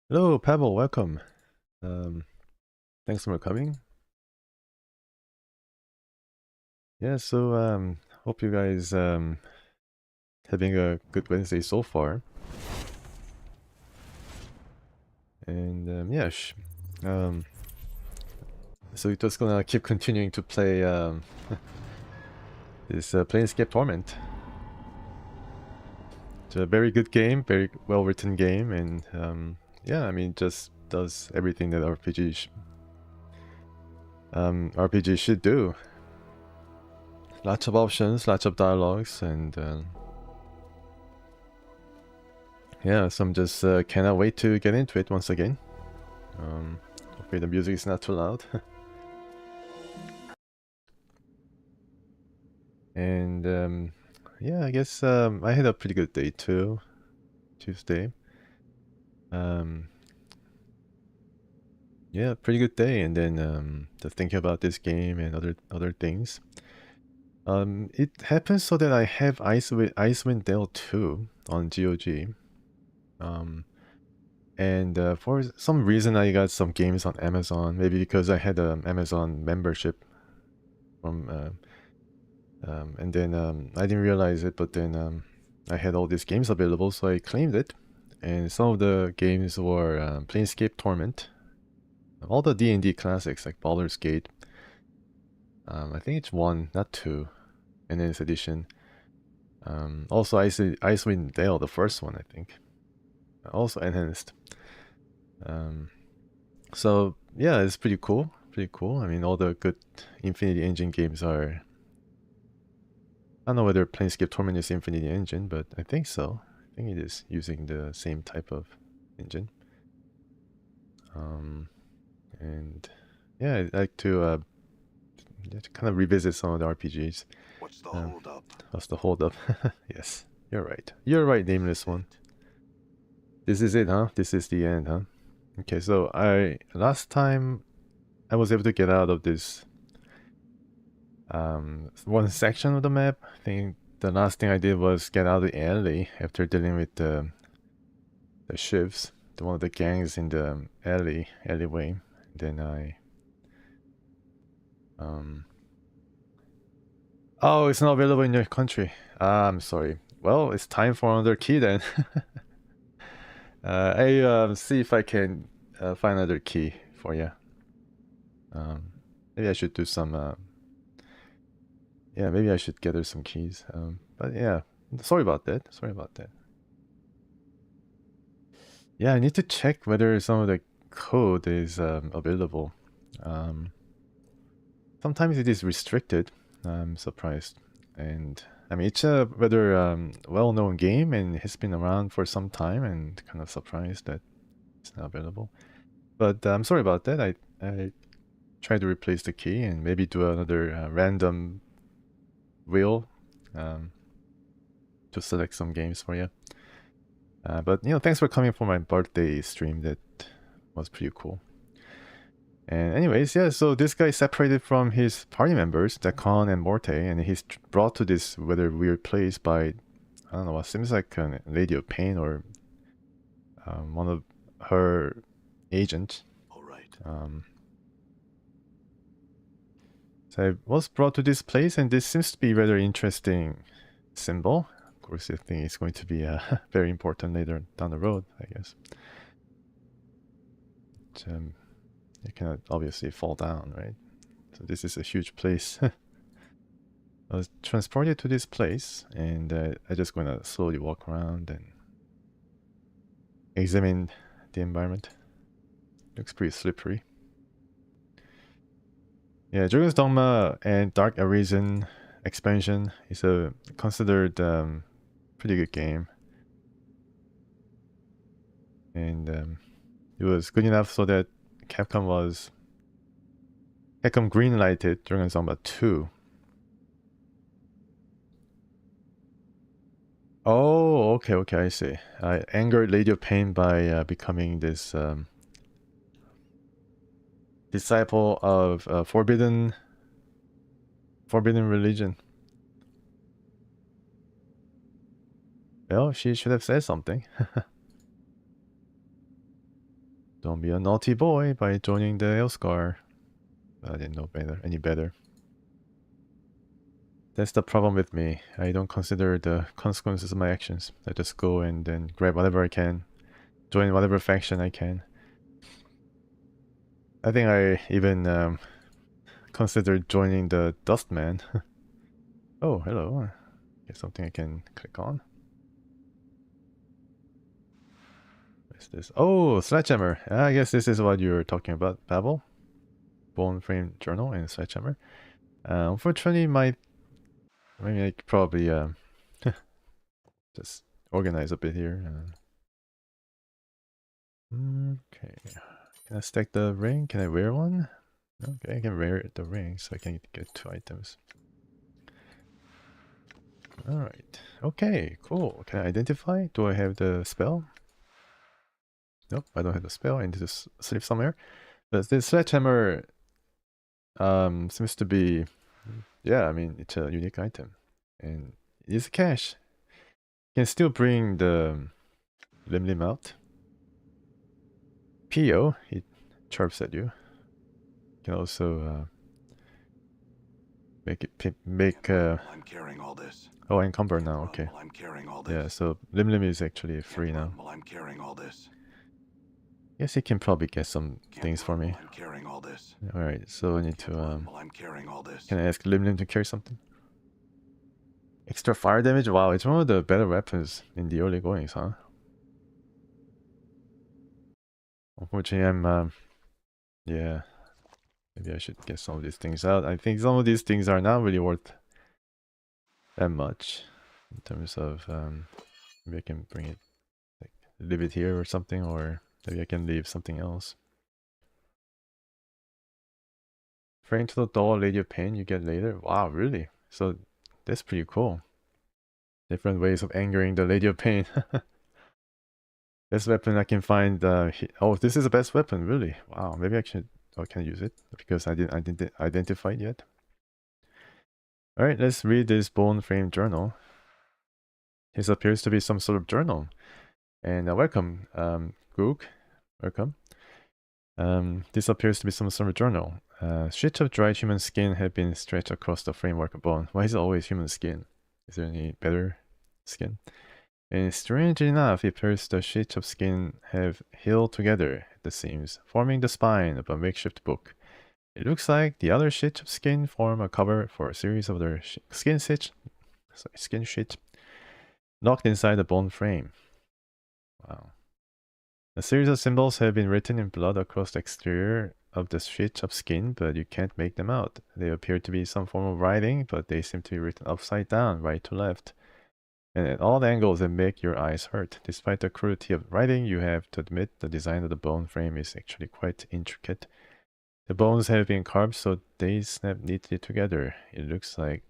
Hello, Pavel. Welcome. Um, Thanks for coming. Yeah, so hope you guys having a good Wednesday so far. And yeah, um, so we're just gonna keep continuing to play this Planescape Torment. It's a very good game, very well written game, and yeah, I mean, just does everything that RPG should do. Lots of options, lots of dialogues, and yeah, so I'm just cannot wait to get into it once again. Hopefully the music is not too loud. And yeah, I guess I had a pretty good day too, Tuesday. Um, yeah, pretty good day. And then just thinking about this game and other things. It happens so that I have Icewind Dale 2 on GOG. And for some reason I got some games on Amazon, maybe because I had an Amazon membership from and then I didn't realize it, but then I had all these games available, so I claimed it. And some of the games were Planescape Torment, all the D&D classics like Baldur's Gate. I think it's 1, not 2, and then its edition. Also Icewind Dale, the first one, I think. Also enhanced. So yeah, it's pretty cool. Pretty cool. I mean, all the good Infinity Engine games are. I don't know whether Planescape Torment is Infinity Engine, but I think so. I think it is using the same type of engine. And yeah, I like to kind of revisit some of the RPGs. What's the holdup? What's the holdup? Yes, you're right. You're right, Nameless One. This is it, huh? This is the end, huh? Okay, so last time I was able to get out of this one section of the map. I think the last thing I did was get out of the alley after dealing with the shivs, one of the gangs in the alleyway. Then I oh, it's not available in your country. Ah, I'm sorry. Well, it's time for another key then. I see if I can find another key for you. Maybe I should do some. Yeah, maybe I should gather some keys. But yeah, sorry about that. Sorry about that. Yeah, I need to check whether some of the code is available. Sometimes it is restricted. I'm surprised. And I mean, it's a rather well-known game and has been around for some time, and kind of surprised that it's not available. But I'm sorry about that. I tried to replace the key and maybe do another random wheel to select some games for you. But thanks for coming for my birthday stream. That was pretty cool. And anyways, yeah, so this guy separated from his party members, Decon and Morte, and he's brought to this rather weird place by, I don't know, what seems like a Lady of Pain or one of her agents. All right. So I was brought to this place, and this seems to be a rather interesting symbol. Of course, I think it's going to be very important later down the road, I guess. But, you cannot obviously fall down, right? So this is a huge place. I was transported to this place, and I'm just gonna slowly walk around and examine the environment. Looks pretty slippery. Yeah, Dragon's Dogma and Dark Arisen expansion is a considered pretty good game, and it was good enough so that Capcom greenlighted Dragon's Dogma 2. Oh, okay, I see. I angered Lady of Pain by becoming this disciple of forbidden religion. Well, she should have said something. Don't be a naughty boy by joining the Elscar. I didn't know any better. That's the problem with me. I don't consider the consequences of my actions. I just go and then grab whatever I can, join whatever faction I can. I think I even considered joining the Dustman. Oh, hello. There's something I can click on. What's this? Oh, Sledgehammer. I guess this is what you're talking about, Babel. Bone Frame Journal and Sledgehammer. Unfortunately, maybe I could probably just organize a bit here. Okay. Can I stack the ring? Can I wear one? Okay, I can wear the ring, so I can get 2 items. Alright. Okay, cool. Can I identify? Do I have the spell? Nope, I don't have the spell. I need to sleep somewhere. But this sledgehammer seems to be, yeah, I mean, it's a unique item. And it's cash. You can still bring the Lim out. Pio, he chirps at you. You can also make I'm carrying all this. Oh, encumber now. Okay. I'm carrying all this. Yeah, so Lim is actually free now. I'm carrying all this. Guess he can probably get some things for me. I'm carrying all this. All right, so I need to I'm carrying all this. Can I ask Lim to carry something? Extra fire damage? Wow, it's one of the better weapons in the early goings, huh? Unfortunately, I'm yeah. Maybe I should get some of these things out. I think some of these things are not really worth that much in terms of maybe I can bring it, like leave it here or something, or maybe I can leave something else. Frame to the door, Lady of Pain you get later. Wow, really? So that's pretty cool. Different ways of angering the Lady of Pain. Best weapon I can find. Oh, this is the best weapon, really? Wow, maybe I should. Oh, can I use it? Because I didn't identify it yet. All right, let's read this Bone Frame Journal. This appears to be some sort of journal. And welcome, Goog. Welcome. This appears to be some sort of journal. Sheets of dried human skin have been stretched across the framework of bone. Why is it always human skin? Is there any better skin? And strangely enough, it appears the sheets of skin have healed together at the seams, forming the spine of a makeshift book. It looks like the other sheets of skin form a cover for a series of other skin sheets locked inside the bone frame. Wow. A series of symbols have been written in blood across the exterior of the sheets of skin, but you can't make them out. They appear to be some form of writing, but they seem to be written upside down, right to left, and at all angles that make your eyes hurt. Despite the cruelty of writing, you have to admit the design of the bone frame is actually quite intricate. The bones have been carved so they snap neatly together. It looks like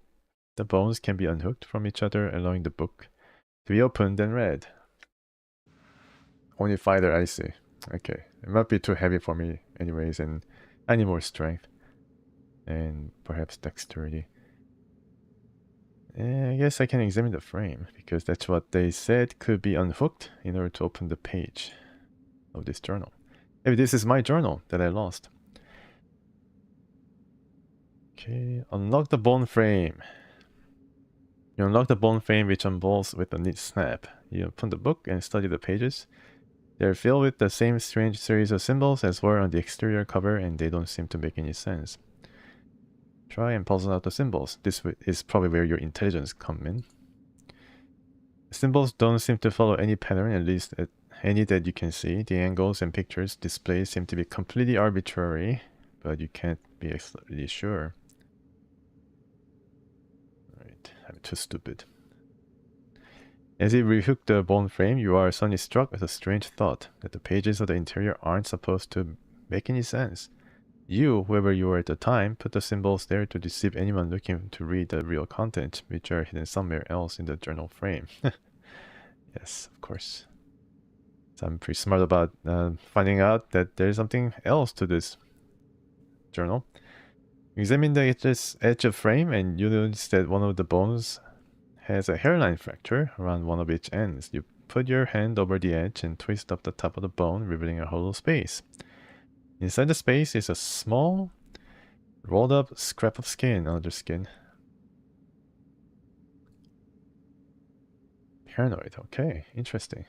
the bones can be unhooked from each other, allowing the book to be opened and read. Only fighter, I see. Okay, it might be too heavy for me anyways, and I need more strength. And perhaps dexterity. I guess I can examine the frame, because that's what they said could be unhooked in order to open the page of this journal. Maybe this is my journal that I lost. Okay, unlock the bone frame. You unlock the bone frame, which unbolts with a neat snap. You open the book and study the pages. They're filled with the same strange series of symbols as were on the exterior cover, and they don't seem to make any sense. Try and puzzle out the symbols. This is probably where your intelligence comes in. The symbols don't seem to follow any pattern, at least any that you can see. The angles and pictures displayed seem to be completely arbitrary, but you can't be absolutely sure. Alright, I'm too stupid. As you rehook the bone frame, you are suddenly struck with a strange thought that the pages of the interior aren't supposed to make any sense. You, whoever you were at the time, put the symbols there to deceive anyone looking to read the real content, which are hidden somewhere else in the journal frame. Yes, of course. So I'm pretty smart about finding out that there's something else to this journal. Examine the edge of frame, and you notice that one of the bones has a hairline fracture around one of its ends. You put your hand over the edge and twist up the top of the bone, revealing a hollow space. Inside the space is a small, rolled up scrap of skin, another skin. Paranoid, okay, interesting.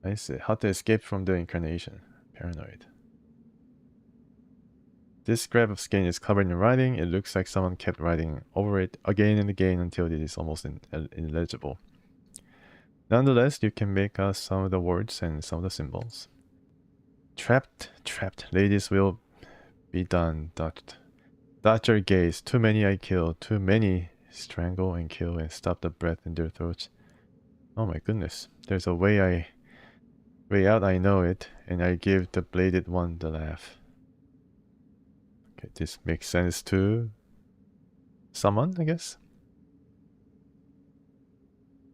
I see. How to escape from the incarnation. Paranoid. This scrap of skin is covered in writing. It looks like someone kept writing over it again and again until it is almost illegible. Nonetheless, you can make out some of the words and some of the symbols. Trapped, trapped. Ladies will be done. Dodge your gaze. Too many I kill. Too many strangle and kill and stop the breath in their throats. Oh my goodness. There's a way out, I know it, and I give the bladed one the laugh. Okay, this makes sense to someone, I guess.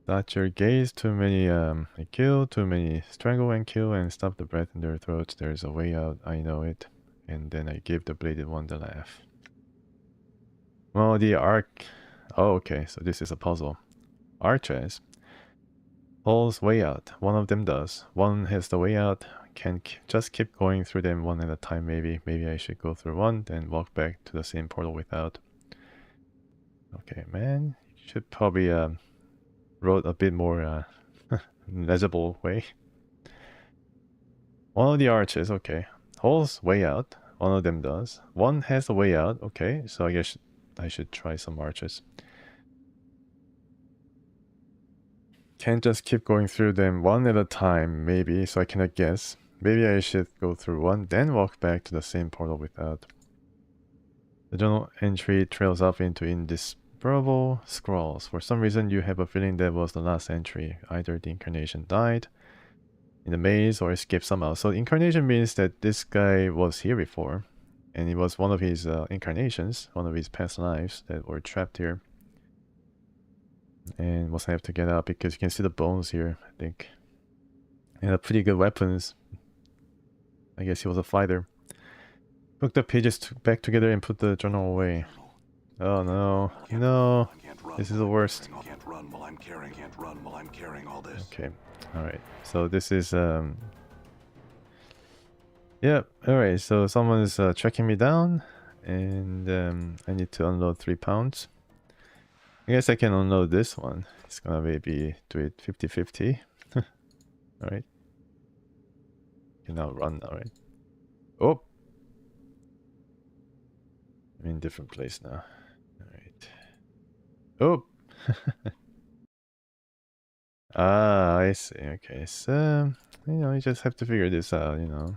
Dodge your gaze, too many I kill, too many strangle and kill and stop the breath in their throats. There's a way out, I know it. And then I give the bladed one the laugh. Well, the arc... Oh, okay, so this is a puzzle. Arches. Holes way out. One of them does. One has the way out. Can just keep going through them one at a time maybe. Maybe I should go through one, then walk back to the same portal without. Okay, man. You should probably wrote a bit more legible way. One of the arches, okay. Holes way out. One of them does. One has a way out, okay. So I guess I should try some arches. Can't just keep going through them one at a time, maybe, so I cannot guess. Maybe I should go through one, then walk back to the same portal without. The journal entry trails off into indescribable scrolls. For some reason, you have a feeling that was the last entry. Either the incarnation died in the maze or escaped somehow. So incarnation means that this guy was here before, and it was one of his incarnations, one of his past lives that were trapped here. And must have to get out because you can see the bones here, I think. And pretty good weapons. I guess he was a fighter. Put the pages back together and put the journal away. Oh no. No. This is the worst. Okay. Alright. So this is yeah, alright, so someone is tracking me down and I need to unload 3 pounds. I guess I can unload this one. It's gonna maybe do it 50-50. Alright. Can now run, alright. Oh! I'm in a different place now. Alright. Oh! Ah, I see. Okay, so, you know, you just have to figure this out, you know.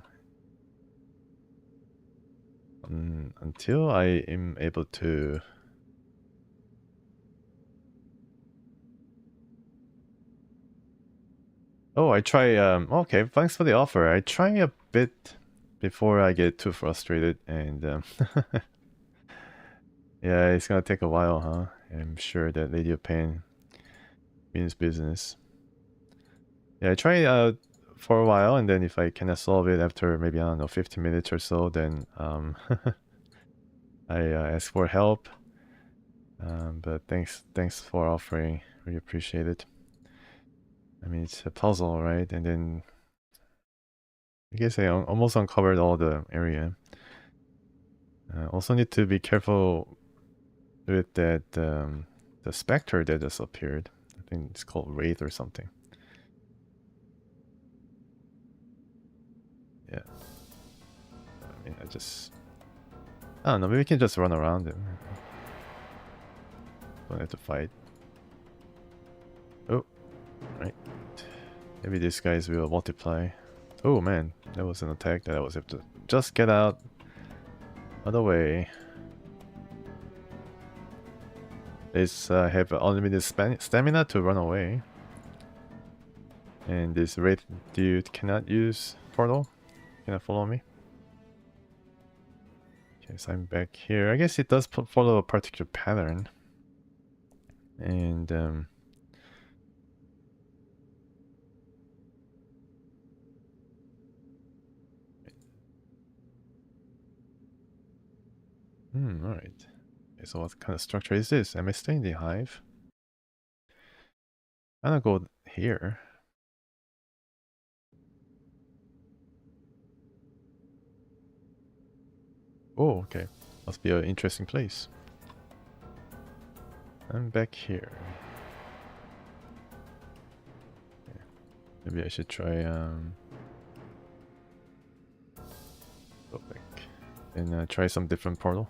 Until I am able to... Oh, I try, okay, thanks for the offer. I try a bit before I get too frustrated and, yeah, it's gonna take a while, huh? I'm sure that Lady of Pain means business. Yeah, I try for a while, and then if I cannot solve it after maybe, I don't know, 15 minutes or so, then I ask for help. But thanks for offering. Really appreciate it. I mean, it's a puzzle, right? And then I guess I almost uncovered all the area. Also need to be careful with that the specter that just appeared. I think it's called Wraith or something. Yeah. I mean, I don't know, maybe we can just run around him. Don't have to fight. Oh, right. Maybe these guys will multiply. Oh man, that was an attack that I was able to just get out of the way. This have unlimited stamina to run away. And this Wraith dude cannot use portal. Cannot follow me. Okay, so I'm back here. I guess it does follow a particular pattern. And Alright. Okay, so what kind of structure is this? Am I staying in the hive? I'm gonna go here. Oh, okay. Must be an interesting place. I'm back here. Okay. Maybe I should try go back and try some different portal.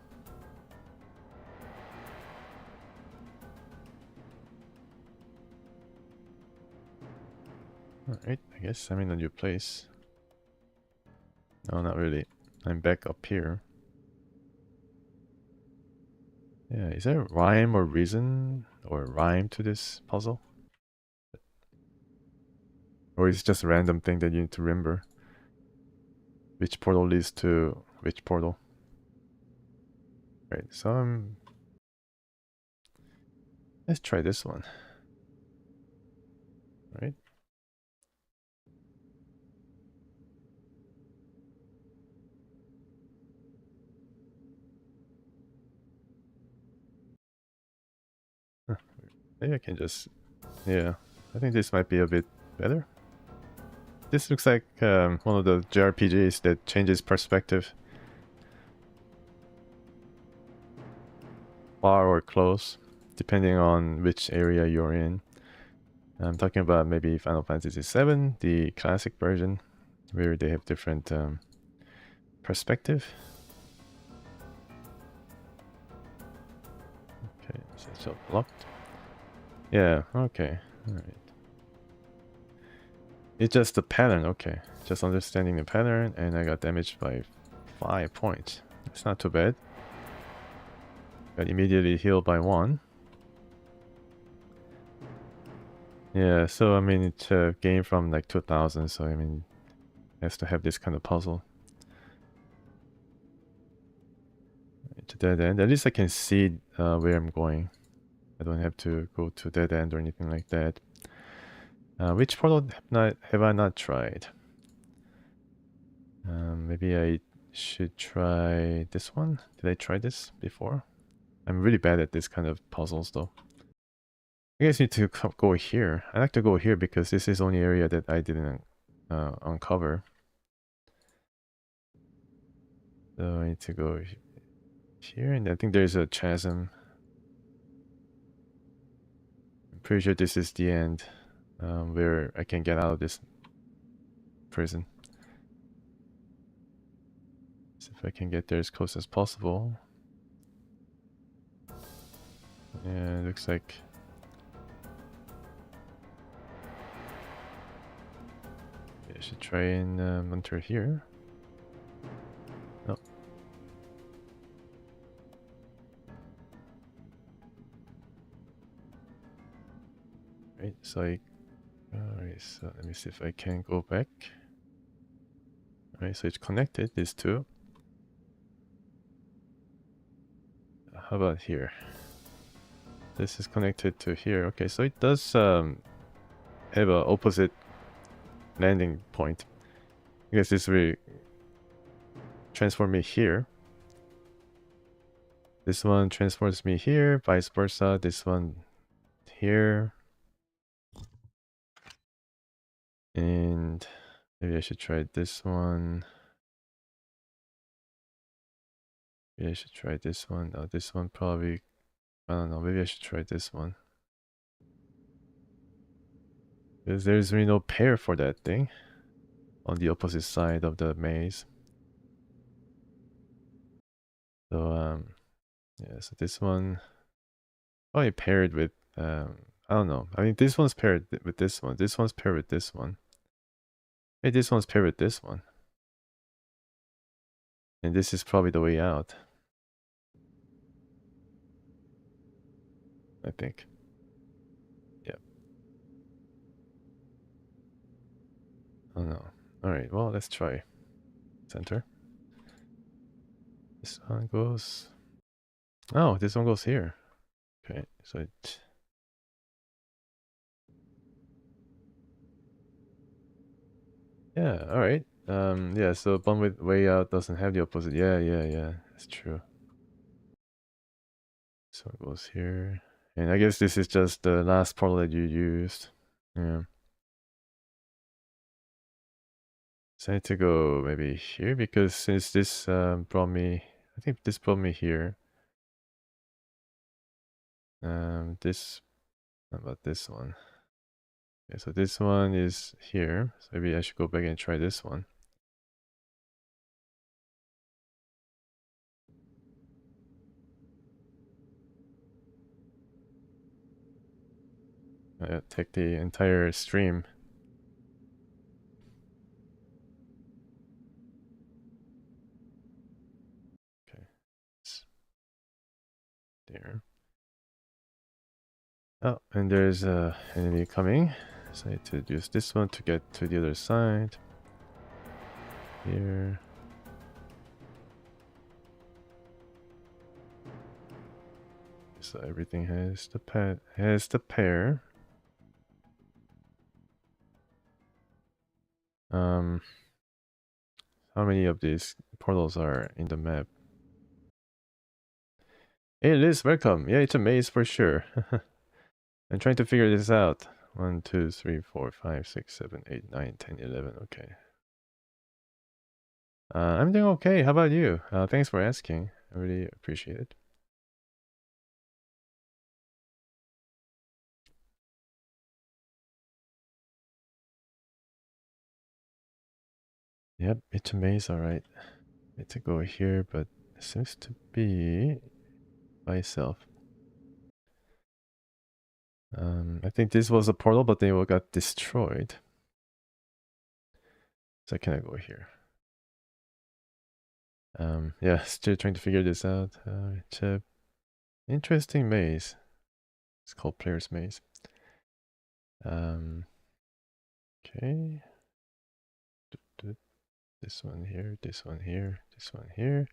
Alright, I guess I'm in a new place. No, not really. I'm back up here. Yeah, is there rhyme or reason or rhyme to this puzzle? Or is it just a random thing that you need to remember? Which portal leads to which portal? Right, so let's try this one. Right? Huh, maybe I can just... Yeah, I think this might be a bit better. This looks like one of the JRPGs that changes perspective. Far or close, depending on which area you're in. I'm talking about maybe Final Fantasy VII, the classic version, where they have different perspective. Okay, so blocked. Yeah, okay, alright. It's just the pattern, okay. Just understanding the pattern, and I got damaged by 5 points. It's not too bad. Got immediately healed by 1. Yeah, so I mean, it's a game from like 2000, so I mean, it has to have this kind of puzzle. To dead end. At least I can see where I'm going. I don't have to go to dead end or anything like that. Which portal have I not tried? Maybe I should try this one. Did I try this before? I'm really bad at this kind of puzzles though. I guess I need to go here. I like to go here because this is the only area that I didn't uncover. So I need to go here, and I think there's a chasm. I'm pretty sure this is the end where I can get out of this prison. See if I can get there as close as possible. Yeah, it looks like... I should try and enter here. No. Right, so alright, so let me see if I can go back. Alright, so it's connected, these two. How about here? This is connected to here. Okay, so it does have an opposite landing point. I guess this will transform me here. This one transforms me here, vice versa. This one here. And maybe I should try this one. Maybe I should try this one. No, this one probably... I don't know. Maybe I should try this one. Because there's really no pair for that thing on the opposite side of the maze. So, yeah, so this one probably paired with, I don't know. I mean, this one's paired with this one. This one's paired with this one. Hey, this one's paired with this one. And this is probably the way out. I think. Yep. Oh no. Alright, well, let's try. Center. This one goes... Oh, this one goes here. Okay, so it... Yeah, alright. Yeah, so bump with way out doesn't have the opposite. Yeah, that's true. This one goes here. And I guess this is just the last portal that you used. Yeah. So I need to go maybe here because since this brought me, I think this brought me here. This, how about this one? Okay, so this one is here. So maybe I should go back and try this one. Take the entire stream. Okay, it's there. Oh, and there's a enemy coming. So I need to use this one to get to the other side. Here. So everything has the pair. How many of these portals are in the map? Hey Liz, welcome. Yeah, it's a maze for sure. I'm trying to figure this out. 1, 2, 3, 4, 5, 6, 7, 8, 9, 10, 11. Okay. I'm doing okay. How about you? Thanks for asking. I really appreciate it. Yep, it's a maze, alright. Need to go here, but it seems to be by itself. I think this was a portal, but then it got destroyed. So can I go here? Yeah, still trying to figure this out. It's a interesting maze. It's called Player's Maze. Okay. This one here, this one here, this one here,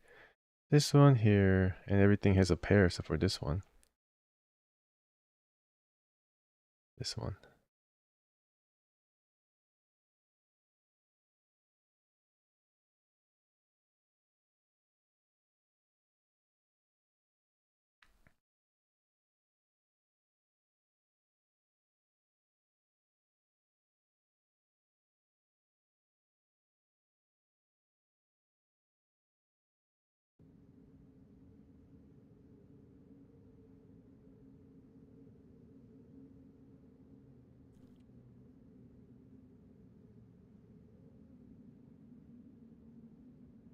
this one here, and everything has a pair except for this one. This one.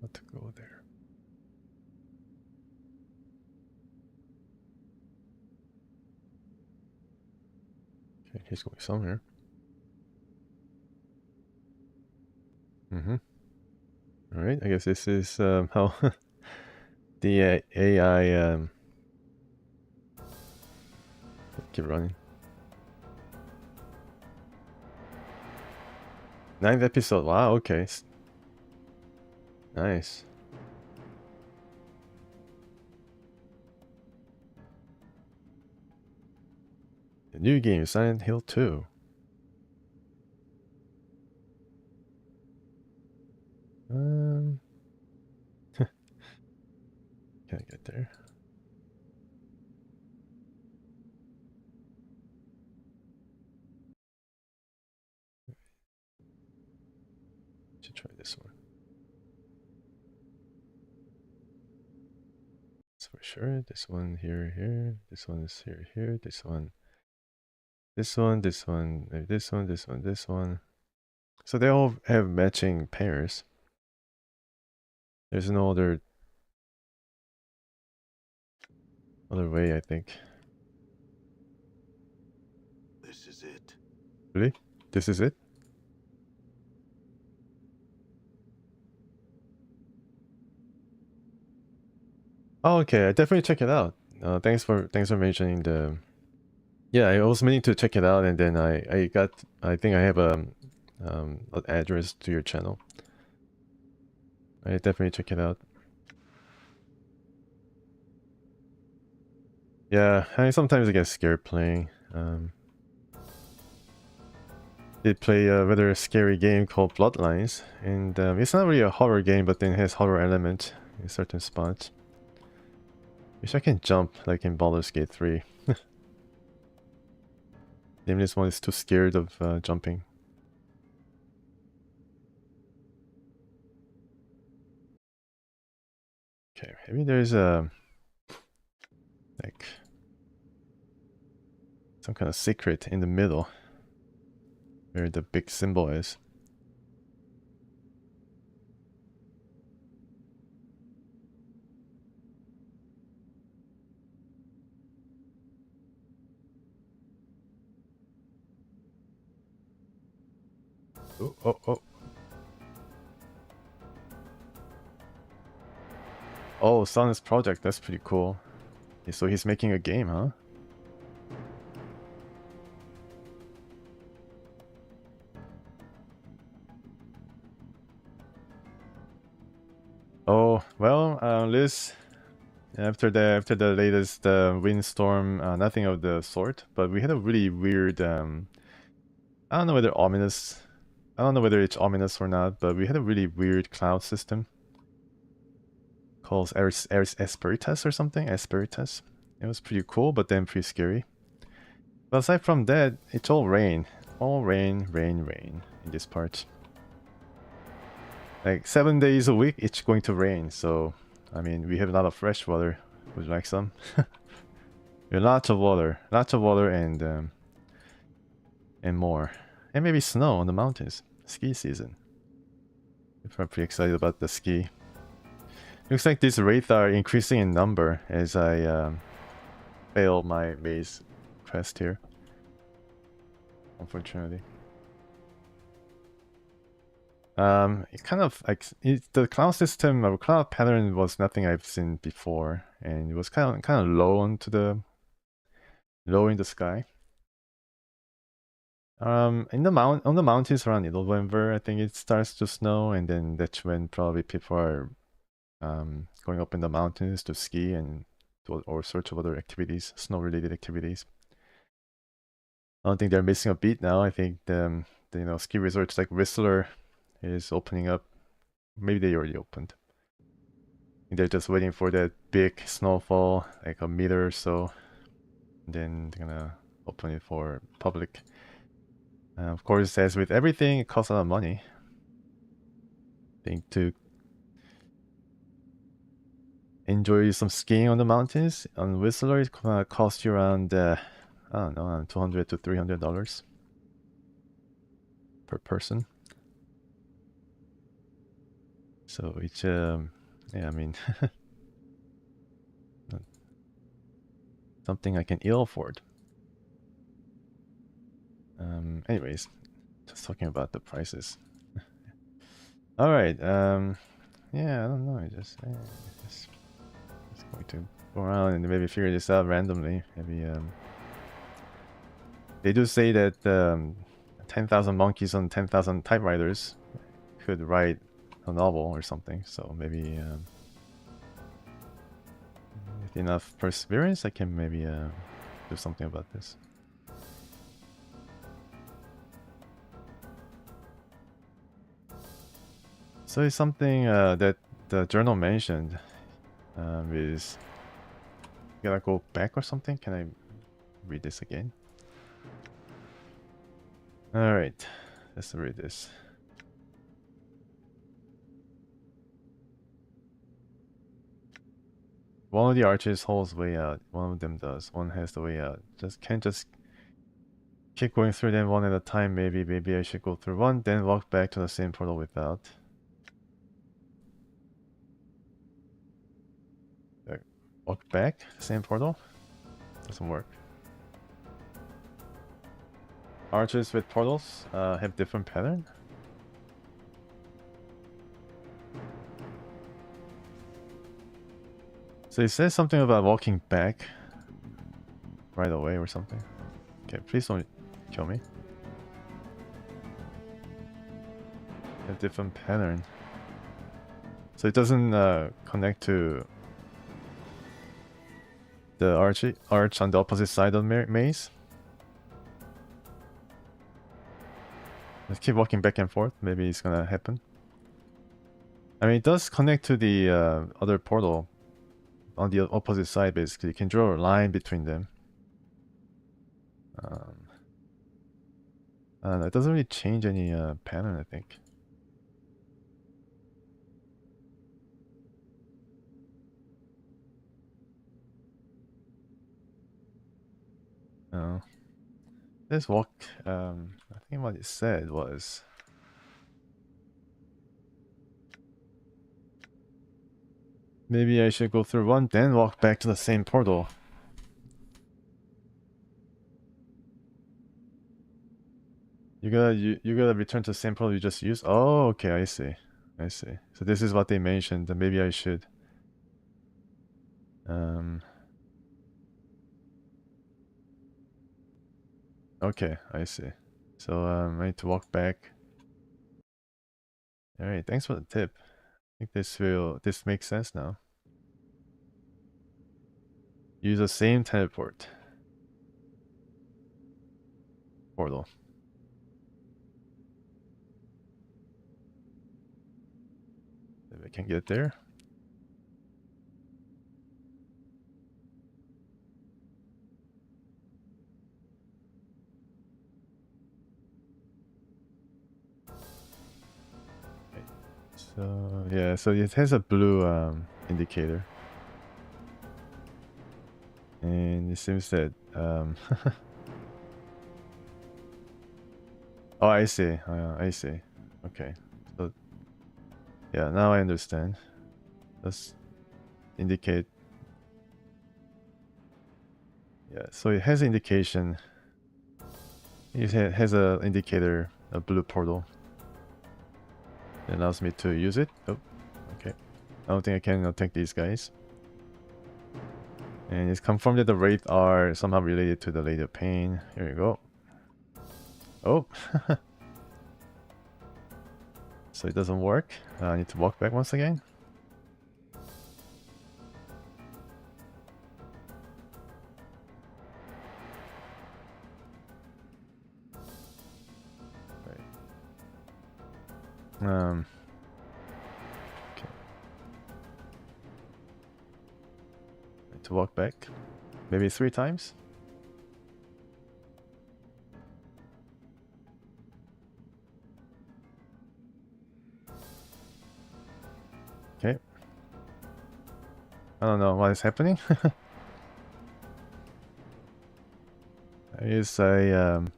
Not to go there. Okay, he's going somewhere. Alright, I guess this is how the AI keep running. 9th episode, wow, okay. Nice. The new game, Silent Hill 2. Can I get there? Should try this one. That's for sure. This one here. This one is here. This one. This one, this one, maybe this one, this one, this one. So they all have matching pairs. There's no other way, I think. This is it. Really? This is it? Oh, okay. I definitely check it out. Thanks for mentioning the. Yeah, I was meaning to check it out, and then I think I have an address to your channel. I definitely check it out. Yeah, sometimes I get scared playing. Did play a rather scary game called Bloodlines, and it's not really a horror game, but then it has horror element in certain spots. Wish I can jump like in Baldur's Gate 3. Nameless One is too scared of jumping. Okay, maybe there's a like some kind of secret in the middle where the big symbol is. Oh, oh, oh. Oh, Son's project, that's pretty cool. So he's making a game, huh? Oh, well, Liz, after the latest windstorm, nothing of the sort, but we had a really weird, I don't know whether ominous, I don't know whether it's ominous or not, but we had a really weird cloud system called Espiritus or something, Espiritus. It was pretty cool, but then pretty scary. But aside from that, it's all rain. All rain, rain, rain in this part. Like 7 days a week, it's going to rain. So, I mean, we have a lot of fresh water. Would you like some? Lots of water, and more, and maybe snow on the mountains. Ski season. I'm pretty excited about the ski. Looks like these wraiths are increasing in number as I fail my maze quest here. Unfortunately. It kind of like the cloud system or cloud pattern was nothing I've seen before, and it was kind of low in the sky. On the mountains around November, I think it starts to snow, and then that's when probably people are going up in the mountains to ski and to all sorts of other activities, snow-related activities. I don't think they're missing a beat now. I think the ski resorts like Whistler is opening up. Maybe they already opened. They're just waiting for that big snowfall, like a meter or so, and then they're gonna open it for public. Of course, as with everything, it costs a lot of money. I think to enjoy some skiing on the mountains on Whistler, it's gonna cost you around I don't know, $200 to $300 per person. So it's yeah, I mean, something I can ill afford. Anyways, just talking about the prices. All right. Yeah, I don't know. Just going to go around and maybe figure this out randomly. Maybe they do say that 10,000 monkeys on 10,000 typewriters could write a novel or something. So maybe with enough perseverance, I can maybe do something about this. So it's something that the journal mentioned is you gotta go back or something. Can I read this again? All right, let's read this. One of the arches holds way out. One of them does. One has the way out. Can't just keep going through them one at a time. Maybe I should go through one, then walk back to the same portal without. Walk back? Same portal? Doesn't work. Arches with portals have different pattern? So it says something about walking back right away or something. Okay, please don't kill me. A different pattern. So it doesn't connect to the arch on the opposite side of the maze. Let's keep walking back and forth. Maybe it's gonna happen. I mean, it does connect to the other portal, on the opposite side, basically. You can draw a line between them. It doesn't really change any pattern, I think. No. Let's walk. I think what it said was maybe I should go through one, then walk back to the same portal. You gotta return to the same portal you just used. Oh, okay, I see. I see. So this is what they mentioned. That maybe I should. Okay, I see. So I need to walk back. All right, thanks for the tip. I think this makes sense now. Use the same teleport portal. If I can get there. Right. So yeah, so it has a blue indicator. And it seems that oh, I see. I see. Okay. So yeah, now I understand. Let's indicate. Yeah, so it has indication. It has a indicator, a blue portal. It allows me to use it. Oh, okay. I don't think I can attack these guys. And it's confirmed that the wraith are somehow related to the Lady of Pain. Here you go. Oh. So it doesn't work. I need to walk back once again. Right. Okay. Need to walk back. Maybe 3 times. Okay. I don't know what is happening. I guess I'm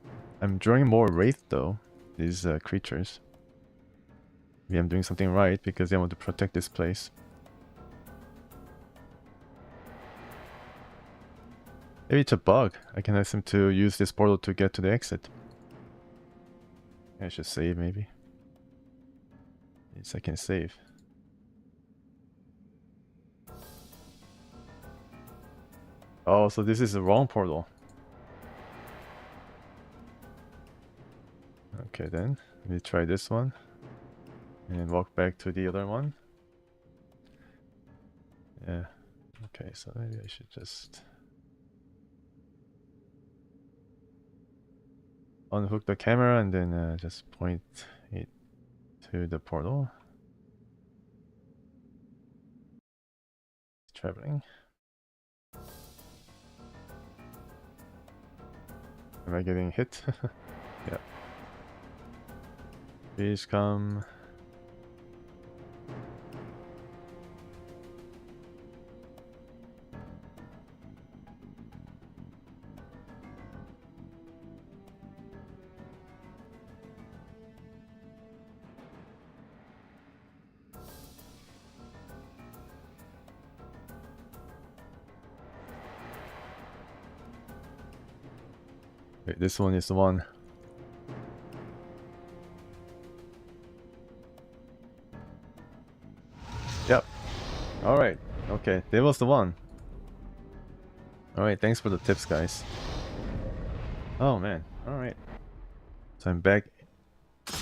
drawing more wraith though. These creatures. Maybe I'm doing something right because I want to protect this place. Maybe it's a bug. I can ask him to use this portal to get to the exit. I should save maybe. Yes, I can save. Oh, so this is the wrong portal. Okay then, let me try this one. And walk back to the other one. Yeah. Okay, so maybe I should just unhook the camera and then just point it to the portal. It's traveling. Am I getting hit? Yeah. Please come. Wait, this one is the one. Yep. Alright. Okay, that was the one. Alright, thanks for the tips, guys. Oh man, alright. So I'm back.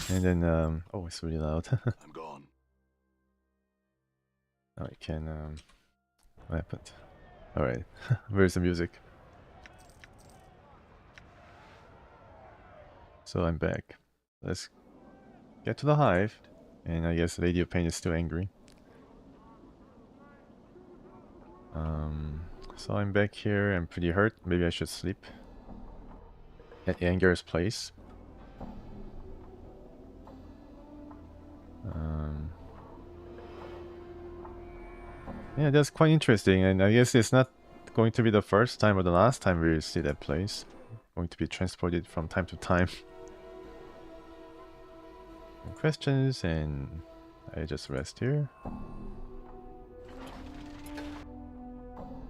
And then, oh, it's really loud. I'm gone. Now I can, what happened? Alright, where's the music? So I'm back. Let's get to the hive. And I guess Lady of Pain is still angry. So I'm back here. I'm pretty hurt. Maybe I should sleep at Anger's place. Yeah, that's quite interesting, and I guess it's not going to be the first time or the last time we see that place. Going to be transported from time to time. Questions, and I just rest here.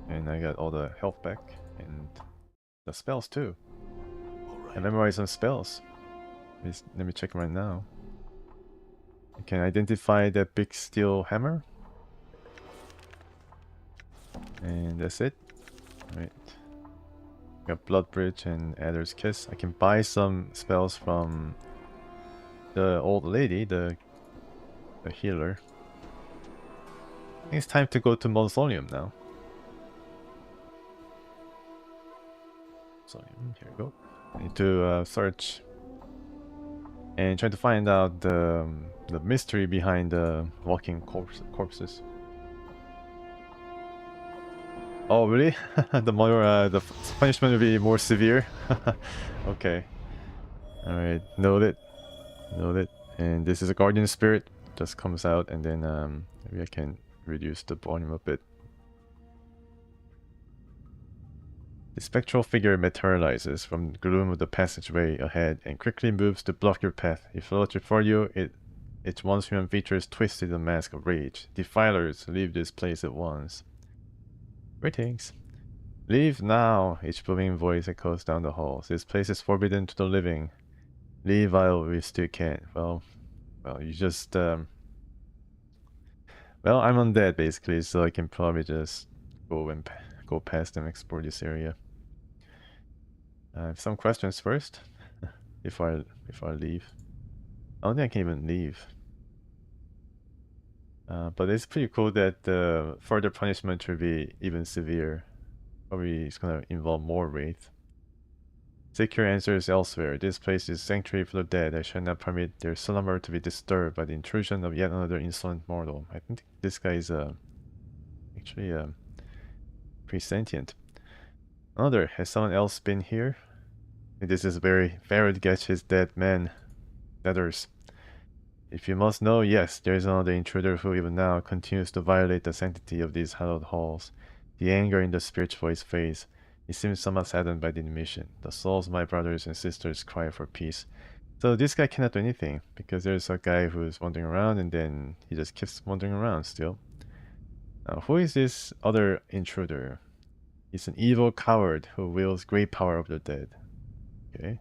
And I got all the health back, and the spells too. I memorized some spells. Let me check right now. I can identify that big steel hammer. And that's it. Right. Got Blood Bridge and Adder's Kiss. I can buy some spells from the old lady, the healer. I think it's time to go to Mausoleum now. Mausoleum, here we go. I need to search and try to find out the mystery behind the walking corpses. Oh really? The punishment will be more severe. Okay. All right, noted. And this is a guardian spirit. Just comes out, and then maybe I can reduce the volume a bit. The spectral figure materializes from the gloom of the passageway ahead and quickly moves to block your path. It floats before you. Its once human features twisted in a mask of rage. Defilers, leave this place at once. Greetings. Leave now, each booming voice echoes down the halls. This place is forbidden to the living. Leave while we still can. Well, you just well, I'm undead basically, so I can probably just go past and explore this area. I have some questions first, before I leave. I don't think I can even leave. But it's pretty cool that the further punishment will be even severe. Probably it's gonna involve more wraith. Seek your answers elsewhere. This place is sanctuary for the dead. I shall not permit their slumber to be disturbed by the intrusion of yet another insolent mortal. I think this guy is actually pretty sentient. Another, has someone else been here? This is very Farad gets his dead man. Letters. If you must know, yes, there is another intruder who even now continues to violate the sanctity of these hallowed halls. The anger in the spirit's voice fades. He seems somewhat saddened by the admission. The souls of my brothers and sisters cry for peace. So this guy cannot do anything, because there's a guy who's wandering around and then he just keeps wandering around still. Now, who is this other intruder? He's an evil coward who wields great power over the dead. Okay.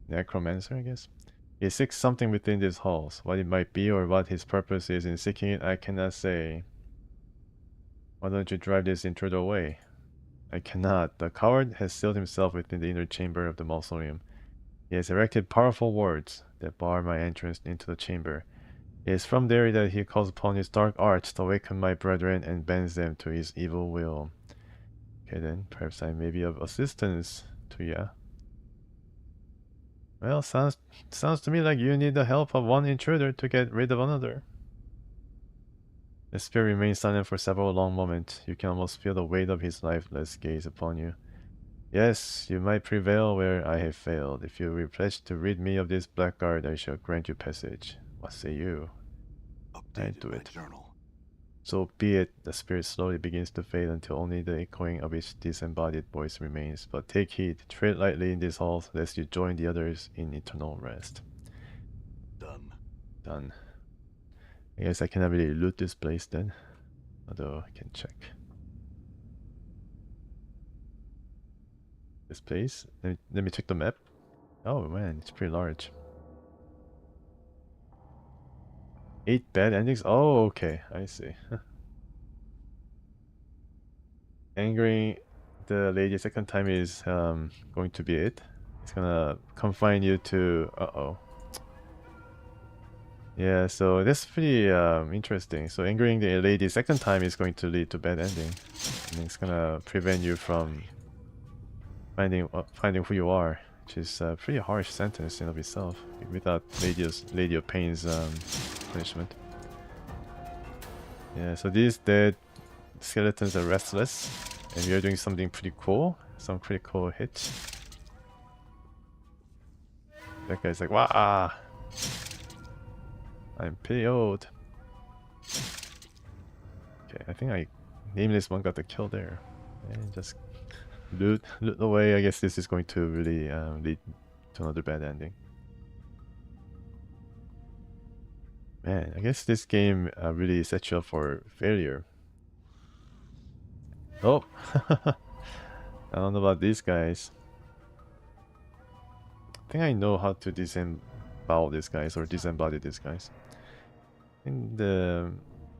Necromancer, I guess. He seeks something within these halls. What it might be or what his purpose is in seeking it, I cannot say. Why don't you drive this intruder away? I cannot. The coward has sealed himself within the inner chamber of the mausoleum. He has erected powerful wards that bar my entrance into the chamber. It is from there that he calls upon his dark arts to awaken my brethren and bends them to his evil will. Okay then, perhaps I may be of assistance to ya. Well, sounds to me like you need the help of one intruder to get rid of another. The spirit remains silent for several long moments. You can almost feel the weight of his lifeless gaze upon you. Yes, you might prevail where I have failed. If you will pledge to rid me of this blackguard, I shall grant you passage. What say you? I do it. Journal. So be it. The spirit slowly begins to fade until only the echoing of its disembodied voice remains. But take heed, tread lightly in these halls, lest you join the others in eternal rest. Done. I guess I cannot really loot this place then, although I can check. This place? Let me check the map. Oh man, it's pretty large. 8 bad endings? Oh, okay, I see. Angering the lady a second time is going to be it. It's gonna confine you to... Uh-oh. Yeah, so that's pretty interesting. So angering the lady second time is going to lead to bad ending. And it's gonna prevent you from finding who you are, which is a pretty harsh sentence in of itself, without Lady of Pain's punishment. Yeah, so these dead skeletons are restless, and we are doing something pretty cool. Some critical hit. That guy's like, "Wow, I'm pretty old." Okay, I think Nameless One got the kill there, and just loot away. I guess this is going to really lead to another bad ending. Man, I guess this game really sets you up for failure. Oh, I don't know about these guys. I think I know how to disembowel these guys or disembody these guys. And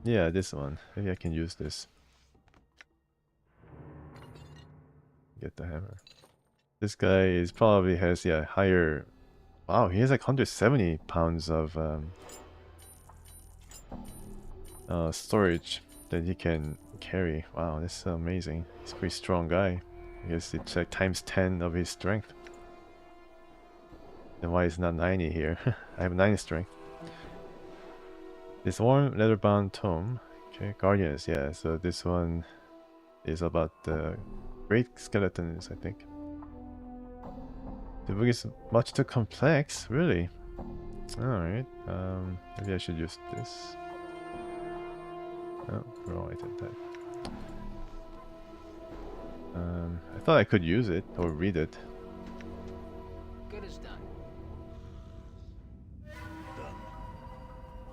yeah, this one. Maybe I can use this. Get the hammer. This guy is probably has higher. Wow, he has like 170 pounds of storage that he can carry. Wow, that's amazing. He's a pretty strong guy. I guess it's like times 10 of his strength. Then why is not 90 here? I have 9 strength. This warm leather-bound tome. Okay, Guardians, yeah. So this one is about the great skeletons, I think. The book is much too complex, really. Alright, maybe I should use this. Oh, wrong item type. I thought I could use it or read it. Good as done.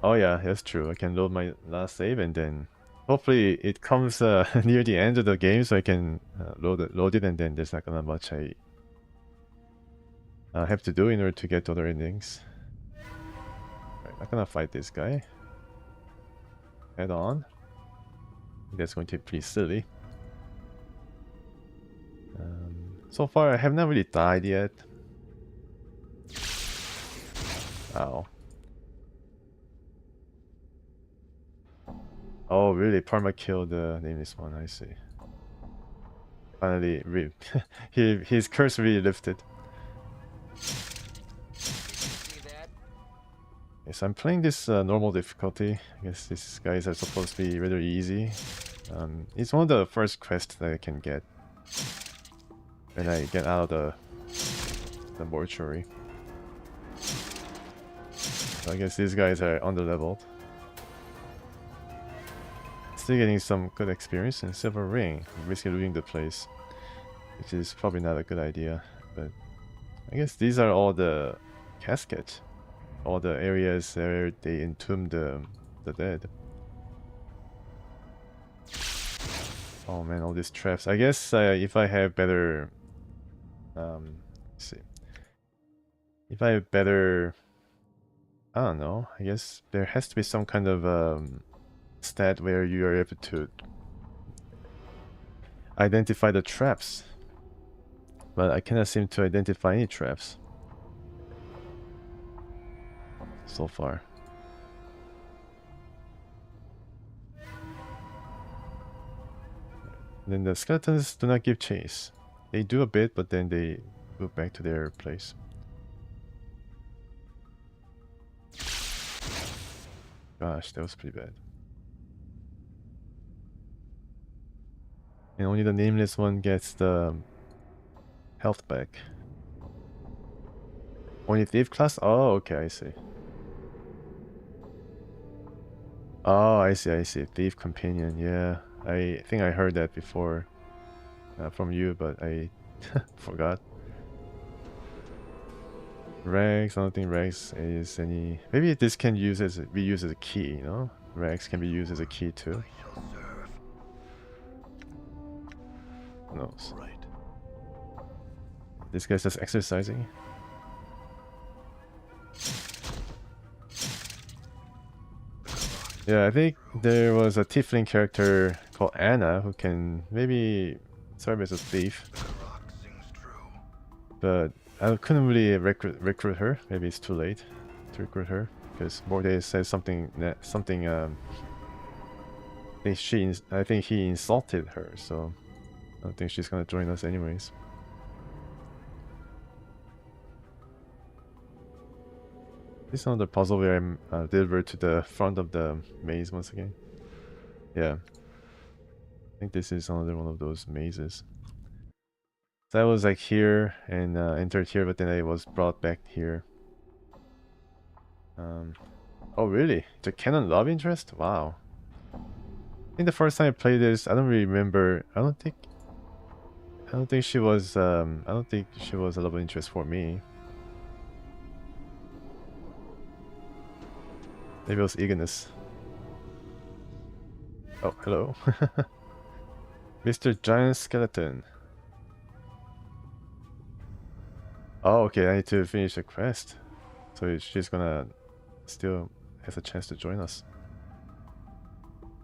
Oh yeah, that's true. I can load my last save and then hopefully it comes near the end of the game so I can load it and then there's not gonna much I have to do in order to get other endings. Right, not gonna fight this guy head on. That's going to be pretty silly. So far I have not really died yet. Ow. Oh really? Parma killed the Nameless One, I see. Finally, his curse really lifted. See that? Yes, I'm playing this normal difficulty. I guess these guys are supposed to be rather easy. It's one of the first quests that I can get when I get out of the mortuary. So I guess these guys are underleveled. Still getting some good experience in Silver Ring, risking looting the place, which is probably not a good idea. But I guess these are all the caskets, all the areas where they entomb the dead. Oh man, all these traps. I guess if I have better, let's see, if I have better, I don't know. I guess there has to be some kind of stat where you are able to identify the traps, but I cannot seem to identify any traps so far. Then the skeletons do not give chase. They do a bit, but then they go back to their place. Gosh, that was pretty bad. And only the Nameless One gets the health back. Only Thief class? Oh, okay, I see. Oh, I see, I see. Thief Companion, yeah. I think I heard that before from you, but I forgot. Rags, I don't think Rags is any... Maybe this can be used as a key, you know? Rags can be used as a key too. Who knows? Right. This guy's just exercising. Yeah, I think there was a tiefling character called Anna who can maybe serve as a thief. But I couldn't really recruit her. Maybe it's too late to recruit her because Morde says something I think he insulted her, so I don't think she's gonna join us anyways. This is another puzzle where I'm delivered to the front of the maze once again. Yeah. think this is another one of those mazes. So I was like here and entered here, but then I was brought back here. Oh really? It's a canon love interest? Wow. I think the first time I played this, I don't really remember. I don't think she was I don't think she was a love interest for me. Maybe it was Ignis. Oh, hello. Mr. Giant Skeleton. Oh, okay, I need to finish the quest. So she's gonna still has a chance to join us.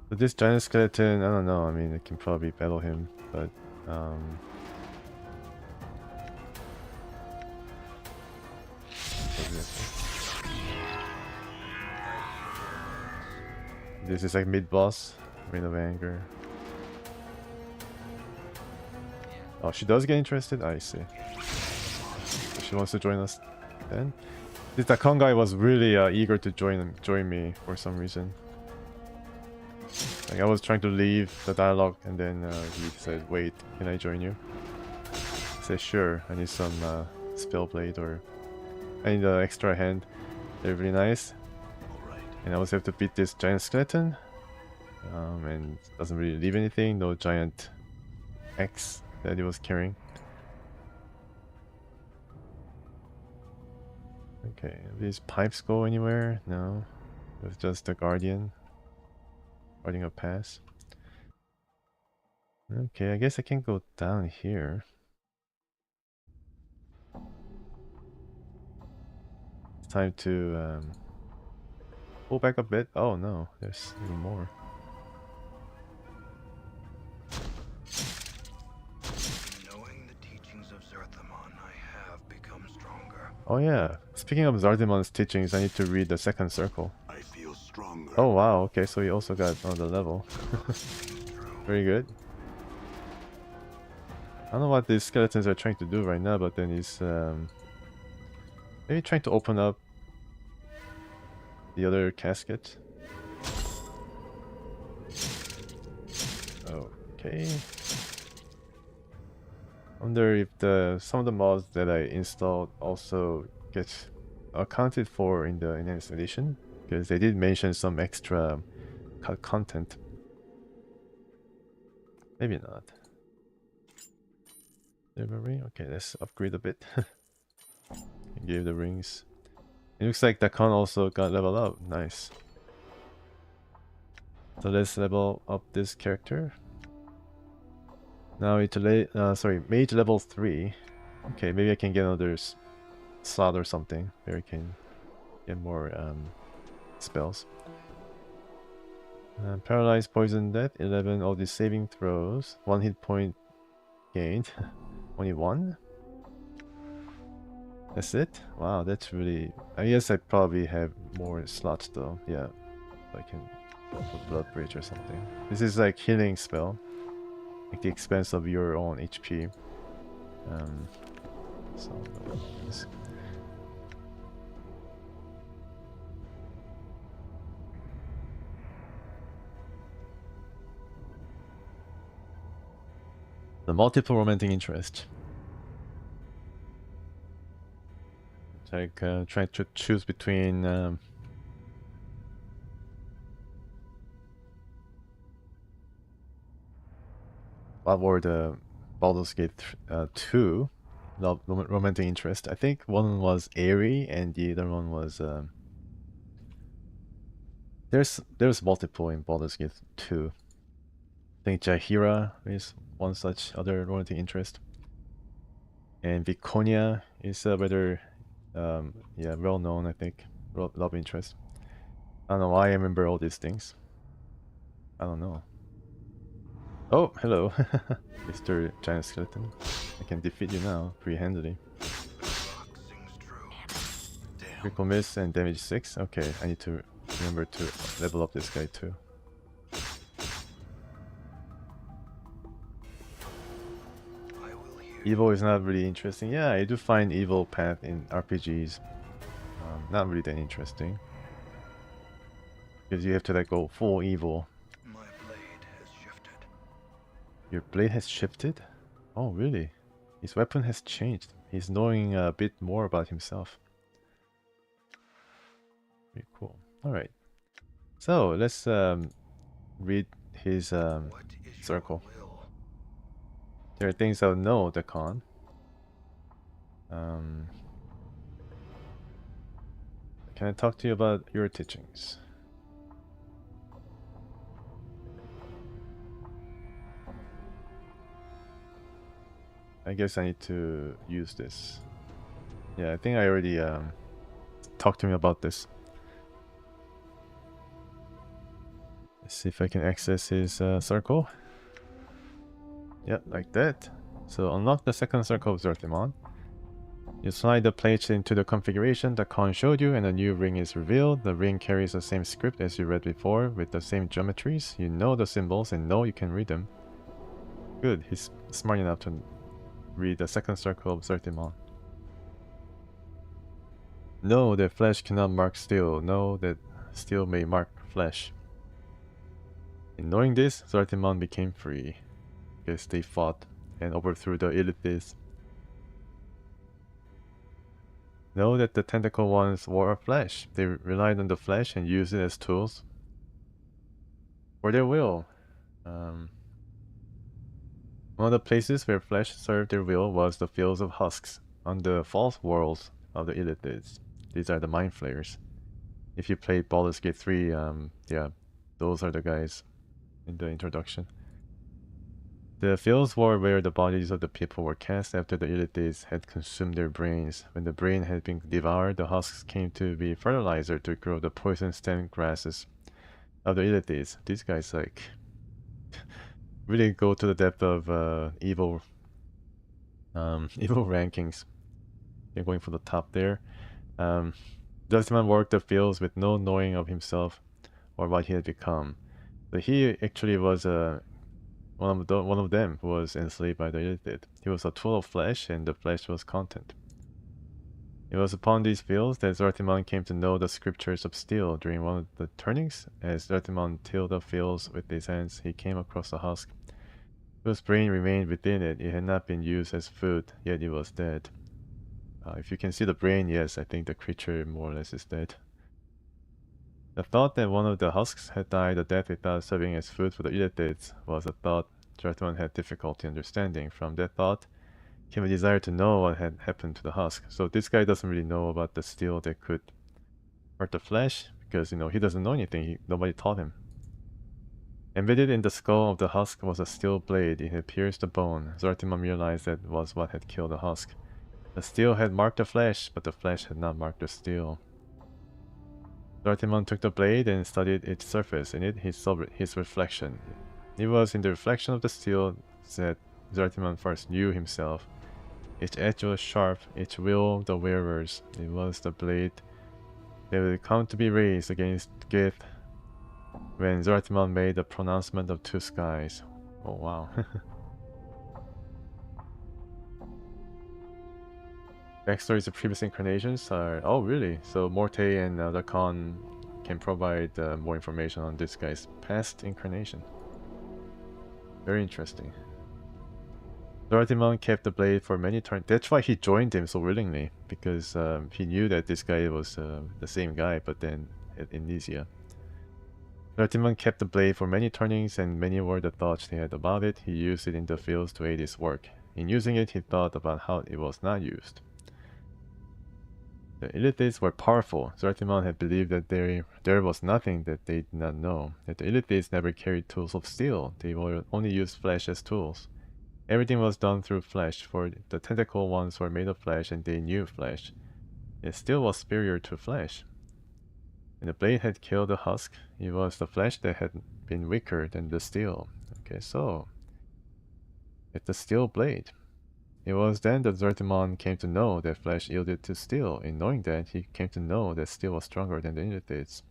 But this giant skeleton, I don't know, I mean, I can probably battle him, but this is like mid-boss, Reign of Anger. Oh, she does get interested? I see. So she wants to join us then? This Dakon guy was really eager to join me for some reason. Like I was trying to leave the dialogue and then he said, wait, can I join you? I said, sure, I need some spell blade or I need an extra hand. They're really nice. And I also have to beat this giant skeleton. And doesn't really leave anything, no giant axe that he was carrying. Okay, these pipes go anywhere? No. It's just the guardian. Guarding a pass. Okay, I guess I can go down here. It's time to pull back a bit. Oh no, there's even more. Knowing the teachings of Zerthamon, I have become stronger. Oh yeah, speaking of Zardemon's teachings, I need to read the second circle. I feel stronger. Oh wow, okay, so he also got another level. Very good. I don't know what these skeletons are trying to do right now, but then he's maybe trying to open up the other casket. Okay. I wonder if some of the mods that I installed also get accounted for in the enhanced edition, because they did mention some extra content. Maybe not. Delivery. Okay, let's upgrade a bit. Give the rings. It looks like Dakan also got leveled up. Nice. So let's level up this character. Now it's mage level 3. Okay, maybe I can get another slot or something where I can get more spells. Paralyzed, poison, death, 11. All these saving throws. 1 hit point gained. Only 1? That's it? Wow, that's really... I guess I probably have more slots though. Yeah, I can put Blood Bridge or something. This is like healing spell. At the expense of your own HP. So no worries. The multiple romantic interest. It's like trying to choose between what were the Baldur's Gate 2 romantic interest. I think one was airy and the other one was there's multiple in Baldur's Gate 2. I think Jaheira is one such other romantic interest. And Viconia is a rather yeah, well known, I think, love interest. I don't know why I remember all these things. I don't know. Oh, hello, Mr. Giant Skeleton. I can defeat you now, pretty handily. Critical miss and damage 6. Okay, I need to remember to level up this guy too. Evil is not really interesting. Yeah, I do find evil path in RPGs not really that interesting. Because you have to like go full evil. My blade has shifted. Your blade has shifted? Oh, really? His weapon has changed. He's knowing a bit more about himself. Pretty cool. Alright. So, let's read his What is your circle. will? There are things I'll know, the con. Can I talk to you about your teachings? I guess I need to use this. Yeah, I think I already talked to him about this. Let's see if I can access his circle. Yep, like that. So unlock the second circle of Zertimon. You slide the plates into the configuration the Khan showed you and a new ring is revealed. The ring carries the same script as you read before with the same geometries. You know the symbols and know you can read them. Good, he's smart enough to read the second circle of Zertimon. Know that flesh cannot mark steel. Know that steel may mark flesh. In knowing this, Zertimon became free. Because they fought and overthrew the Illithis. Know that the tentacle ones wore flesh. They relied on the flesh and used it as tools for their will. One of the places where flesh served their will was the fields of husks on the false worlds of the Illithids. These are the mind flayers. If you played Baldur's Gate 3, yeah, those are the guys in the introduction. The fields were where the bodies of the people were cast after the Illithids had consumed their brains. When the brain had been devoured, the husks came to be fertilizer to grow the poison stem grasses of the Illithids. These guys like really go to the depth of evil evil rankings. They're going for the top there. Dustman worked the fields with no knowing of himself or what he had become. But he actually was one of them who was enslaved by the Illithid. He was a tool of flesh, and the flesh was content. It was upon these fields that Zartimon came to know the scriptures of steel. During one of the turnings, as Zartimon tilled the fields with his hands, he came across a husk, whose brain remained within it. It had not been used as food, yet it was dead. If you can see the brain, yes, I think the creature more or less is dead. The thought that one of the husks had died a death without serving as food for the Illithids was a thought Jartman had difficulty understanding. From that thought came a desire to know what had happened to the husk. So this guy doesn't really know about the steel that could hurt the flesh because, you know, he doesn't know anything. Nobody taught him. Embedded in the skull of the husk was a steel blade. It had pierced the bone. Zartimon realized that was what had killed the husk. The steel had marked the flesh, but the flesh had not marked the steel. Zartimon took the blade and studied its surface. In it, he saw his reflection. It was in the reflection of the steel that Zartimon first knew himself. Its edge was sharp, its will the wearer's. It was the blade that would come to be raised against Gith when Zartimon made the pronouncement of two skies. Oh wow. Backstories of previous incarnations are... Oh really? So Morte and the Khan can provide more information on this guy's past incarnation. Very interesting. Zartimon kept the blade for many turns. That's why he joined him so willingly, because he knew that this guy was the same guy, but then at Amnesia. Zartimon kept the blade for many turnings, and many were the thoughts he had about it. He used it in the fields to aid his work. In using it, he thought about how it was not used. The Illithids were powerful. Zartimon had believed that there was nothing that they did not know. That the Illithids never carried tools of steel. They only used flesh as tools. Everything was done through flesh, for the tentacle ones were made of flesh and they knew flesh. It still was superior to flesh. When the blade had killed the husk, it was the flesh that had been weaker than the steel. Okay, so it's the steel blade. It was then that Zartimon came to know that flesh yielded to steel. In knowing that, he came to know that steel was stronger than the Illithids.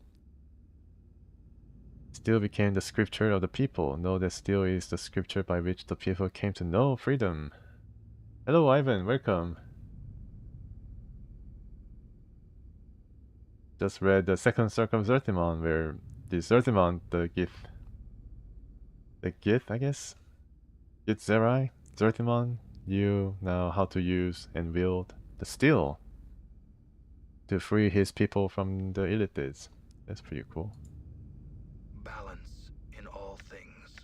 Steel became the scripture of the people. Know that steel is the scripture by which the people came to know freedom. Hello Ivan, welcome. Just read the second circle of Zartimon, where the Zartimon, the Gith, I guess, It's Zerai, Zertimon, you know how to use and wield the steel to free his people from the Illithids. That's pretty cool. Balance in all things.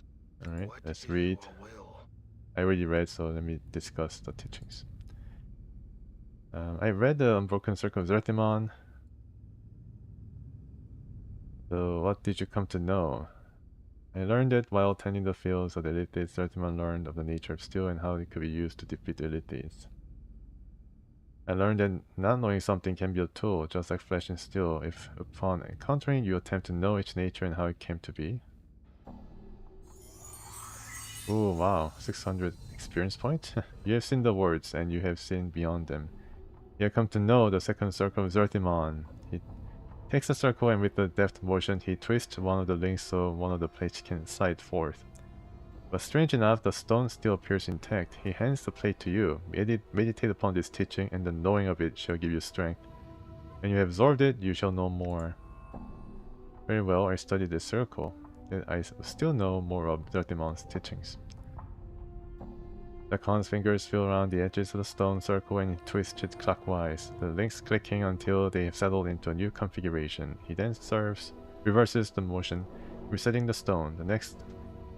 Alright, What let's is read. your will? I already read, so let me discuss the teachings. I read the Unbroken Circle of Zertimon. So what did you come to know? I learned it while tending the fields of the Illithids. Zertimon learned of the nature of steel and how it could be used to defeat the Illithids. I learned that not knowing something can be a tool, just like flesh and steel. If upon encountering, you attempt to know its nature and how it came to be. Oh wow, 600 experience point? You have seen the words, and you have seen beyond them. You have come to know the second circle of Zertimon. He takes a circle and with a deft motion, he twists one of the links so one of the plates can slide forth. But strange enough, the stone still appears intact. He hands the plate to you. Meditate upon this teaching, and the knowing of it shall give you strength. When you have absorbed it, you shall know more. Very well, I studied this circle. Yet I still know more of Zertimon's teachings. The Khan's fingers feel around the edges of the stone circle and he twists it clockwise, the links clicking until they have settled into a new configuration. He then reverses the motion, resetting the stone. The next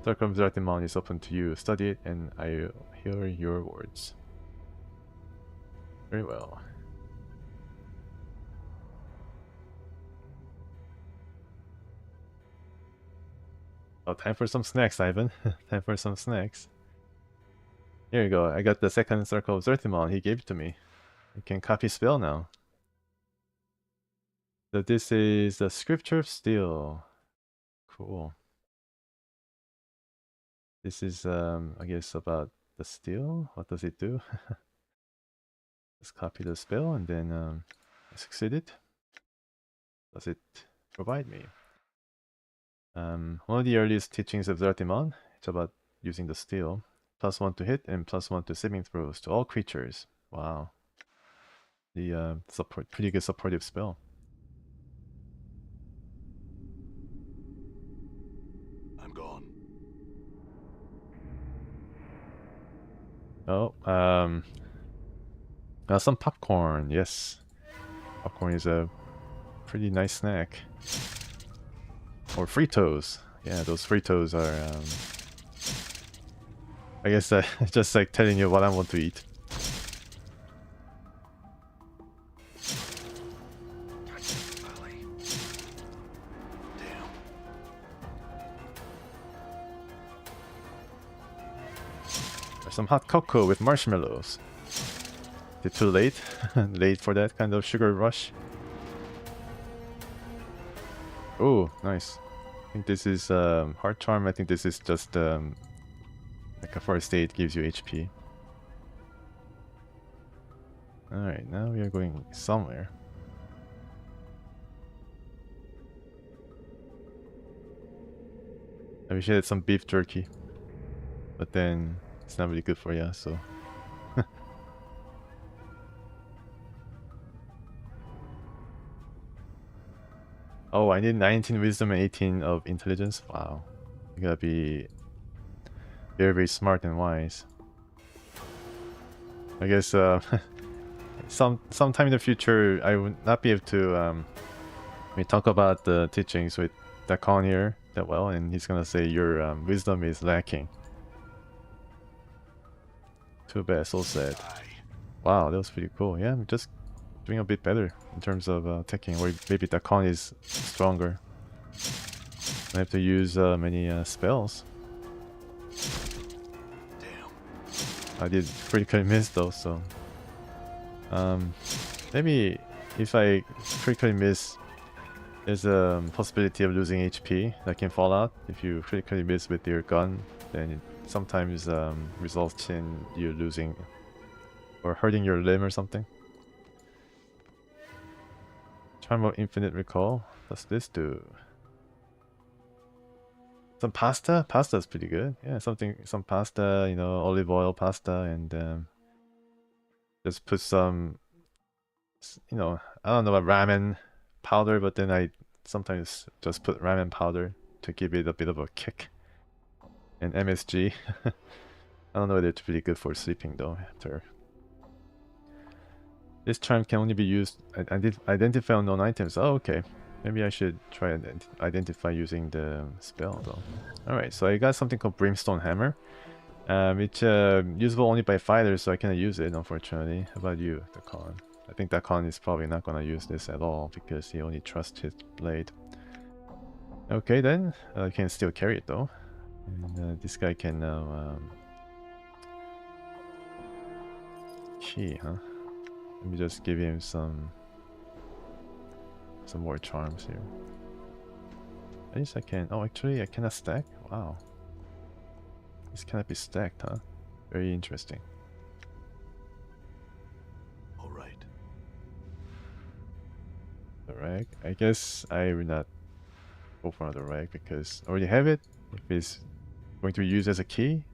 circle of Zertimon is open to you. Study it and I hear your words. Very well. Oh, time for some snacks, Ivan. Time for some snacks. Here you go. I got the second circle of Zertimon. He gave it to me. You can copy spell now. So this is the Scripture of Steel. Cool. This is, I guess, about the steel. What does it do? Let's copy the spell and then succeed it. Does it provide me? One of the earliest teachings of Zertimon. It's about using the steel. +1 to hit and +1 to saving throws to all creatures. Wow. The pretty good supportive spell. I'm gone. Oh, some popcorn. Yes, popcorn is a pretty nice snack. Or Fritos. Yeah, those Fritos are. I guess just like telling you what I want to eat. There's some hot cocoa with marshmallows. Is it too late? Late for that kind of sugar rush? Oh, nice. I think this is Heart Charm. I think this is just like a first aid, gives you HP. Alright, now we are going somewhere. I wish I had some beef jerky. But then it's not really good for you, so. Oh, I need 19 wisdom and 18 of intelligence. Wow. You gotta be very, very smart and wise. I guess sometime in the future I would not be able to we talk about the teachings with Dakon here that well, and he's gonna say your wisdom is lacking. Too bad, so sad. Wow, that was pretty cool. Yeah, I'm just doing a bit better in terms of attacking, or maybe Dakon is stronger. I have to use many spells. I did critically miss though, so maybe if I critically miss, there's a possibility of losing HP that can fall out. If you critically miss with your gun, then it sometimes results in you losing or hurting your limb or something. Charm of Infinite Recall. What's this do? Some pasta? Pasta is pretty good. Yeah, some pasta, you know, olive oil pasta, and just put some, you know, I don't know, a ramen powder, but then I sometimes just put ramen powder to give it a bit of a kick. And MSG. I don't know whether it's really good for sleeping though. After this charm can only be used identify unknown items. Oh, okay. Maybe I should try and identify using the spell though. Alright, so I got something called Brimstone Hammer. It's usable only by fighters, so I cannot use it, unfortunately. How about you, Dakan? I think Dakan is probably not gonna use this at all because he only trusts his blade. Okay then, I can still carry it though. And this guy can now key, huh? Let me just give him some more charms here. At least I can. Oh, actually, I cannot stack. Wow, this cannot be stacked, huh? Very interesting. All right. The rag. I guess I will not go for another rag because I already have it. If it's going to be used as a key,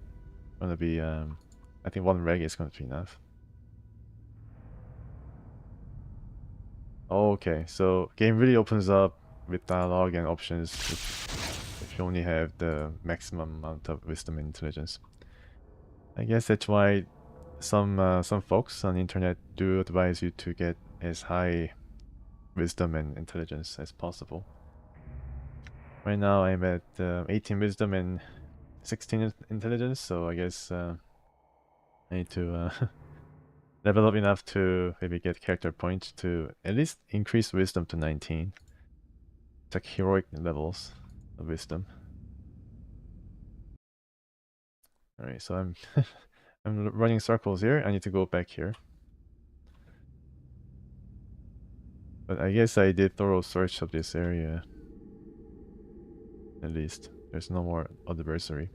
gonna be I think one rag is going to be enough. Okay, so game really opens up with dialogue and options if you only have the maximum amount of wisdom and intelligence. I guess that's why some folks on the internet do advise you to get as high wisdom and intelligence as possible. Right now I'm at 18 wisdom and 16 intelligence, so I guess I need to level up enough to maybe get character points to at least increase wisdom to 19. It's like heroic levels of wisdom. Alright, so I'm I'm running circles here. I need to go back here. But I guess I did thorough search of this area. At least. There's no more adversary.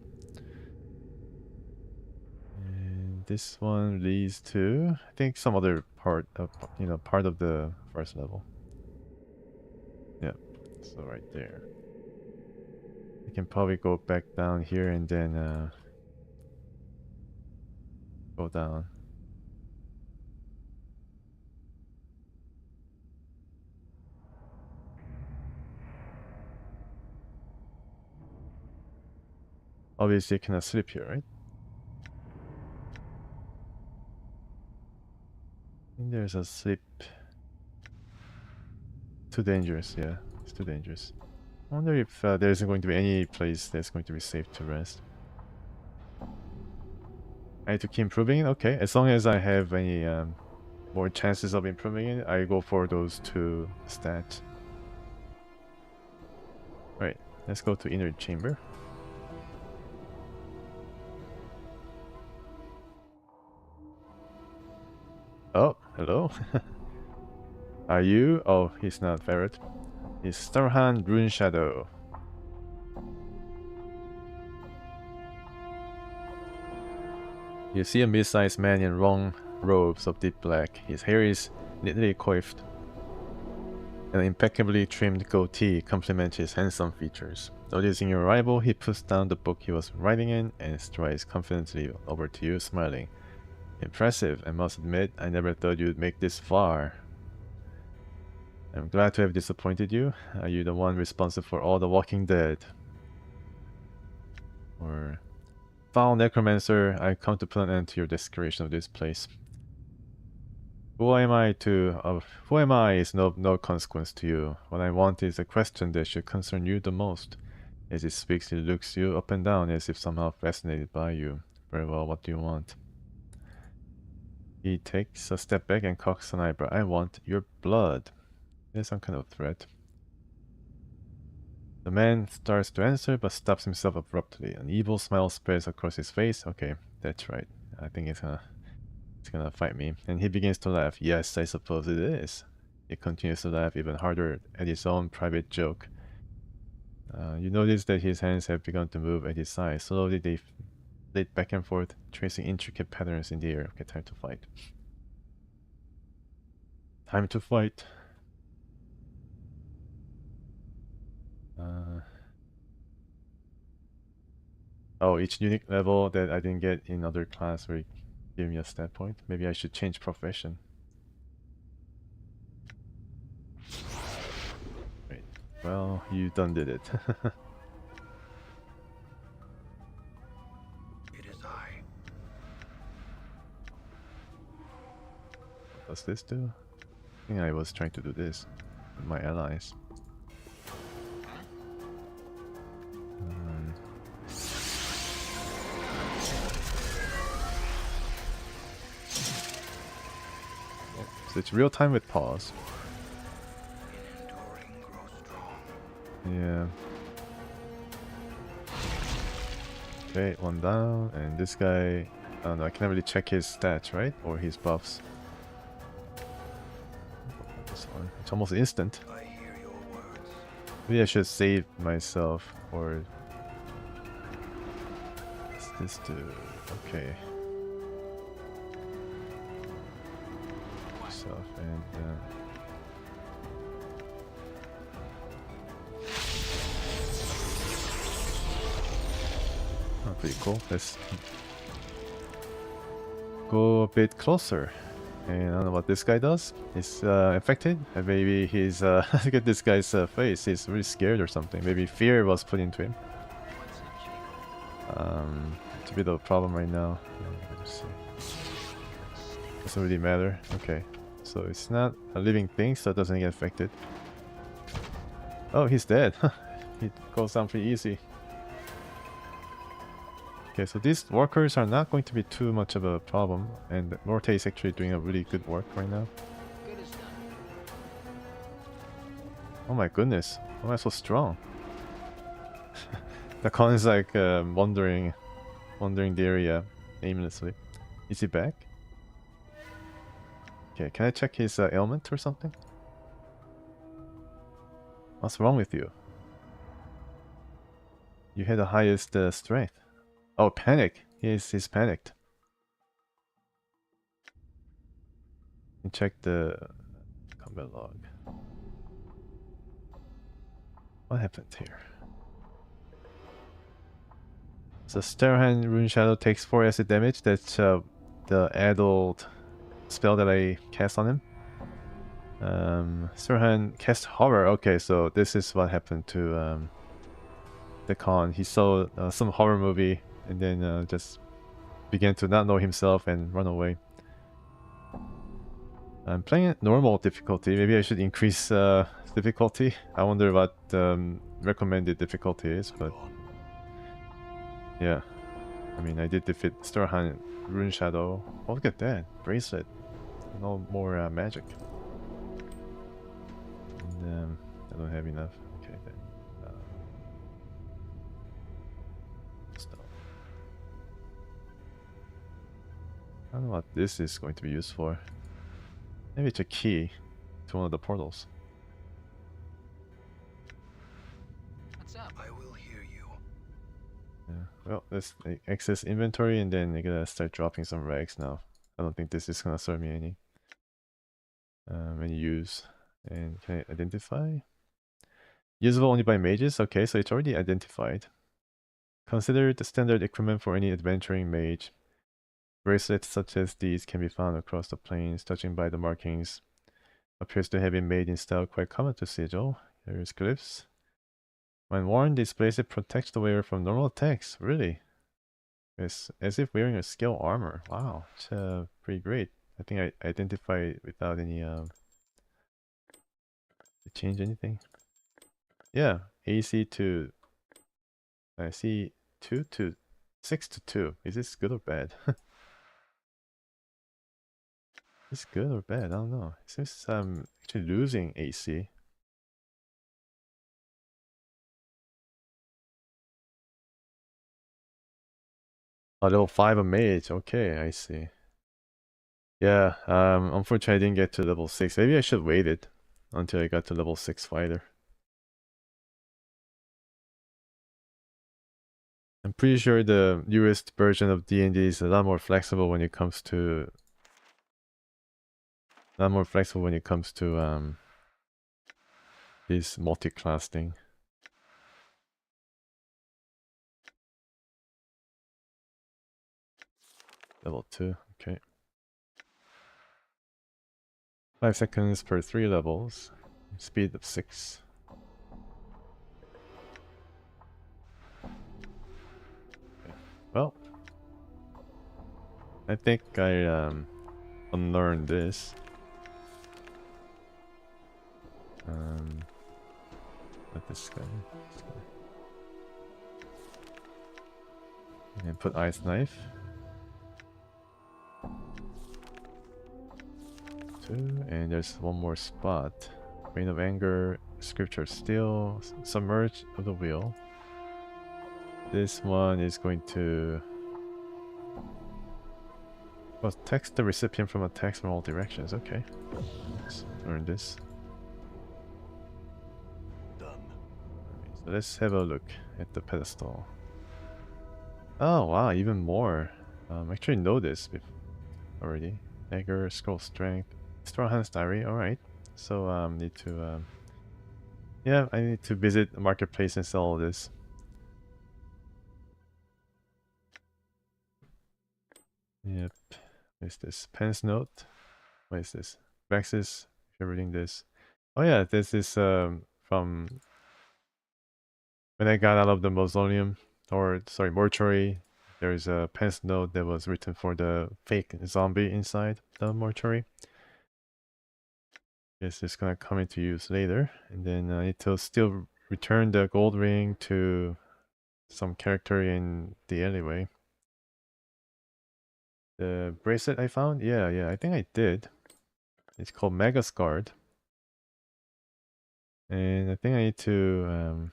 And this one leads to, I think, some other part of, part of the first level. Yeah, so right there. I can probably go back down here and then go down. Obviously, I cannot sleep here, right? I think there's a sleep. Too dangerous, yeah. It's too dangerous. I wonder if there isn't going to be any place that's going to be safe to rest. I need to keep improving it? Okay, as long as I have any more chances of improving it, I go for those two stats. Alright, let's go to inner chamber. Oh, hello. Are you? Oh, he's not Ferret. He's Starhan Rune Shadow. You see a mid-sized man in long robes of deep black. His hair is neatly coiffed. An impeccably trimmed goatee complements his handsome features. Noticing your arrival, he puts down the book he was writing in and strides confidently over to you, smiling. Impressive, I must admit. I never thought you'd make this far. I'm glad to have disappointed you. Are you the one responsible for all the Walking Dead? Or... Foul necromancer, I come to put an end to your desecration of this place. Who am I is no consequence to you. What I want is a question that should concern you the most. As he speaks, he looks you up and down as if somehow fascinated by you. Very well, what do you want? He takes a step back and cocks an eyebrow. I want your blood. There's some kind of threat. The man starts to answer, but stops himself abruptly. An evil smile spreads across his face. Okay, that's right. I think it's gonna fight me. And he begins to laugh. Yes, I suppose it is. He continues to laugh even harder at his own private joke. You notice that his hands have begun to move at his sides. Slowly they flit back and forth, tracing intricate patterns in the air. Okay, time to fight. Time to fight. Oh, each unique level that I didn't get in other class will give me a stat point. Maybe I should change profession. Wait, well, you done did it. It is I, does this do? I think I was trying to do this with my allies. So it's real time with pause. In enduring, grow strong. Yeah. Okay, one down, and this guy, I don't know, I can't really check his stats, right? Or his buffs. This one, it's almost instant. I hear your words. Maybe I should save myself, or... What's this do? Okay. Myself and... Oh, pretty cool. Let's go a bit closer. And I don't know what this guy does. He's infected. And maybe he's look at this guy's face. He's really scared or something. Maybe fear was put into him. It's a bit of a problem right now. Let's see. Doesn't really matter. Okay. So it's not a living thing, so it doesn't get affected. Oh, he's dead. He goes down pretty easy. Okay, so these workers are not going to be too much of a problem, and Morte is actually doing a really good work right now. Good as done. Oh my goodness, why am I so strong? The con is like wandering the area aimlessly. Is he back? Okay, can I check his ailment or something? What's wrong with you? You had the highest strength. Oh, panic. He's panicked. And check the combat log. What happened here? So Starhand Rune Shadow takes 4 acid damage. That's the adult spell that I cast on him. Starhand cast horror. Okay, so this is what happened to the con. He saw some horror movie and then just began to not know himself and run away. I'm playing at normal difficulty. Maybe I should increase difficulty. I wonder what recommended difficulty is, but yeah. I mean, I did defeat Starhan Rune Shadow. Oh, look at that. Bracelet. No more magic. And I don't have enough. Okay, then. Stop. I don't know what this is going to be used for. Maybe it's a key to one of the portals. What's up? I will hear you. Yeah. Well, let's access inventory and then I gotta start dropping some rags now. I don't think this is gonna serve me any. Use. And can I identify? Usable only by mages? Okay, so it's already identified. Consider the standard equipment for any adventuring mage. Bracelets such as these can be found across the plains, touching by the markings. Appears to have been made in style quite common to Sigil. Here's glyphs. When worn, this bracelet protects the wearer from normal attacks. Really? It's as if wearing a scale armor. Wow, it's pretty great. I think I identified without any to change anything. Yeah, AC to I see 2 to 6 to 2. Is this good or bad? Is this good or bad? I don't know. It seems I'm actually losing AC. Oh, level 5 a mage. Okay, I see. Yeah, unfortunately I didn't get to level 6. Maybe I should wait it until I got to level 6 fighter. I'm pretty sure the newest version of D&D is a lot more flexible when it comes to this multi-class thing. Level 2, okay. 5 seconds per 3 levels. Speed of 6. Okay. Well, I think I unlearned this. Not this guy. This guy. And put ice knife. 2, and there's one more spot. Rain of Anger, Scripture Steel, Submerge of the Wheel. This one is going to text the recipient from attacks from all directions. Okay, let's learn this. Done. So let's have a look at the pedestal. Oh wow, even more. Actually know this already. Dagger, Scroll Strength, Storhan's Diary. All right. So need to yeah, I need to visit the marketplace and sell all this. Yep. What is this? Pen's Note. What is this? Vexus. If you're reading this. Oh yeah, this is from when I got out of the mausoleum, or sorry, mortuary. There's a Pen's Note that was written for the fake zombie inside the mortuary. Guess it's gonna come into use later, and then I need to still return the gold ring to some character in the alleyway. The bracelet I found? Yeah, I think I did. It's called Mega's Guard. And I think I need to,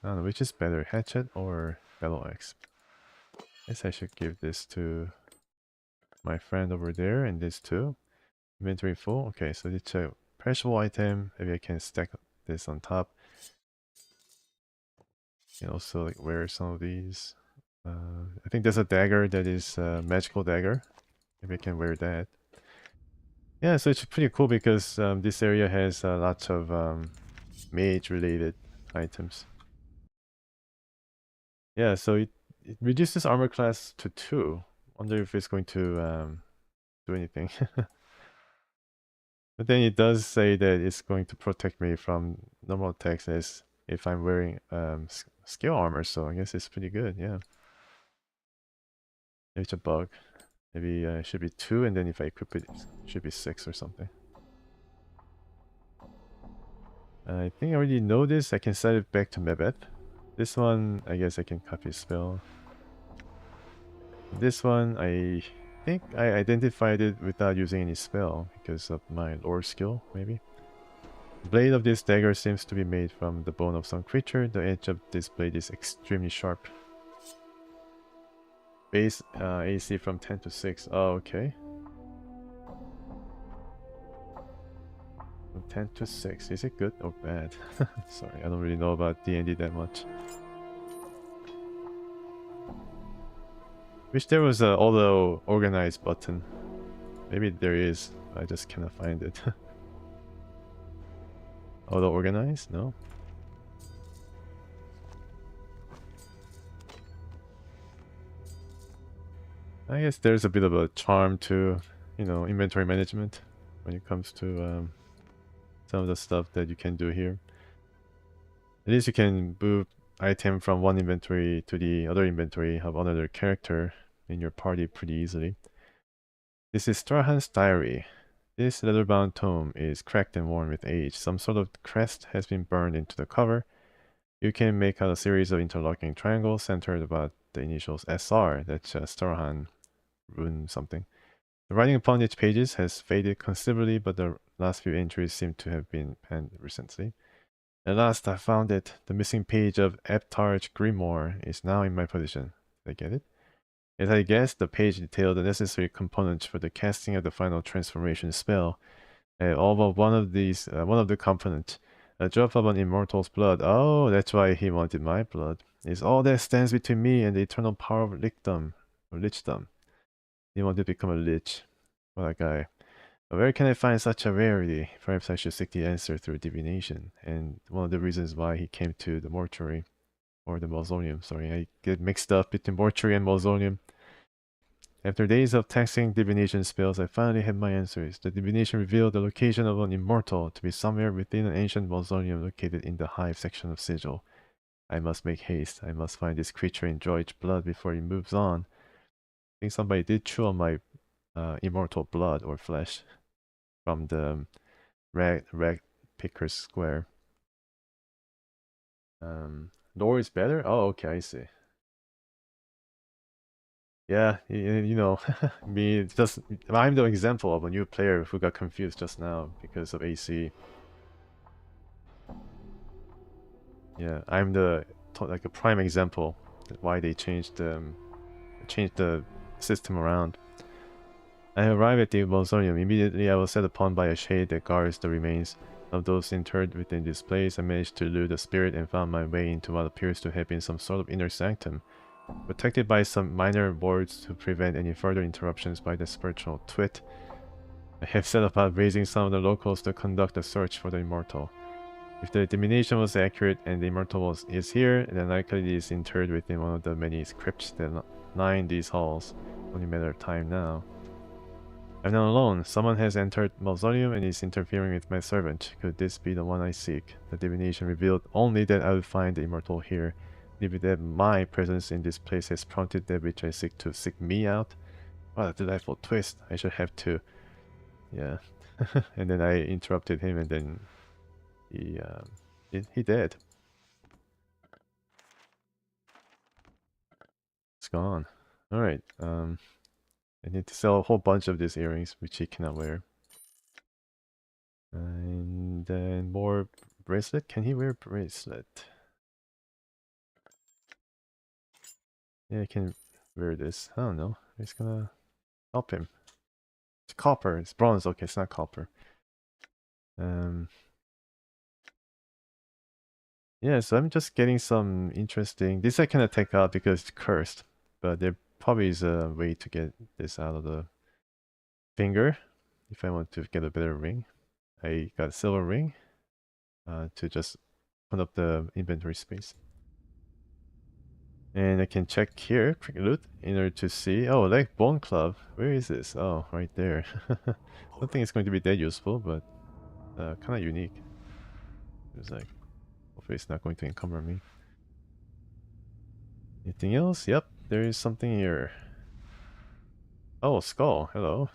I don't know, which is better, Hatchet or Battle Axe? I guess I should give this to my friend over there, and this too. Inventory full. Okay, so it's a perishable item. Maybe I can stack this on top. And also like wear some of these. I think there's a dagger that is a magical dagger. Maybe I can wear that. Yeah, so it's pretty cool because this area has lots of mage related items. Yeah, so it reduces armor class to 2. Wonder if it's going to do anything. But then it does say that it's going to protect me from normal attacks as if I'm wearing skill armor, so I guess it's pretty good, yeah. Maybe it's a bug. Maybe it should be 2, and then if I equip it, it should be 6 or something. I think I already know this. I can set it back to Mebeth. This one, I guess I can copy spell. This one, I think I identified it without using any spell because of my lore skill, maybe. The blade of this dagger seems to be made from the bone of some creature. The edge of this blade is extremely sharp. Base AC from 10 to 6. Oh, okay. From 10 to 6. Is it good or bad? Sorry, I don't really know about D&D that much. Wish there was a auto organize button. Maybe there is. I just cannot find it. Auto organize? No. I guess there's a bit of a charm to, you know, inventory management when it comes to some of the stuff that you can do here. At least you can move item from one inventory to the other inventory of another character in your party pretty easily. This is Strahan's diary. This leather-bound tome is cracked and worn with age. Some sort of crest has been burned into the cover. You can make out a series of interlocking triangles centered about the initials SR. That's Strahan rune something. The writing upon each pages has faded considerably, but the last few entries seem to have been penned recently. At last I found it. The missing page of Eptar's Grimoire is now in my possession. Did I get it? As I guessed, the page detailed the necessary components for the casting of the final transformation spell. All but one of the components, a drop of an immortal's blood. Oh, that's why he wanted my blood. Is all that stands between me and the eternal power of lichdom. He wanted to become a lich. What a guy. But where can I find such a rarity? Perhaps I should seek the answer through divination. And one of the reasons why he came to the mortuary, or the mausoleum, sorry, I get mixed up between mortuary and mausoleum. After days of taxing divination spells, I finally had my answers. The divination revealed the location of an immortal to be somewhere within an ancient mausoleum located in the hive section of Sigil. I must make haste. I must find this creature and draw its blood before he moves on. I think somebody did chew on my immortal blood or flesh from the rag Pickers Square. Lore is better? Oh, okay, I see. Yeah, you know, me just I'm the example of a new player who got confused just now because of AC. Yeah, I'm the like a prime example why they changed the system around. I arrived at the mausoleum. Immediately I was set upon by a shade that guards the remains of those interred within this place. I managed to elude the spirit and found my way into what appears to have been some sort of inner sanctum, protected by some minor wards to prevent any further interruptions by the spiritual twit. I have set about raising some of the locals to conduct a search for the immortal. If the divination was accurate and the immortal is here, then likely it is interred within one of the many crypts that line these halls. Only a matter of time now. I'm not alone. Someone has entered mausoleum and is interfering with my servant. Could this be the one I seek? The divination revealed only that I would find the immortal here. Maybe that my presence in this place has prompted that which I seek to seek me out. What a delightful twist. I should have to... Yeah. And then I interrupted him and then he did. It's gone. Alright, I need to sell a whole bunch of these earrings, which he cannot wear. And then more bracelet. Can he wear bracelet? Yeah, I can wear this. I don't know. It's gonna help him. It's copper. It's bronze. Okay, it's not copper. Yeah, so I'm just getting some interesting... This I cannot take out because it's cursed. But there probably is a way to get this out of the finger if I want to get a better ring. I got a silver ring to just put up the inventory space. And I can check here, quick loot, in order to see... Oh, like Bone Club. Where is this? Oh, right there. Don't think it's going to be that useful, but kind of unique. It's like... Hopefully it's not going to encumber me. Anything else? Yep, there is something here. Oh, Skull. Hello.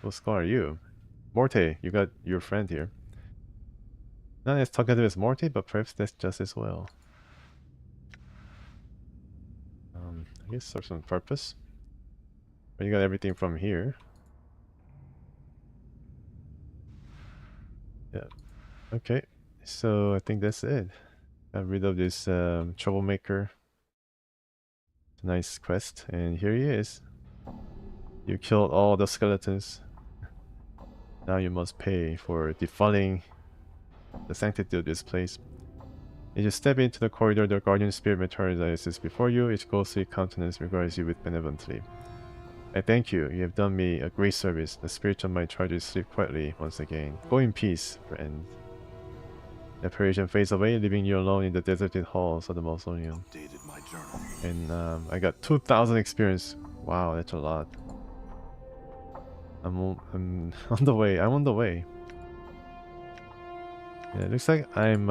What Skull are you? Morte, you got your friend here. Not as talkative as Morte, but perhaps that's just as well. I guess serves some purpose. But you got everything from here. Yeah. Okay. So I think that's it. Got rid of this troublemaker. It's a nice quest, and here he is. You killed all the skeletons. Now you must pay for defiling the sanctity of this place. As you step into the corridor, the guardian spirit materializes before you. Its ghostly countenance regards you with benevolently. I thank you. You have done me a great service. The spirit of my charges sleep quietly once again. Go in peace, friend. The apparition fades away, leaving you alone in the deserted halls of the mausoleum. And I got 2,000 experience. Wow, that's a lot. I'm on the way. I'm on the way. Yeah, it looks like I'm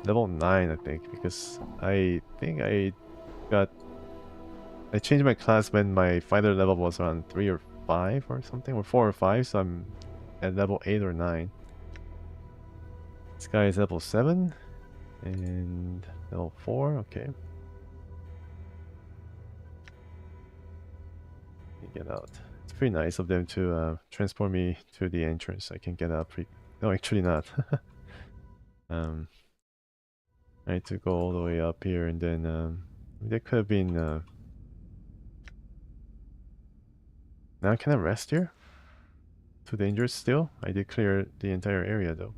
level 9, I think, because I think I changed my class when my fighter level was around 3 or 5 or something, or 4 or 5, so I'm at level 8 or 9. This guy is level 7 and level 4, okay. Get out. It's pretty nice of them to transport me to the entrance. I can get out no, actually not. I need to go all the way up here, and then there could have been now can I rest here? Too dangerous still? I did clear the entire area though.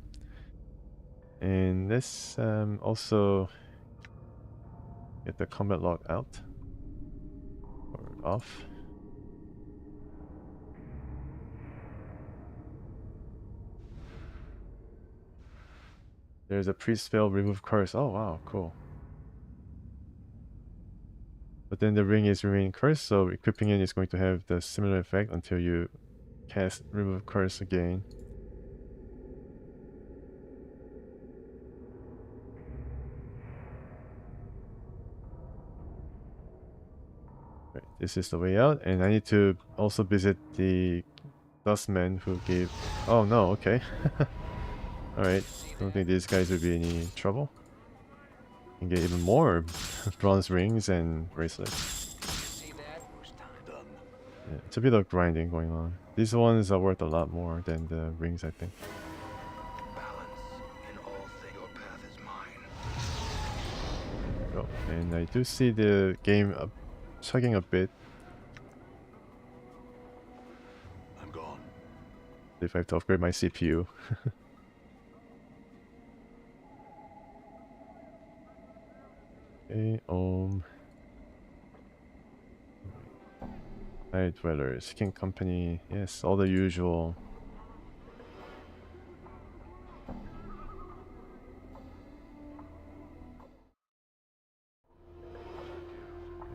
And let's also get the combat log out or off. There's a priest spell, remove curse. Oh wow, cool. But then the ring is remaining cursed, so equipping it is going to have the similar effect until you cast remove curse again. Right, this is the way out, and I need to also visit the Dustman who gave... Oh no, okay. Alright, don't think these guys would be any trouble. Can get even more bronze rings and bracelets. See that? Done. Yeah, it's a bit of grinding going on. These ones are worth a lot more than the rings, I think. Balance in all things. Your path is mine. Go. And I do see the game chugging a bit. I'm gone. If I have to upgrade my CPU. Okay, Night Dwellers, King Company, yes, all the usual.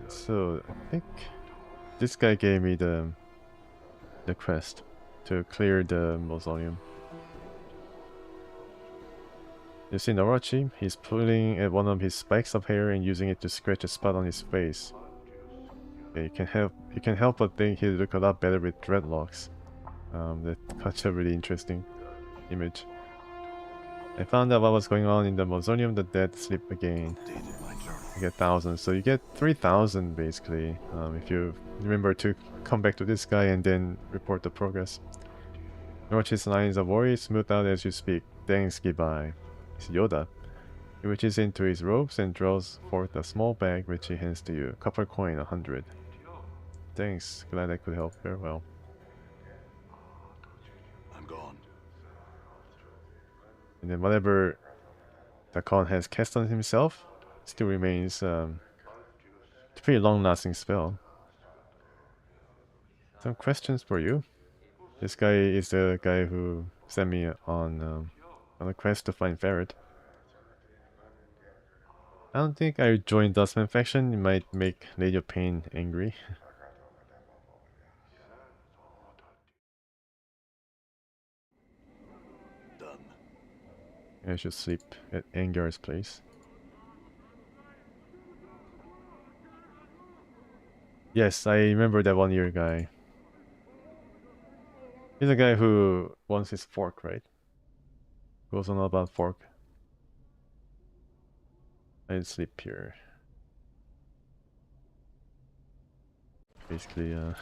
So I think this guy gave me the quest to clear the mausoleum. You see Norochi? He's pulling at one of his spikes of hair and using it to scratch a spot on his face. Yeah, you can help but think he'd look a lot better with dreadlocks. That's such a really interesting image. I found out what was going on in the mausoleum. The dead sleep again. Updated my journal. You get 1,000, so you get 3,000 basically. If you remember to come back to this guy and then report the progress. Norochi's lines of worry smooth out as you speak. Thanks, goodbye. It's Yoda. He reaches into his robes and draws forth a small bag which he hands to you. Copper coin, 100. Thanks, glad I could help. Farewell. I'm gone. And then whatever Dakan has cast on himself still remains. It's a pretty long-lasting spell. Some questions for you. This guy is the guy who sent me on a quest to find Ferret. I don't think I joined Dustman faction. It might make Lady of Pain angry. Done. I should sleep at Angar's place. Yes, I remember that 1 year guy. He's a guy who wants his fork, right? Goes on about fork. I'd sleep here. Basically, right.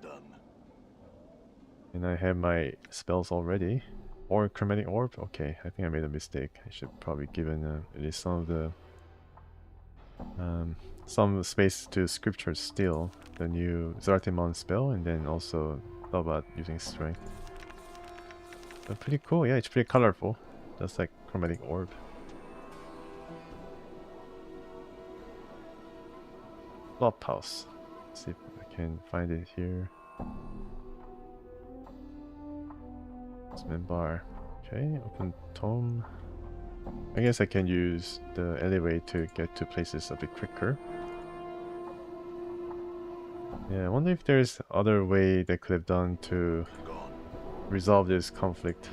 Done. And I have my spells already. Or Chromatic Orb? Okay, I think I made a mistake. I should probably given at least some of the some space to Scripture Steel, the new Zartimon spell, and then also thought about using Strength. But pretty cool, yeah, it's pretty colorful. Just like Chromatic Orb. Flophouse. Let's see if I can find it here. Cement bar. Okay, open tome. I guess I can use the alleyway to get to places a bit quicker. Yeah, I wonder if there's other way they could have done to resolve this conflict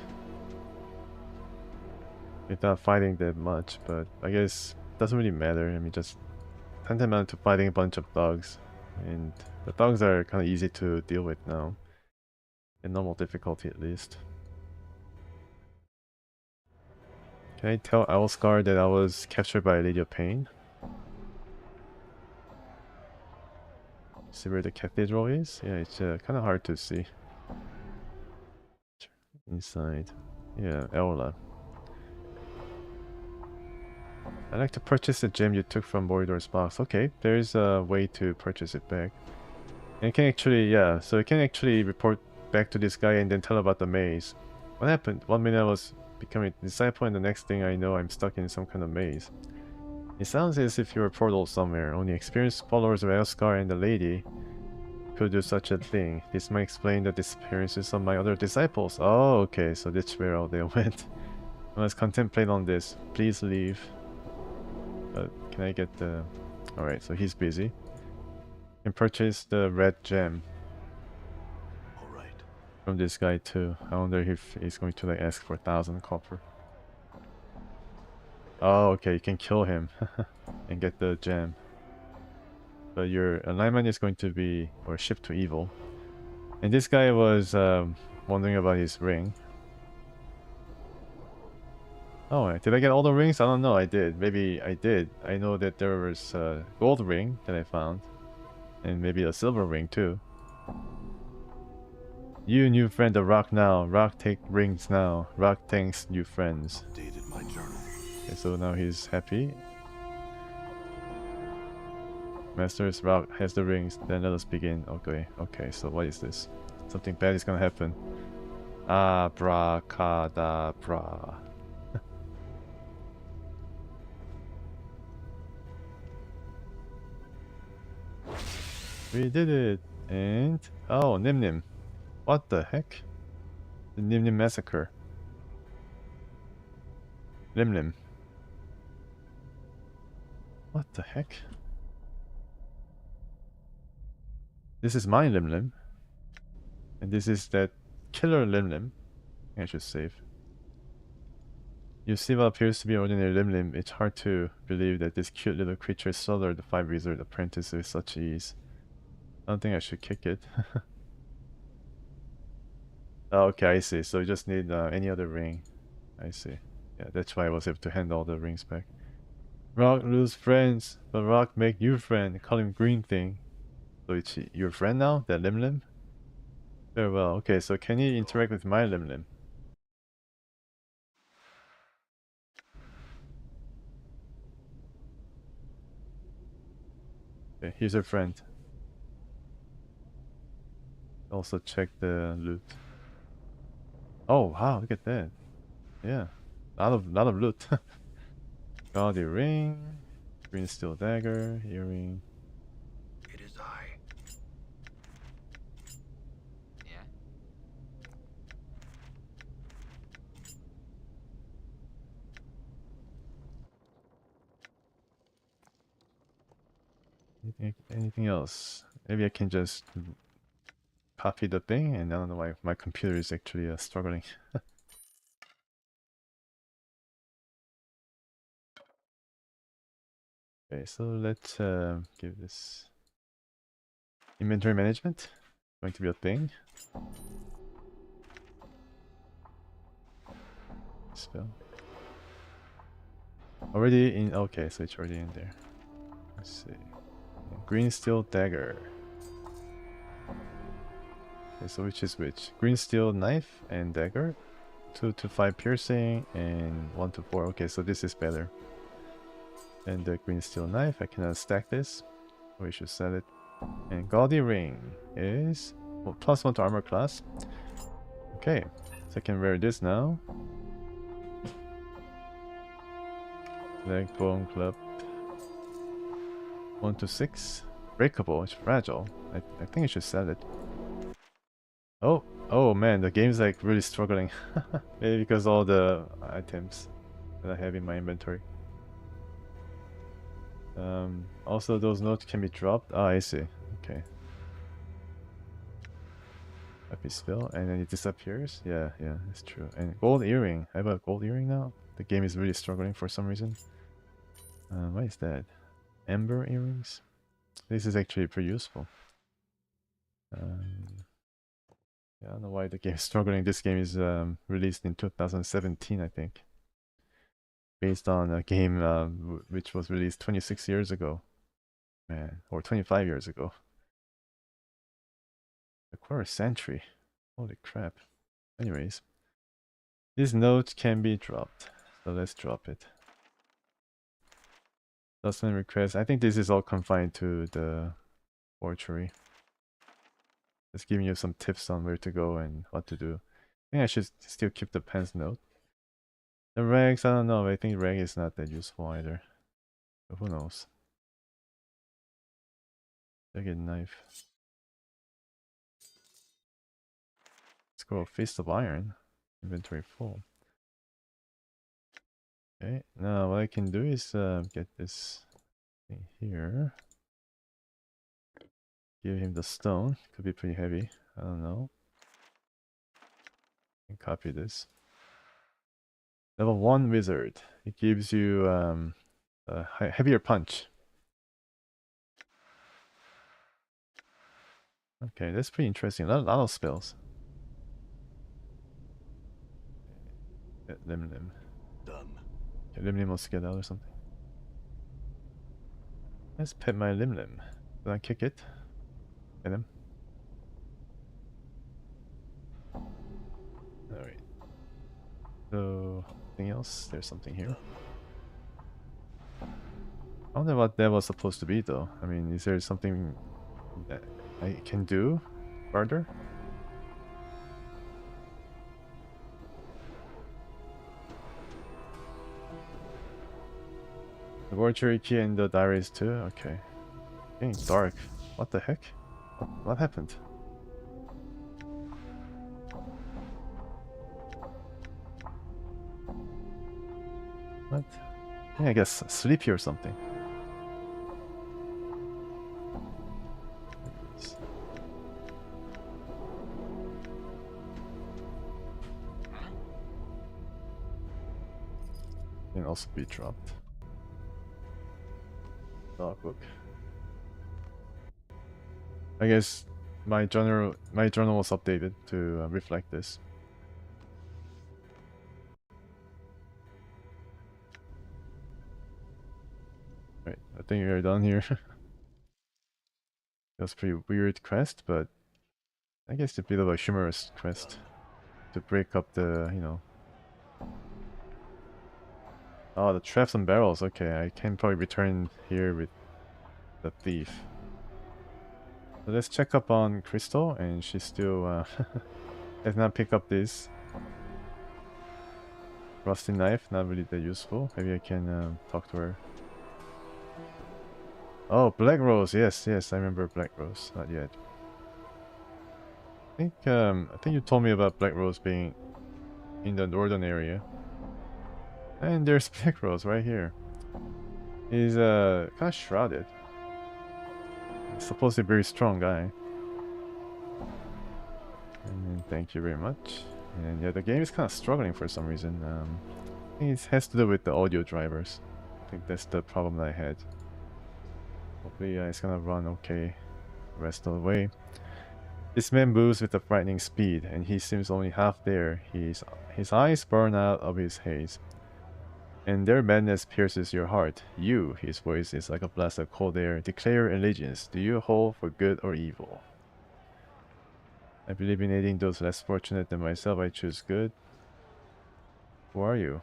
without fighting that much, but I guess it doesn't really matter. I mean, just tantamount to fighting a bunch of thugs, and the thugs are kind of easy to deal with now, in normal difficulty at least. Can I tell Owlscar that I was captured by Lady of Pain? See where the cathedral is? Yeah, it's kind of hard to see. Inside. Yeah, Eola. I'd like to purchase the gem you took from Boridor's box. Okay, there's a way to purchase it back. And it can actually, yeah, so it can actually report back to this guy and then tell about the maze. What happened? 1 minute I was becoming a disciple and the next thing I know I'm stuck in some kind of maze. It sounds as if you're a portal somewhere. Only experienced followers of Elskar and the lady could do such a thing. This might explain the disappearances of my other disciples. Oh, okay, so that's where all they went. I must contemplate on this. Please leave. But can I get the... Alright, so he's busy. Can purchase the red gem. Alright. From this guy too. I wonder if he's going to like ask for 1,000 copper. Oh, okay, you can kill him and get the gem. But your alignment is going to be, or shift to evil. And this guy was wondering about his ring. Oh, did I get all the rings? I don't know, I did. Maybe I did. I know that there was a gold ring that I found. And maybe a silver ring too. You new friend of Rock now. Rock take rings now. Rock thanks new friends. Updated my journal. Okay, so now he's happy. Masters Rock has the rings. Then let us begin. Okay, okay, so what is this? Something bad is gonna happen. Abracadabra. We did it! And... oh, Nim Nim. What the heck? The Nim Nim Massacre. Lim Lim. What the heck? This is my Lim Lim. And this is that killer Lim Lim. I should save. You see what appears to be ordinary Lim Lim. It's hard to believe that this cute little creature slaughtered the 5 wizard apprentices with such ease. I don't think I should kick it. Oh, okay, I see. So you just need any other ring. I see. Yeah, that's why I was able to hand all the rings back. Rock lose friends, but Rock make new friend. Call him Green Thing. So it's your friend now? That Lim Lim? Very well. Okay, so can you interact with my Lim Lim? Okay, here's your friend. Also check the loot. Oh wow, look at that. Yeah. Lot of loot. Gaudy ring, green steel dagger, earring. It is I. Yeah. Anything else? Maybe I can just copy the thing, and I don't know why my computer is actually struggling. Okay, so let's give this inventory management. Going to be a thing. Spell. Already in. Okay, so it's already in there. Let's see. Green steel dagger. Okay, so which is which? Green steel knife and dagger. 2 to 5 piercing and 1 to 4. Okay, so this is better. And the green steel knife, I cannot stack this. We should sell it. And gaudy ring is well, +1 to armor class. Okay, so I can wear this now. Leg bone club. 1 to 6. Breakable, it's fragile. I think I should sell it. Oh man, the game's like really struggling. Maybe because all the items that I have in my inventory. Also those notes can be dropped. Ah, I see. Okay. Happy spell, and then it disappears. Yeah, that's true. And gold earring. I have a gold earring now. The game is really struggling for some reason. What is that? Ember earrings. This is actually pretty useful. Yeah, I don't know why the game is struggling. This game is released in 2017, I think. Based on a game which was released 26 years ago. Man, or 25 years ago. A quarter century. Holy crap. Anyways. This note can be dropped. So let's drop it. Dustman request. I think this is all confined to the orchery. Just giving you some tips on where to go and what to do. I think I should still keep the pen's note. The rags, I don't know. I think rag is not that useful either. But who knows? Jagged knife. Let's go Fist of Iron. Inventory full. Okay, now what I can do is get this thing here. Give him the stone. Could be pretty heavy. I don't know. And copy this. Level 1 wizard. It gives you a heavier punch. Okay, that's pretty interesting. A lot of spells. Lim Lim. Done. Okay, Lim Lim wants to get out or something. Let's pet my Lim Lim. Then I kick it. Hit him. Alright. So, anything else? There's something here. I wonder what that was supposed to be though. I mean, is there something that I can do further? The mortuary key and the diaries too? Okay. Getting dark. What the heck? What happened? What? Yeah, I guess sleepy or something. Can also be dropped. Logbook. I guess my journal was updated to reflect this. Right, I think we're done here. That's a pretty weird quest, but I guess a bit of a humorous quest to break up the, you know. Oh, the traps and barrels. Okay, I can probably return here with the thief. So let's check up on Crystal, and she still has not picked up this rusty knife. Not really that useful. Maybe I can talk to her. Oh, Black Rose. Yes, I remember Black Rose. Not yet. I think you told me about Black Rose being in the northern area. And there's Black Rose right here. He's kind of shrouded. He's supposed to be a very strong guy. And thank you very much. And yeah, the game is kind of struggling for some reason. I think it has to do with the audio drivers. I think that's the problem that I had. Hopefully it's gonna run okay the rest of the way. This man moves with a frightening speed, and he seems only half there. His eyes burn out of his haze, and their madness pierces your heart. You, his voice is like a blast of cold air, declare allegiance. Do you hold for good or evil? I believe in aiding those less fortunate than myself. I choose good. Who are you?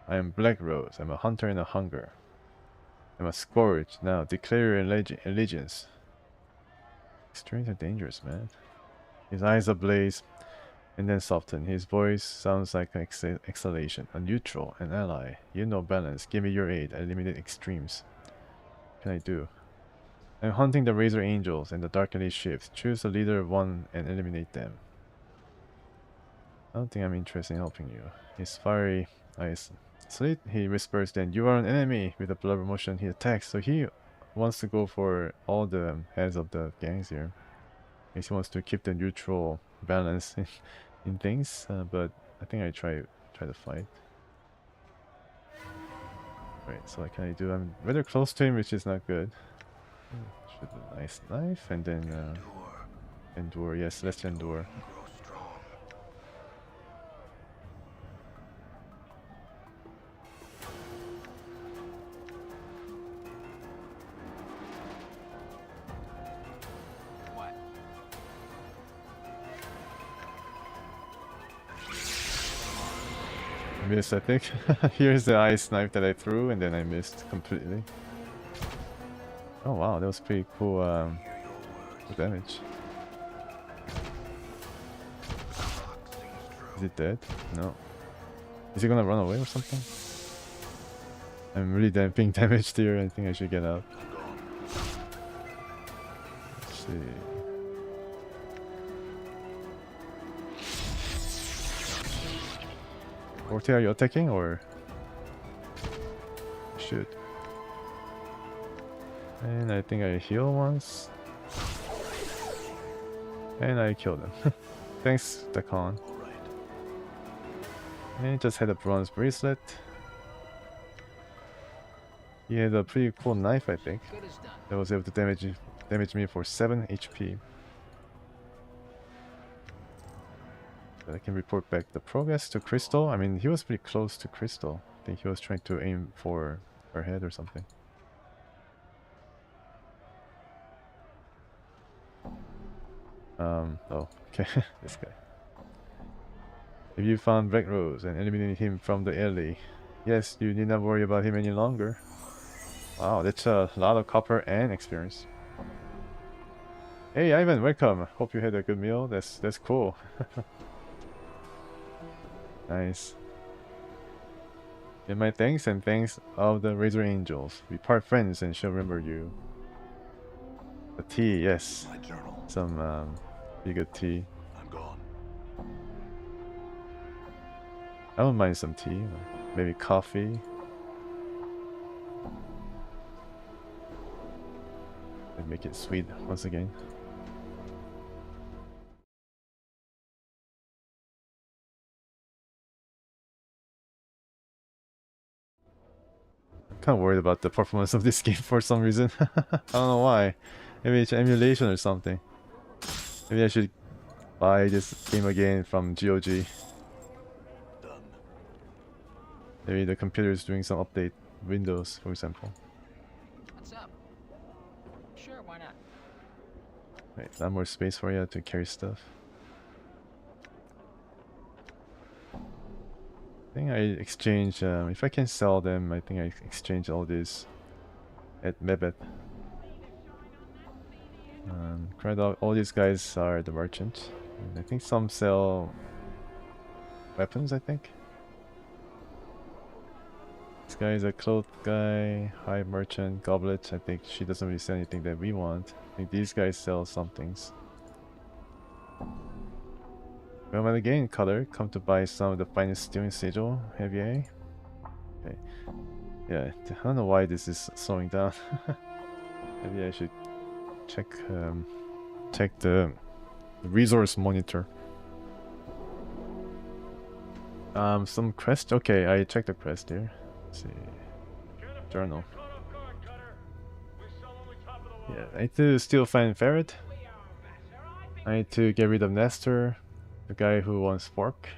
I am Black Rose. I'm a hunter and a hunger. I'm a scourge. Now declare your allegiance. Extremes are dangerous, man. His eyes ablaze and then soften. His voice sounds like an exhalation. A neutral, an ally. You know balance. Give me your aid. I eliminate extremes. What can I do? I'm hunting the Razor Angels and the Dark Elite ships. Choose a leader of one and eliminate them. I don't think I'm interested in helping you. His fiery eyes slit. He whispers then, you are an enemy. With a blubber motion he attacks. So he wants to go for all the heads of the gangs here. He wants to keep the neutral balance in things, but I think I try to fight. Right, so what can I do? I'm rather close to him, which is not good. Should a nice knife and then endure. Yes, let's endure. Missed, I think. Here's the ice knife that I threw, and then I missed completely. Oh wow, that was pretty cool. Good damage. Is it dead? No. Is he gonna run away or something? I'm really being damaged here. I think I should get out. Let's see. Orte, are you attacking or? Shoot. And I think I heal once. And I killed him. Thanks, Dakan. And just had a bronze bracelet. He had a pretty cool knife, I think. Good as done. That was able to damage me for 7 HP. But I can report back the progress to Crystal. I mean, he was pretty close to Crystal. I think he was trying to aim for her head or something. Oh, okay, this guy. If you found Black Rose and eliminated him from the alley, yes, you need not worry about him any longer. Wow, that's a lot of copper and experience. Hey Ivan, welcome. Hope you had a good meal. That's cool. Nice. Give my thanks and thanks of the Razor Angels. We part friends and shall remember you. The tea, yes. My journal. Some pretty good tea. I'm gone. I don't mind some tea, or maybe coffee. And make it sweet once again. I'm kind of worried about the performance of this game for some reason. I don't know why. Maybe it's emulation or something. Maybe I should buy this game again from GOG. Done. Maybe the computer is doing some update. Windows, for example. What's up? Sure, why not? Right, a lot more space for you to carry stuff. I think I exchange, if I can sell them, I think I exchange all these at Mebet. All these guys are the merchant. And I think some sell weapons, I think. This guy is a cloth guy, high merchant, goblet. I think she doesn't really sell anything that we want. I think these guys sell some things. Well, when again, color, come to buy some of the finest steel and sigil. Heavy A. Okay. Yeah, I don't know why this is slowing down. Maybe I should check the resource monitor. Some quest. Okay, I checked the quest here. Let's see. Journal. Yeah, I need to still find Ferret. I need to get rid of Nestor, the guy who wants Fork.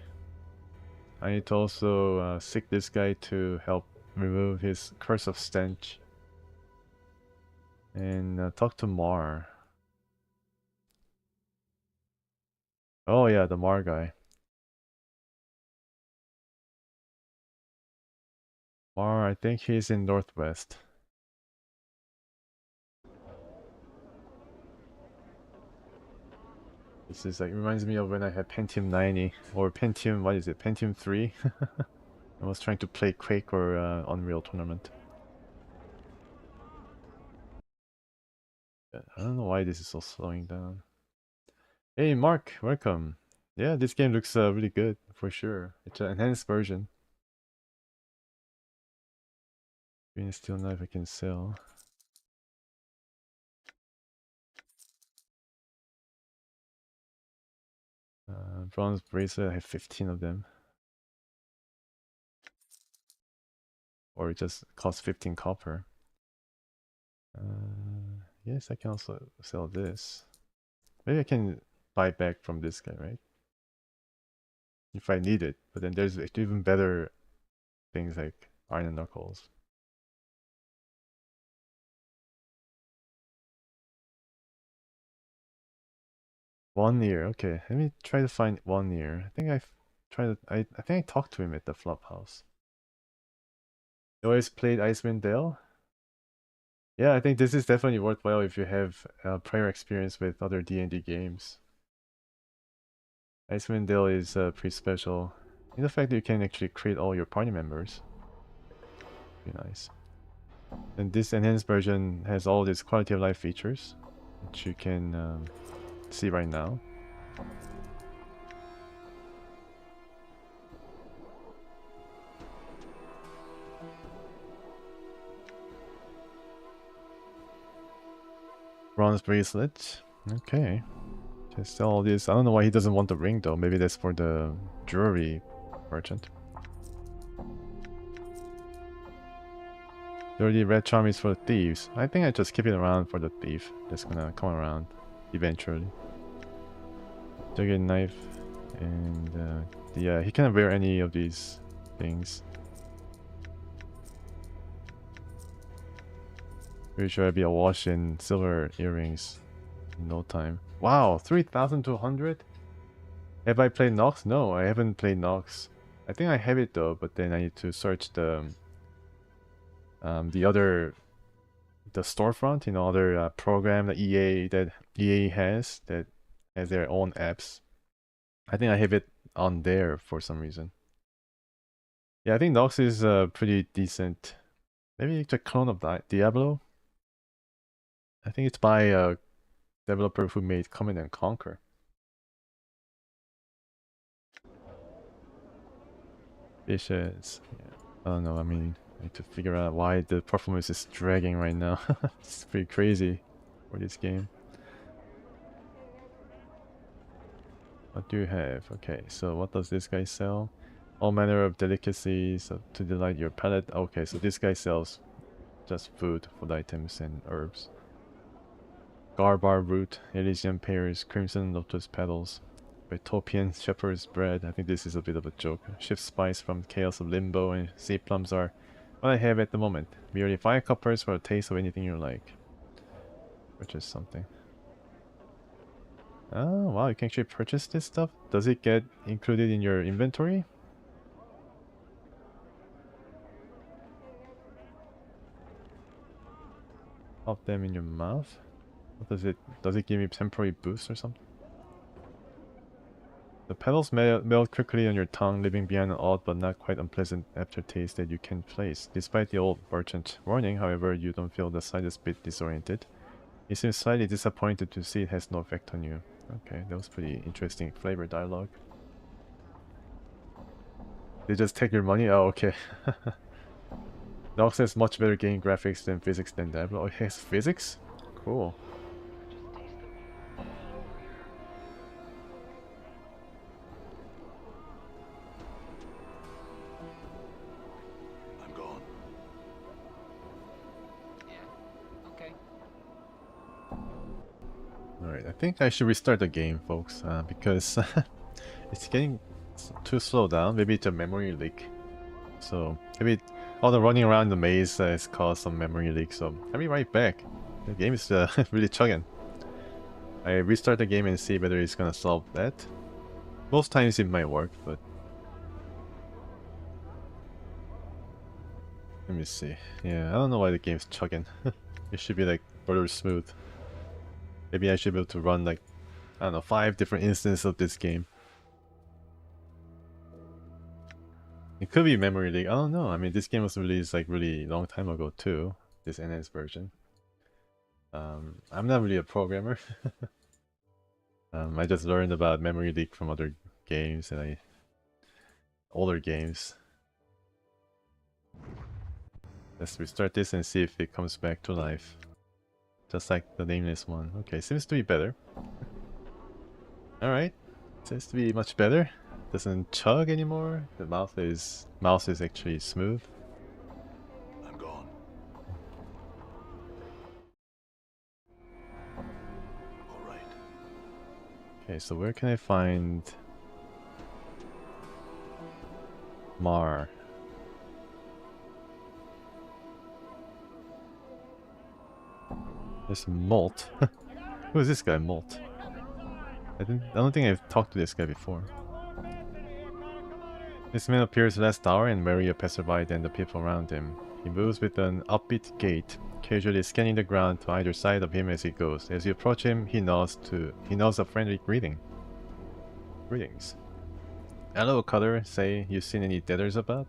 I need to also seek this guy to help remove his Curse of Stench. And talk to Mar. Oh yeah, the Mar guy. Mar, I think he's in Northwest. This is like, reminds me of when I had Pentium 90 or Pentium, what is it, Pentium 3? I was trying to play Quake or Unreal Tournament. I don't know why this is so slowing down. Hey Mark, welcome. Yeah, this game looks really good for sure. It's an enhanced version. Green steel knife I can sell. Bronze bracelet, I have 15 of them. Or it just costs 15 copper. Yes, I can also sell this. Maybe I can buy back from this guy, right? If I need it. But then there's even better things like Iron Knuckles. One year, okay. Let me try to find 1 year. I think I think I talked to him at the Flophouse. You always played Icewind Dale? Yeah, I think this is definitely worthwhile if you have prior experience with other D&D games. Icewind Dale is pretty special. In the fact that you can actually create all your party members. Pretty nice. And this enhanced version has all these quality of life features, which you can see right now. Bronze bracelet. Okay. Just all this. I don't know why he doesn't want the ring though. Maybe that's for the jewelry merchant. Dirty red charm is for thieves. I think I just keep it around for the thief. That's gonna come around eventually. Jagged knife, and yeah, he can wear any of these things. Pretty sure I'll be awash in silver earrings in no time. Wow, 3,200? Have I played Nox? No, I haven't played Nox. I think I have it though, but then I need to search the storefront, you know, other program that EA has that has their own apps. I think I have it on there for some reason. Yeah, I think Nox is pretty decent. Maybe it's a clone of Diablo. I think it's by a developer who made Command and Conquer. Fishes. Yeah. I don't know. I mean, I need to figure out why the performance is dragging right now. It's pretty crazy for this game. What do you have? Okay, so what does this guy sell? All manner of delicacies to delight your palate. Okay, so this guy sells just food, food items, and herbs. Garbar root, Elysian pears, crimson lotus petals, Utopian shepherd's bread. I think this is a bit of a joke. Shift spice from chaos of limbo, and sea plums are what I have at the moment. Merely 5 coppers for a taste of anything you like. Purchase something. Oh wow, you can actually purchase this stuff? Does it get included in your inventory? Pop them in your mouth? What does it give me temporary boost or something? The petals melt quickly on your tongue, leaving behind an odd but not quite unpleasant aftertaste that you can place. Despite the old merchant warning, however, you don't feel the slightest bit disoriented. You seem slightly disappointed to see it has no effect on you. Okay, that was pretty interesting flavor dialogue. They just take your money? Oh, okay. Nox has much better game graphics than physics than Diablo. Oh, it has physics? Cool. I'm gone. Yeah. Okay. Alright, I think I should restart the game, folks, because it's getting too slow down. Maybe it's a memory leak. So, maybe all the running around the maze has caused some memory leak, so I'll be right back. The game is really chugging. I restart the game and see whether it's gonna solve that. Most times it might work, but... Let me see. Yeah, I don't know why the game's chugging. It should be like rather smooth. Maybe I should be able to run like, I don't know, 5 different instances of this game. It could be memory leak, I don't know. I mean, this game was released like really long time ago too. This NS version. I'm not really a programmer. I just learned about memory leak from other games and older games. Let's restart this and see if it comes back to life. Just like the Nameless One. Okay, seems to be better. Alright. Seems to be much better. Doesn't chug anymore. The mouse is actually smooth. I'm gone. All right. Okay, so where can I find Mar? There's Molt. Who is this guy, Molt? I don't think I've talked to this guy before. This man appears less dour and wary of passerby than the people around him. He moves with an upbeat gait, casually scanning the ground to either side of him as he goes. As you approach him, he nods a friendly greeting. Greetings. Hello, Cutter. Say, you seen any debtors about?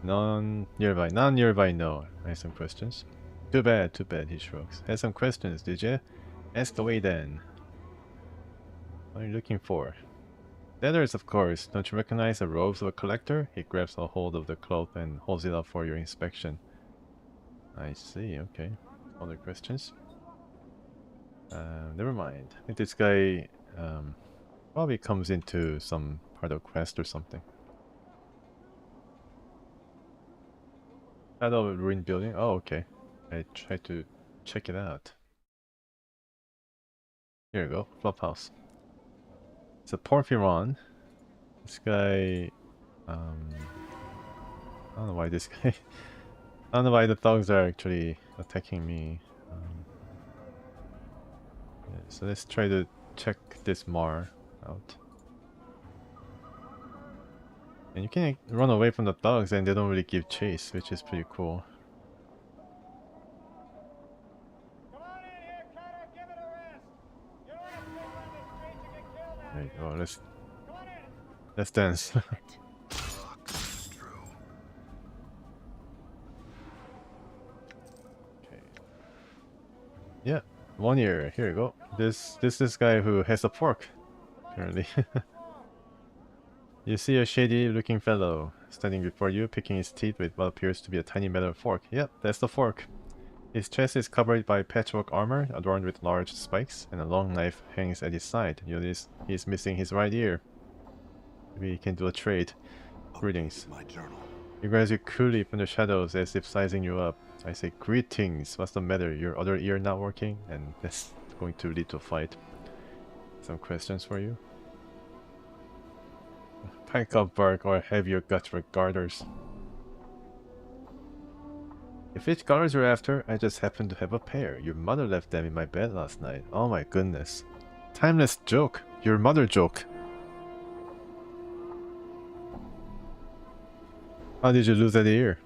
None nearby, no. I have some questions. Too bad, he shrugs. Had some questions, did you? Ask away then. What are you looking for? Debtors, of course. Don't you recognize the robes of a collector? He grabs a hold of the cloth and holds it up for your inspection. I see, okay. Other questions? Never mind. I think this guy probably comes into some part of quest or something. Shadow of Ruined Building? Oh, okay. I tried to check it out. Here we go, Flophouse. It's a Porphyron. This guy... I don't know why this guy... I don't know why the dogs are actually attacking me. Yeah, so let's try to check this Mar out. And you can run away from the dogs and they don't really give chase, which is pretty cool. There you go, let's dance. Okay. Yeah, 1 year, here you go. This guy who has a fork, apparently. You see a shady looking fellow standing before you, picking his teeth with what appears to be a tiny metal fork. Yep, that's the fork. His chest is covered by patchwork armor, adorned with large spikes, and a long knife hangs at his side. You notice he's missing his right ear. Maybe he can do a trade. Greetings. My journal. He grabs you coolly from the shadows as if sizing you up. I say, greetings, what's the matter? Your other ear not working? And that's going to lead to a fight. Some questions for you. Pack up, Bark, or have your guts for garters. If it's garters you're after, I just happen to have a pair. Your mother left them in my bed last night. Oh my goodness. Timeless joke. Your mother joke. How did you lose that ear?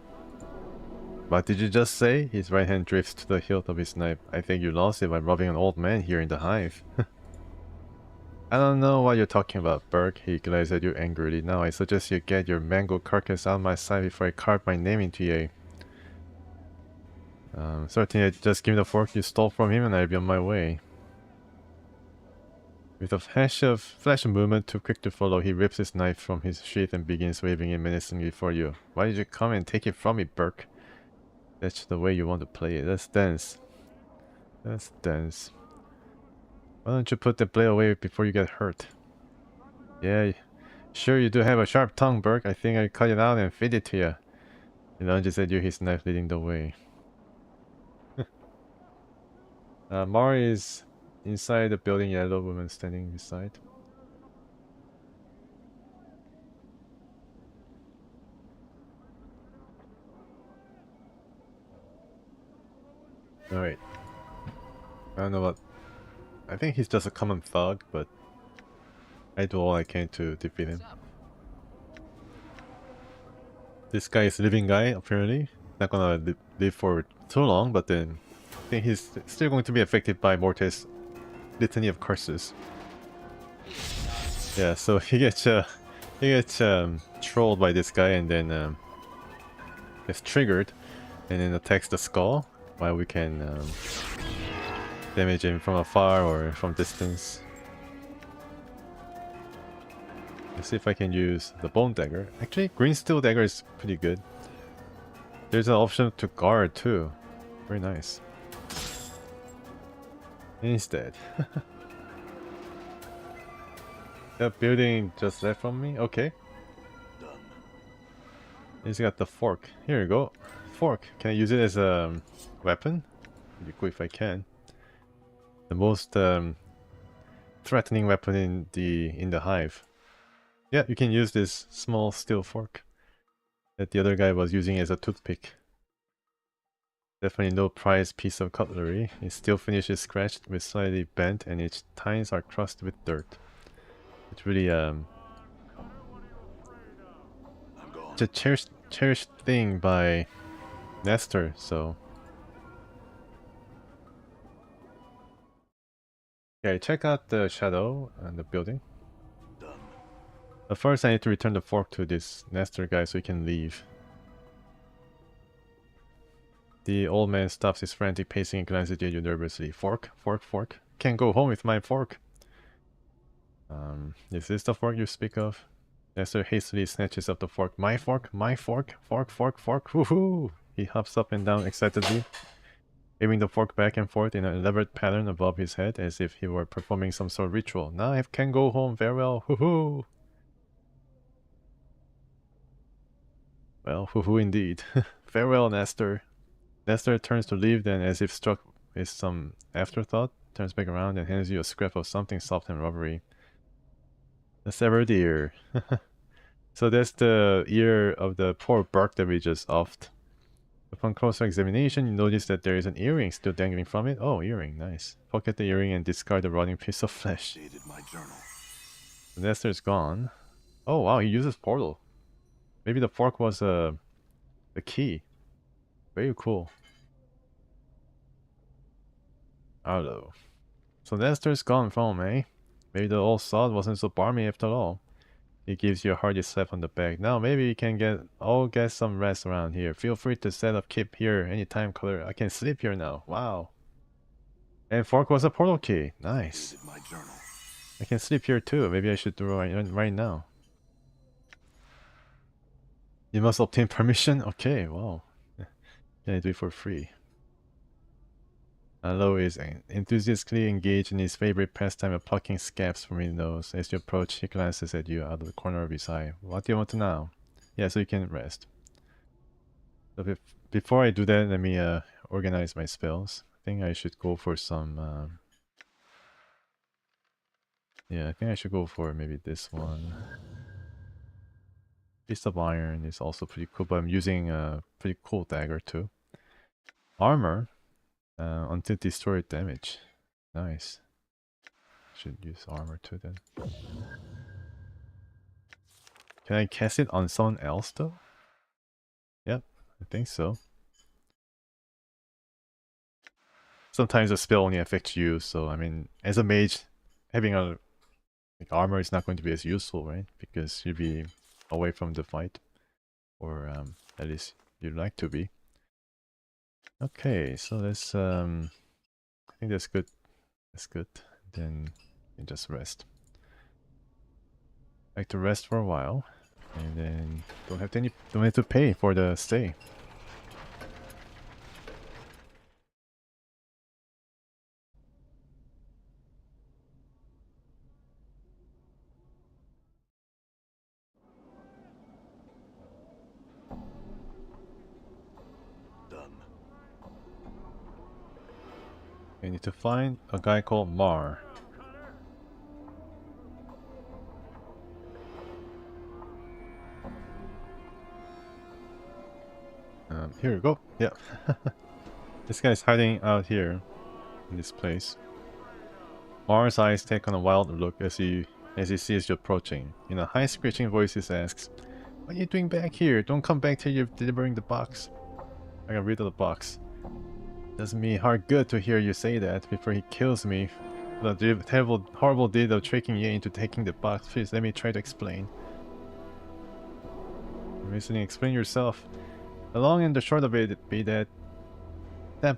What did you just say? His right hand drifts to the hilt of his knife. I think you lost it by robbing an old man here in the hive. I don't know what you're talking about, Burke. He glares at you angrily. Now I suggest you get your mangled carcass out of my sight before I carve my name into you. Certainly, just give me the fork you stole from him and I'll be on my way. With a flash of movement too quick to follow, he rips his knife from his sheath and begins waving it menacingly for you. Why did you come and take it from me, Burke? That's the way you want to play it. Let's dance. Let's dance. Why don't you put the blade away before you get hurt? Yeah, sure you do have a sharp tongue, Burke. I think I cut it out and feed it to you. He lunges at you, his knife leading the way. Mari is inside the building, yellow woman standing beside. Alright. I don't know what... I think he's just a common thug, but I do all I can to defeat him. This guy is a living guy, apparently. Not gonna live for too long, but then I think he's still going to be affected by Mortis' litany of curses. Yeah, so he gets trolled by this guy and then gets triggered and then attacks the skull while we can damage him from afar or from distance. Let's see if I can use the bone dagger. Actually, green steel dagger is pretty good. There's an option to guard too. Very nice. And he's dead. That building just left from me? Okay. Done. He's got the fork. Here you go. Fork. Can I use it as a weapon? It'd be cool if I can. The most threatening weapon in the hive. Yeah, you can use this small steel fork that the other guy was using as a toothpick. Definitely no prized piece of cutlery. Its steel finish is scratched with slightly bent and its tines are crusted with dirt. It's really it's a cherished thing by Nestor, so okay, check out the shadow and the building. Done. But first I need to return the fork to this Nestor guy so he can leave. The old man stops his frantic pacing and glances at you nervously. Fork? Fork? Fork? Can't go home with my fork. Is this the fork you speak of? Nestor hastily snatches up the fork. My fork? My fork? Fork, fork, fork. Woohoo! He hops up and down excitedly, waving the fork back and forth in an elaborate pattern above his head as if he were performing some sort of ritual. Now I can go home. Farewell. Woohoo! Well, woohoo indeed. Farewell, Nestor. Nestor turns to leave, then as if struck with some afterthought, turns back around and hands you a scrap of something soft and rubbery. The severed ear. So that's the ear of the poor bark that we just offed. Upon closer examination, you notice that there is an earring still dangling from it. Oh, earring, nice. Pocket the earring and discard the rotting piece of flesh. Dated my journal. The Nestor's gone. Oh wow, he uses portal. Maybe the fork was the key. Very cool. Hello. So Nestor's gone from, eh? Maybe the old sod wasn't so balmy after all. He gives you a hearty slap on the back. Now maybe you can get some rest around here. Feel free to set up camp here anytime, Color. I can sleep here now. Wow. And fork was a portal key. Nice. Dated my journal. I can sleep here too. Maybe I should do it right now. You must obtain permission? Okay, wow. Can I do it for free? Lo is enthusiastically engaged in his favorite pastime of plucking scabs from his nose. As you approach, he glances at you out of the corner of his eye. What do you want to know? Yeah, so you can rest. So before I do that, let me organize my spells. I think I should go for some... yeah, I think I should go for maybe this one. Piece of Iron is also pretty cool, but I'm using a pretty cool dagger too. Armor. Until destroyed damage. Nice. Should use armor too then. Can I cast it on someone else though? Yep, I think so. Sometimes a spell only affects you, so I mean, as a mage, having a armor is not going to be as useful, right? Because you'll be away from the fight, or at least you'd like to be. Okay, so let's I think that's good. That's good. Then you just rest. Like to rest for a while, and then don't have to pay for the stay. Done. You need to find a guy called Mar. Here we go. Yeah. This guy's hiding out here in this place. Mar's eyes take on a wild look as he sees you approaching. In a high screeching voice he asks, "What are you doing back here? Don't come back till you're delivering the box." I can read the box. Does me heart good to hear you say that before he kills me. The terrible, horrible deed of tricking you into taking the box. Please let me try to explain. Recently, explain yourself. The long and the short of it be that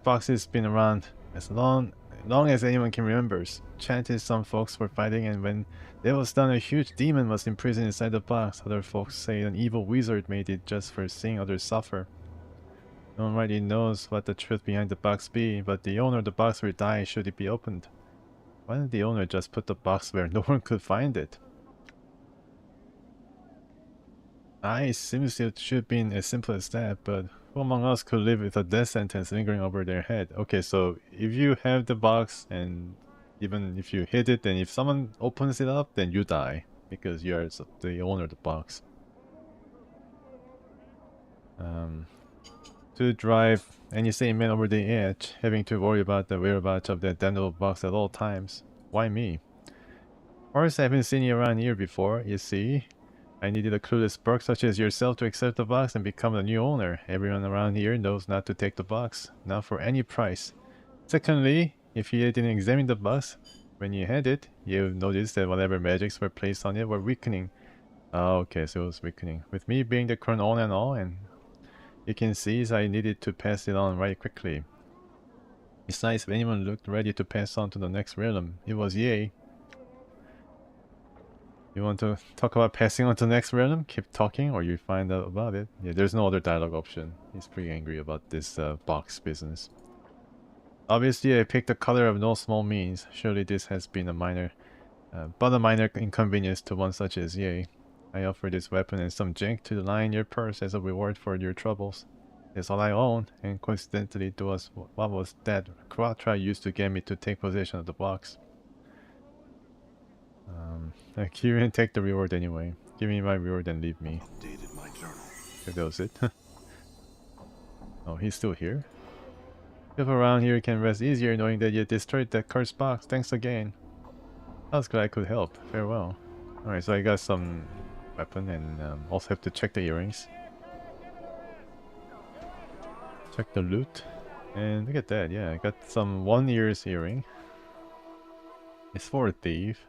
box has been around as long as anyone can remember. Chanted some folks were fighting, and when that was done, a huge demon was imprisoned inside the box. Other folks say an evil wizard made it just for seeing others suffer. No one really knows what the truth behind the box be, but the owner of the box will die should it be opened. Why didn't the owner just put the box where no one could find it? Seems it should have been as simple as that, but who among us could live with a death sentence lingering over their head? Okay, so if you have the box and even if you hit it, then if someone opens it up, then you die because you are the owner of the box. To drive any sane man over the edge, having to worry about the whereabouts of that damnable box at all times. Why me? Of course, I haven't seen you around here before, you see. I needed a clueless berk such as yourself to accept the box and become the new owner. Everyone around here knows not to take the box, not for any price. Secondly, if you didn't examine the box when you had it, you noticed that whatever magics were placed on it were weakening. Oh, okay, so it was weakening. With me being the current owner and all, and you can see I needed to pass it on right quickly. Besides, if anyone looked ready to pass on to the next realm, it was Ye. You want to talk about passing on to the next realm? Keep talking or you find out about it. Yeah, there's no other dialogue option. He's pretty angry about this box business. Obviously, I picked a color of no small means. Surely this has been a minor inconvenience to one such as Ye. I offer this weapon and some jink to line your purse as a reward for your troubles. It's all I own, and coincidentally it was what was that Quatra used to get me to take possession of the box. Like, you can take the reward anyway. Give me my reward and leave me. Updated my journal. If that was it. Oh, he's still here? People around here can rest easier knowing that you destroyed that cursed box. Thanks again. I was glad I could help. Farewell. Alright, so I got some weapon and also have to check the earrings. Check the loot. And look at that, yeah, I got some 1 ear's earring. It's for a thief.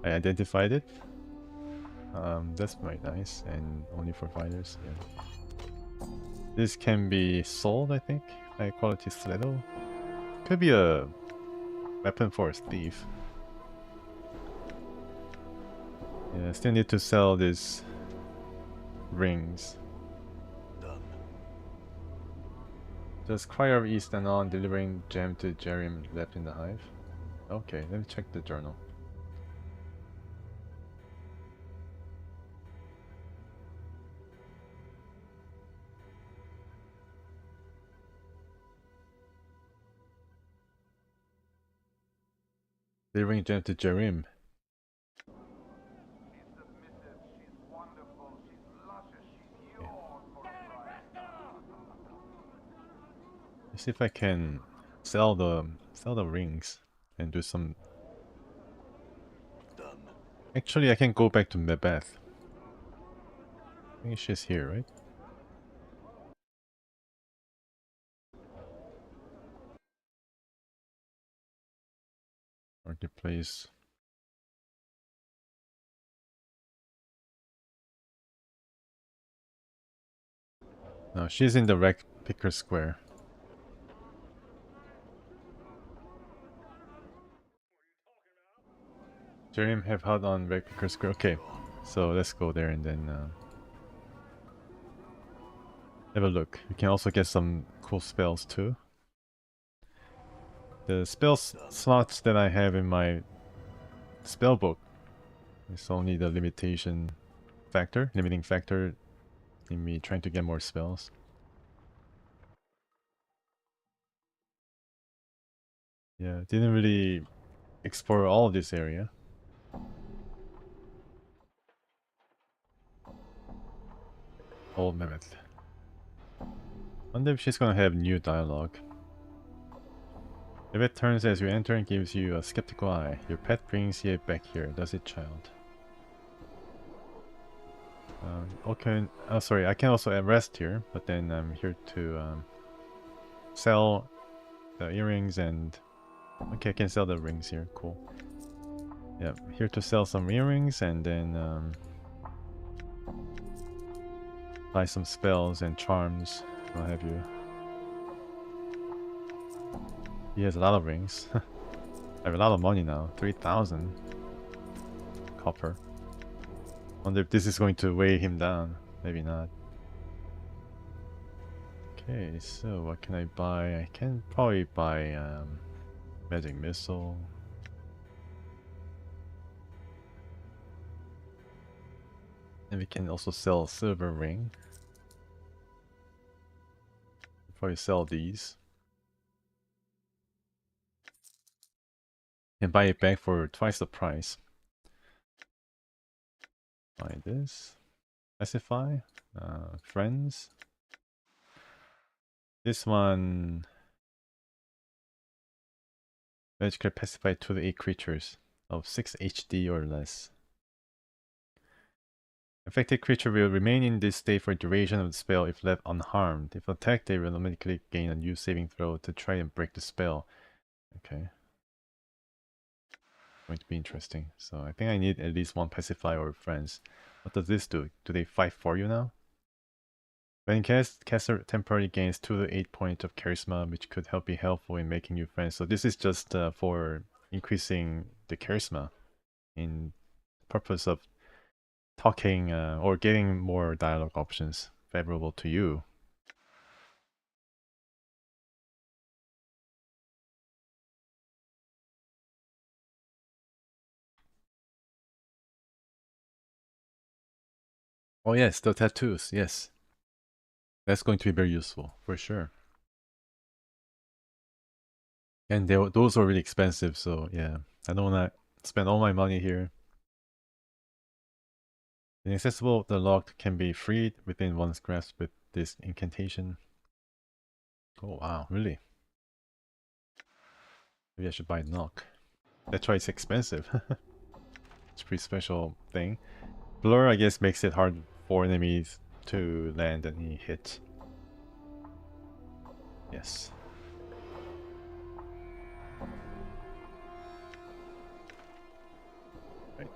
I identified it. That's quite nice, and only for fighters, yeah. This can be sold, I think. High quality stiletto. Could be a weapon for a thief. Yeah, still need to sell these rings. Done. Does Crier of East and on delivering gem to Jerim left in the hive? Okay, let me check the journal. Delivering gem to Jerim. Let's see if I can sell the rings and do some. Done. Actually, I can go back to Mebeth. I think she's here, right? Marketplace. No, she's in the Wreck Picker Square. Jerim have held on Wreck Picker Square. Okay, so let's go there and then have a look. You can also get some cool spells too. The spell slots that I have in my spell book is only the limiting factor in me trying to get more spells. Yeah, didn't really explore all of this area. Old Mammoth. Wonder if she's gonna have new dialogue. If it turns as you enter and gives you a skeptical eye, your pet brings you back here, does it, child? Okay, sorry, I can also rest here, but then I'm here to sell the earrings and... Okay, I can sell the rings here, cool. Yeah, here to sell some earrings and then buy some spells and charms, what have you. He has a lot of rings. I have a lot of money now, 3,000 copper. Wonder if this is going to weigh him down. Maybe not. Okay, so what can I buy? I can probably buy magic missile. And we can also sell a silver ring. Probably sell these. And buy it back for twice the price. Buy this. Specify. Friends. This one... Magically pacify 2 to 8 creatures of 6 HD or less. Affected creature will remain in this state for the duration of the spell if left unharmed. If attacked, they will automatically gain a new saving throw to try and break the spell. Okay. Going to be interesting. So I think I need at least one pacify or friends. What does this do? Do they fight for you now? When cast, caster temporarily gains 2 to 8 points of charisma, which could be helpful in making new friends. So this is just for increasing the charisma in purpose of talking or getting more dialogue options favorable to you. Oh yes, the tattoos, yes. That's going to be very useful, for sure. And those are really expensive, so yeah. I don't want to spend all my money here. Inaccessible, the lock can be freed within one's grasp with this incantation. Oh wow, really? Maybe I should buy knock. That's why it's expensive. It's a pretty special thing. Blur, I guess, makes it hard for enemies to land any hit. Yes. Right.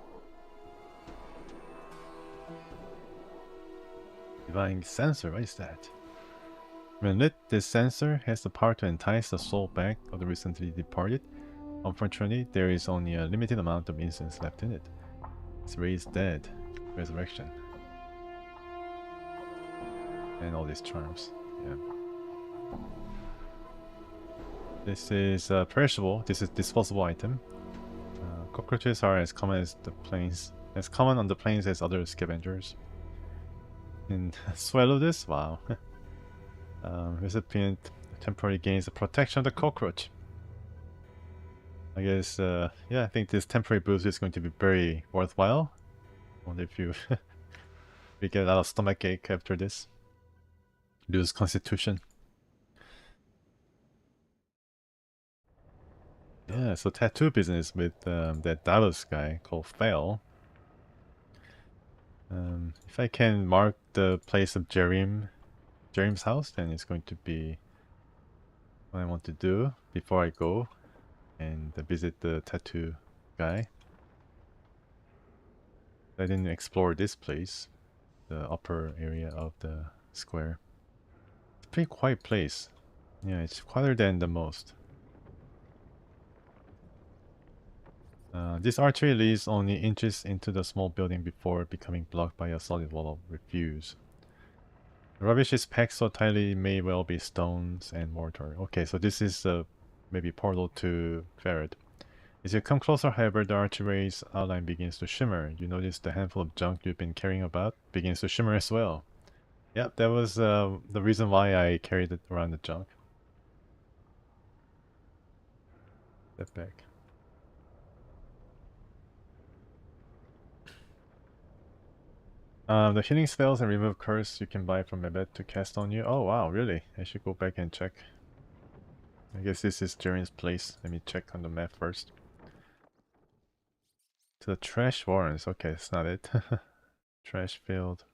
Divine Sensor, what is that? When lit, this sensor has the power to entice the soul back of the recently departed. Unfortunately, there is only a limited amount of incense left in it. It's raised dead. Resurrection. And all these charms. Yeah. This is perishable. This is disposable item. Cockroaches are as common as the plains, as common on the plains as other scavengers. And swallow this? Wow. Recipient temporarily gains the protection of the cockroach. I guess, yeah, I think this temporary boost is going to be very worthwhile. I wonder if you we get a lot of stomachache after this. Lose constitution. Yeah, so tattoo business with that Davos guy called Fail. If I can mark the place of Jerim's house, then it's going to be what I want to do before I go and visit the tattoo guy. I didn't explore this place, the upper area of the square. It's a pretty quiet place. Yeah, it's quieter than the most. This archery leads only inches into the small building before becoming blocked by a solid wall of refuse. The rubbish is packed so tightly it may well be stones and mortar. Okay, so this is maybe portal to Ferret. As you come closer, however, the archway's outline begins to shimmer. You notice the handful of junk you've been carrying about begins to shimmer as well. Yep, that was the reason why I carried it around the junk. Step back. The healing spells and remove curse you can buy from Mebet to cast on you. Oh wow, really? I should go back and check. I guess this is Jiren's place. Let me check on the map first. To the trash warrens. Okay, that's not it. Trash field.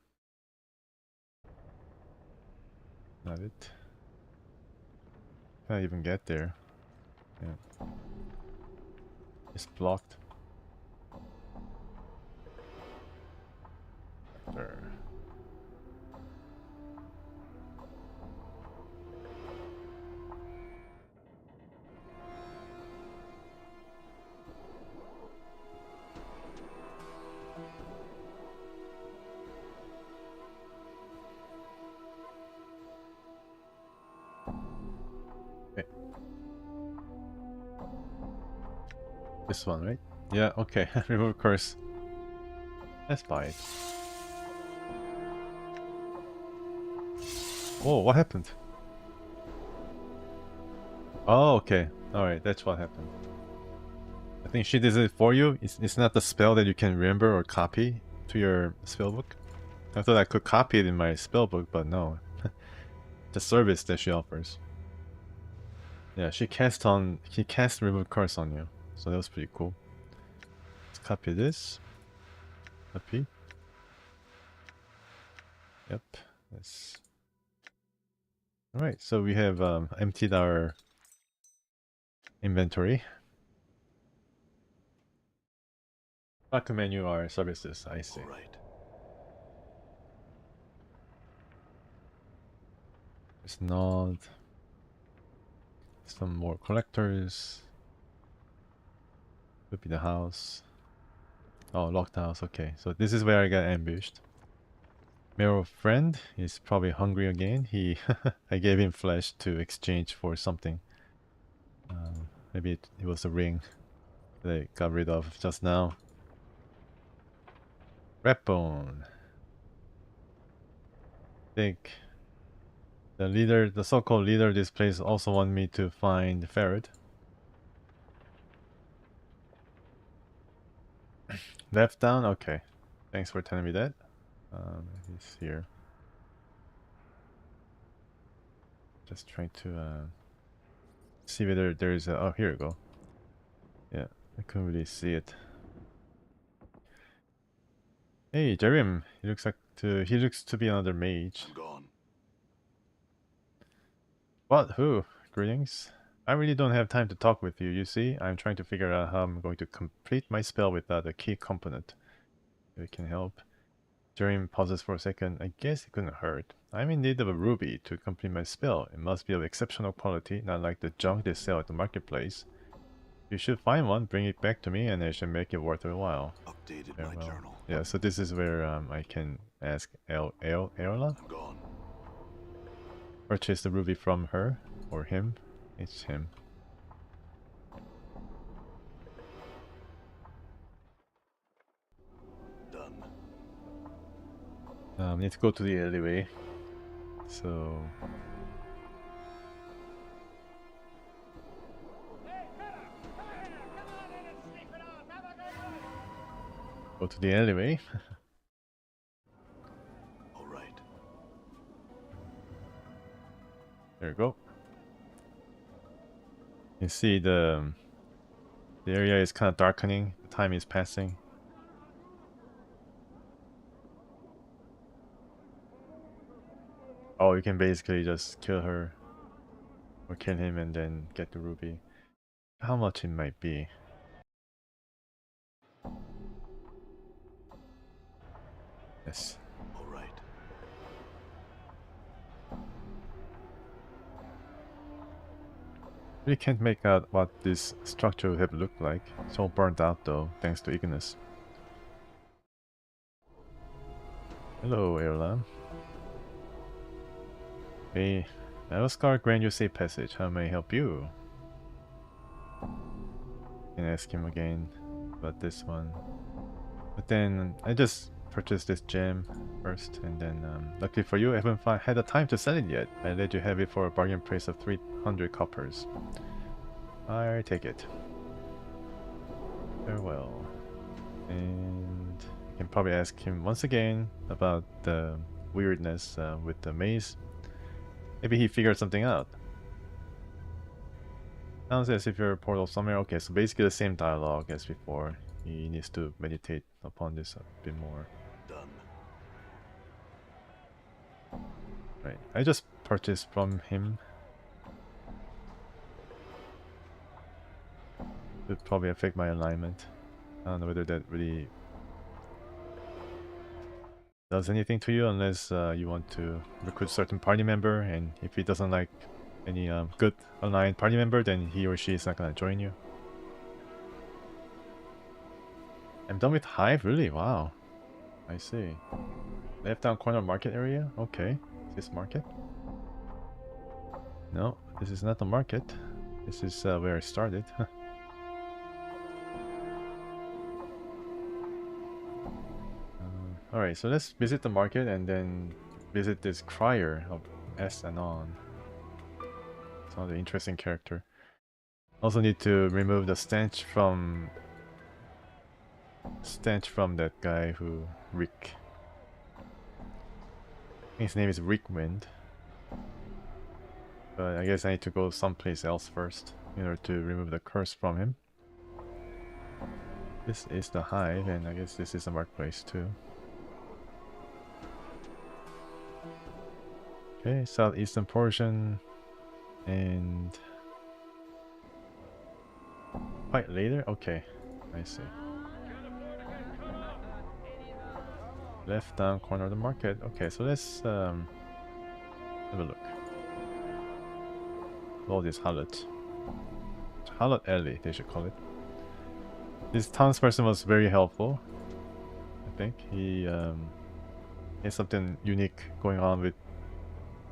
Not it. Can't even get there. Yeah. It's blocked. There. Okay. This one, right? Yeah, okay. Remove curse. Let's buy it. Whoa, what happened? Oh, okay. Alright, that's what happened. I think she did it for you. It's not the spell that you can remember or copy to your spellbook. I thought I could copy it in my spellbook, but no. The service that she offers. Yeah, he cast remove curse on you. So that was pretty cool. Let's copy this. Copy. Yep. Yes. Alright, so we have emptied our inventory. Back to menu our services, I see. Right. There's not some more collectors. Could be the house. Oh, locked house, okay. So this is where I got ambushed. Mirror friend is probably hungry again. I gave him flesh to exchange for something. Maybe it was a ring that I got rid of just now. Rat bone. Think The leader, the so-called leader of this place also want me to find Ferret. Left down? Okay. Thanks for telling me that. He's here. Just trying to see whether there's a... Oh, here we go. Yeah, I couldn't really see it. Hey, Jerim. He looks to be another mage. I'm gone. What? Who? Greetings. I really don't have time to talk with you, you see? I'm trying to figure out how I'm going to complete my spell without a key component. If it can help. Jerim pauses for a second. I guess it couldn't hurt. I'm in need of a ruby to complete my spell. It must be of exceptional quality, not like the junk they sell at the marketplace. You should find one, bring it back to me, and I should make it worth your while. Updated my Farewell. journal. Yeah, so this is where I can ask Eola? I'm gone. Purchase the ruby from her or him. It's him. Done. Need to go to the alleyway. So go to the alleyway. All right. There we go. You see the area is kind of darkening. The time is passing. Oh, you can basically just kill her or kill him and then get the ruby. How much it might be? Yes. All right. Really can't make out what this structure would have looked like. It's all burnt out though, thanks to Ignis. Hello, Erlan. Hey, Oscar grant you safe passage. How may I help you? Can ask him again about this one. But then I just purchased this gem first, and then luckily for you, I haven't had the time to sell it yet. I let you have it for a bargain price of 300 coppers. I take it. Farewell. And I can probably ask him once again about the weirdness with the maze. Maybe he figured something out. Sounds as if you're a portal somewhere. Okay, so basically the same dialogue as before. He needs to meditate upon this a bit more. Done. Right, I just purchased from him. Would probably affect my alignment. I don't know whether that really does anything to you unless you want to recruit a certain party member, and if he doesn't like any good aligned party member, then he or she is not gonna join you. I'm done with Hive? Really? Wow. I see. Left down corner market area? Okay. Is this market? No, this is not the market. This is where I started. Alright, so let's visit the market and then visit this crier of S and on. It's another interesting character. Also need to remove the stench from that guy who Rick. I think his name is Rickwind. But I guess I need to go someplace else first in order to remove the curse from him. This is the hive, and I guess this is the marketplace too. Okay, southeastern portion, and quite later? Okay, I see. Left down corner of the market. Okay, so let's have a look. All this Harlot. Harlot Alley, they should call it. This townsperson was very helpful. I think he has something unique going on with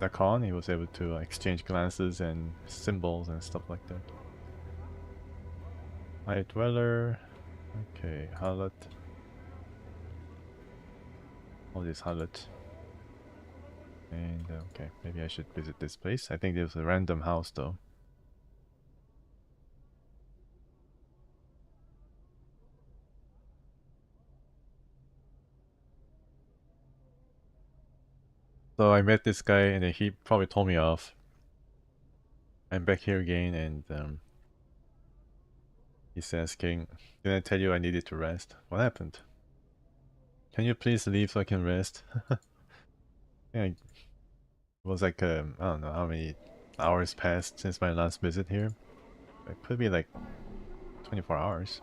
the con. He was able to exchange glances and symbols and stuff like that. High Dweller. Okay, Harlot. All these Harlot. And okay, maybe I should visit this place. I think there's a random house though. So I met this guy and then he probably told me off. I'm back here again and he's asking, did I tell you I needed to rest? What happened? Can you please leave so I can rest? Yeah, it was like I don't know how many hours passed since my last visit here. It could be like 24 hours.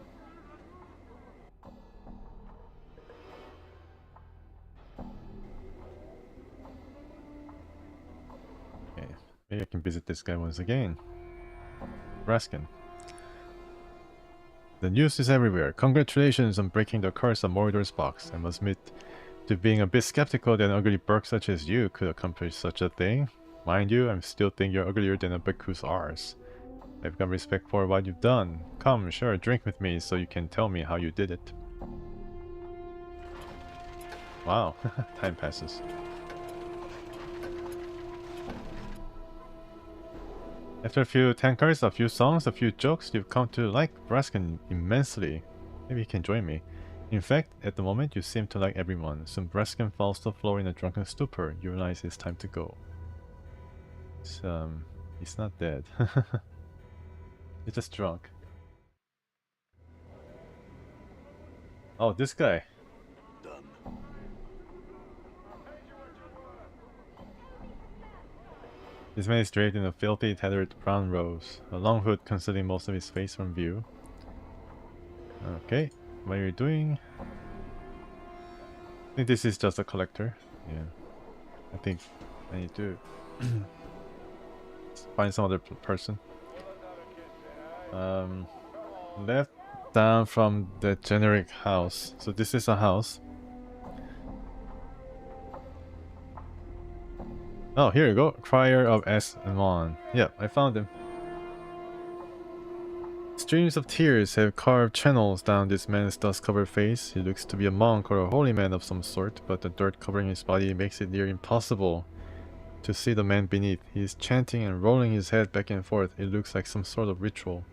Okay, maybe I can visit this guy once again. Raskin. The news is everywhere. Congratulations on breaking the curse of Mordor's box. I must admit to being a bit skeptical that an ugly Burk such as you could accomplish such a thing. Mind you, I still think you're uglier than a Beku's arse. I've got respect for what you've done. Come, share a drink with me so you can tell me how you did it. Wow, time passes. After a few tankards, a few songs, a few jokes, you've come to like Braskin immensely. Maybe you can join me. In fact, at the moment, you seem to like everyone. Soon Braskin falls to the floor in a drunken stupor. You realize it's time to go. He's not dead. He's just drunk. Oh, this guy. Done. This man is draped in a filthy, tattered brown robes, a long hood concealing most of his face from view. Okay, what are you doing? I think this is just a collector. Yeah, I think I need to find some other person. Left down from the generic house. So this is a house. Oh, here you go. Crier of S1. Yep, I found him. Streams of tears have carved channels down this man's dust-covered face. He looks to be a monk or a holy man of some sort, but the dirt covering his body makes it near impossible to see the man beneath. He is chanting and rolling his head back and forth. It looks like some sort of ritual.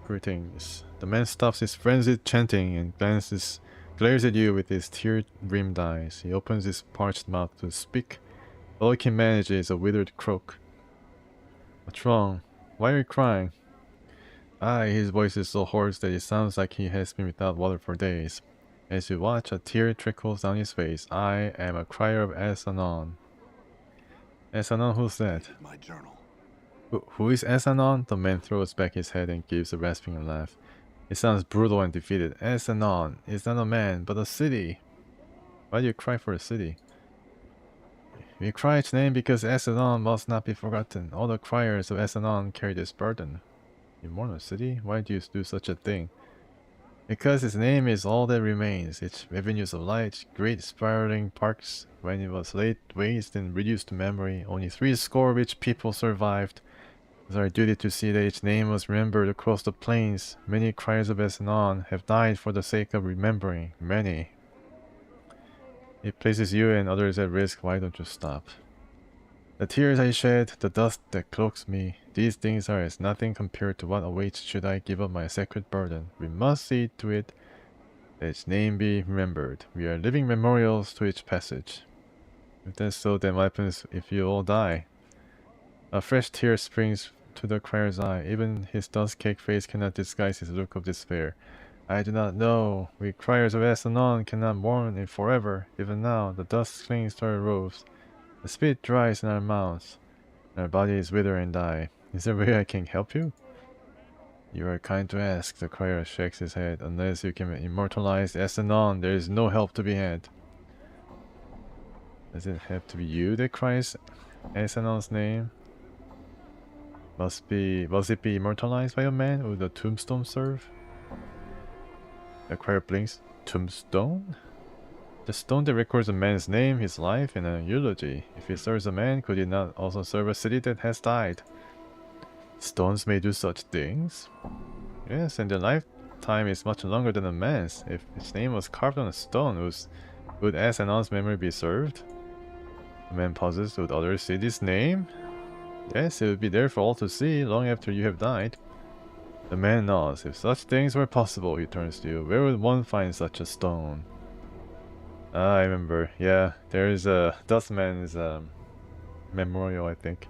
Greetings. The man stops his frenzied chanting and glares at you with his tear-rimmed eyes. He opens his parched mouth to speak. All he can manage is a withered croak. What's wrong? Why are you crying? Aye, his voice is so hoarse that it sounds like he has been without water for days. As you watch, a tear trickles down his face. I am a crier of Esanon. Esanon, who's that? My journal. Who is Esanon? The man throws back his head and gives a rasping laugh. It sounds brutal and defeated. Esanon is not a man, but a city. Why do you cry for a city? We cry its name because Esanon must not be forgotten. All the criers of Esanon carry this burden. You mourn a city? Why do you do such a thing? Because its name is all that remains. Its avenues of light, great spiraling parks. When it was laid waste and reduced to memory, only 60 rich people survived. It was our duty to see that its name was remembered across the plains. Many criers of Esanon have died for the sake of remembering. Many. It places you and others at risk. Why don't you stop? The tears I shed, the dust that cloaks me, these things are as nothing compared to what awaits should I give up my sacred burden. We must see to it that its name be remembered. We are living memorials to its passage. If that's so, then what happens if you all die? A fresh tear springs to the crier's eye. Even his dust-caked face cannot disguise his look of despair. I do not know. We criers of Esanon cannot mourn it forever. Even now, the dust clings to our robes. The spit dries in our mouths. And our bodies wither and die. Is there a way I can help you? You are kind to ask. The crier shakes his head. Unless you can immortalize Esanon, there is no help to be had. Does it have to be you that cries Esanon's name? Must it be immortalized by a man? Would the tombstone serve? The crier blinks. Tombstone? The stone that records a man's name, his life, and a eulogy. If it serves a man, could it not also serve a city that has died? Stones may do such things? Yes, and their lifetime is much longer than a man's. If its name was carved on a stone, would Esanon's memory be served? A The man pauses. Would others see this name? Yes, it would be there for all to see long after you have died. The man nods. If such things were possible, he turns to you. Where would one find such a stone? Ah, I remember. Yeah, there is a Dustman's memorial, I think.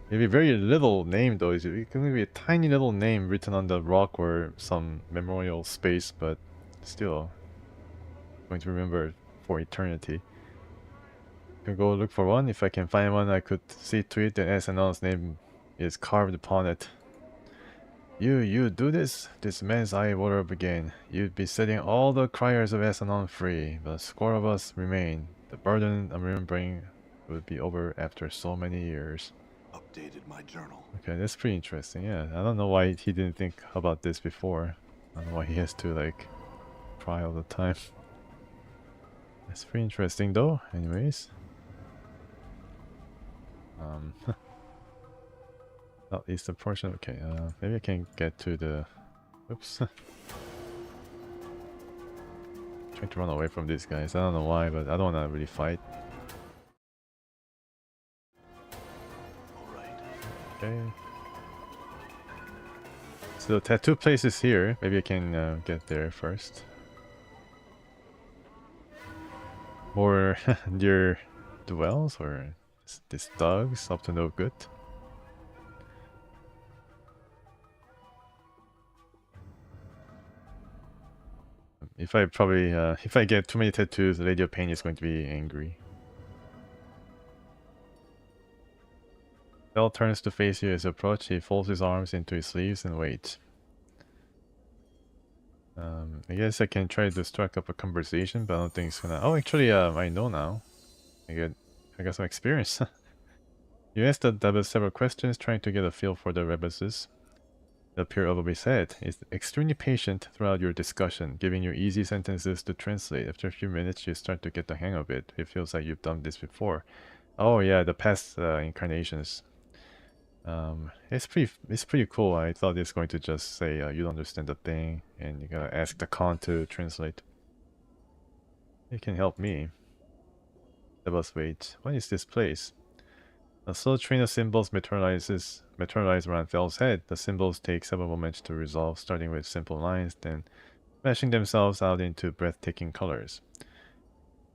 It'd be very little name though. It could be a tiny little name written on the rock or some memorial space, but still going to remember for eternity. Can go look for one. If I can find one, I could see to it that SNL's name is carved upon it. You do this? This man's eye water up again. You'd be setting all the criers of SNL free, but a score of us remain. The burden of remembering would be over after so many years. Updated my journal. Okay, that's pretty interesting. Yeah, I don't know why he didn't think about this before. I don't know why he has to like cry all the time. That's pretty interesting though. Anyways. Southeastern portion. Okay, maybe I can get to the. Oops. Trying to run away from these guys. I don't know why, but I don't want to really fight. Alright. Okay. So the tattoo place is here. Maybe I can get there first. More near dwells or these dogs up to no good. If I probably if I get too many tattoos, the Lady of Pain is going to be angry. Bell turns to face you as you approach. He folds his arms into his sleeves and waits. I guess I can try to strike up a conversation, but I don't think it's gonna. Oh, actually, I know now. I got some experience. You asked the Dabbas several questions, trying to get a feel for the rebuses. The peer over his head is extremely patient throughout your discussion, giving you easy sentences to translate. After a few minutes, you start to get the hang of it. It feels like you've done this before. Oh yeah, the past incarnations. It's pretty cool. I thought it's going to just say you don't understand the thing, and you gotta ask the con to translate. It can help me. The bus waits. What is this place? A slow train of symbols materialize around Fel's head. The symbols take several moments to resolve, starting with simple lines, then mashing themselves out into breathtaking colors.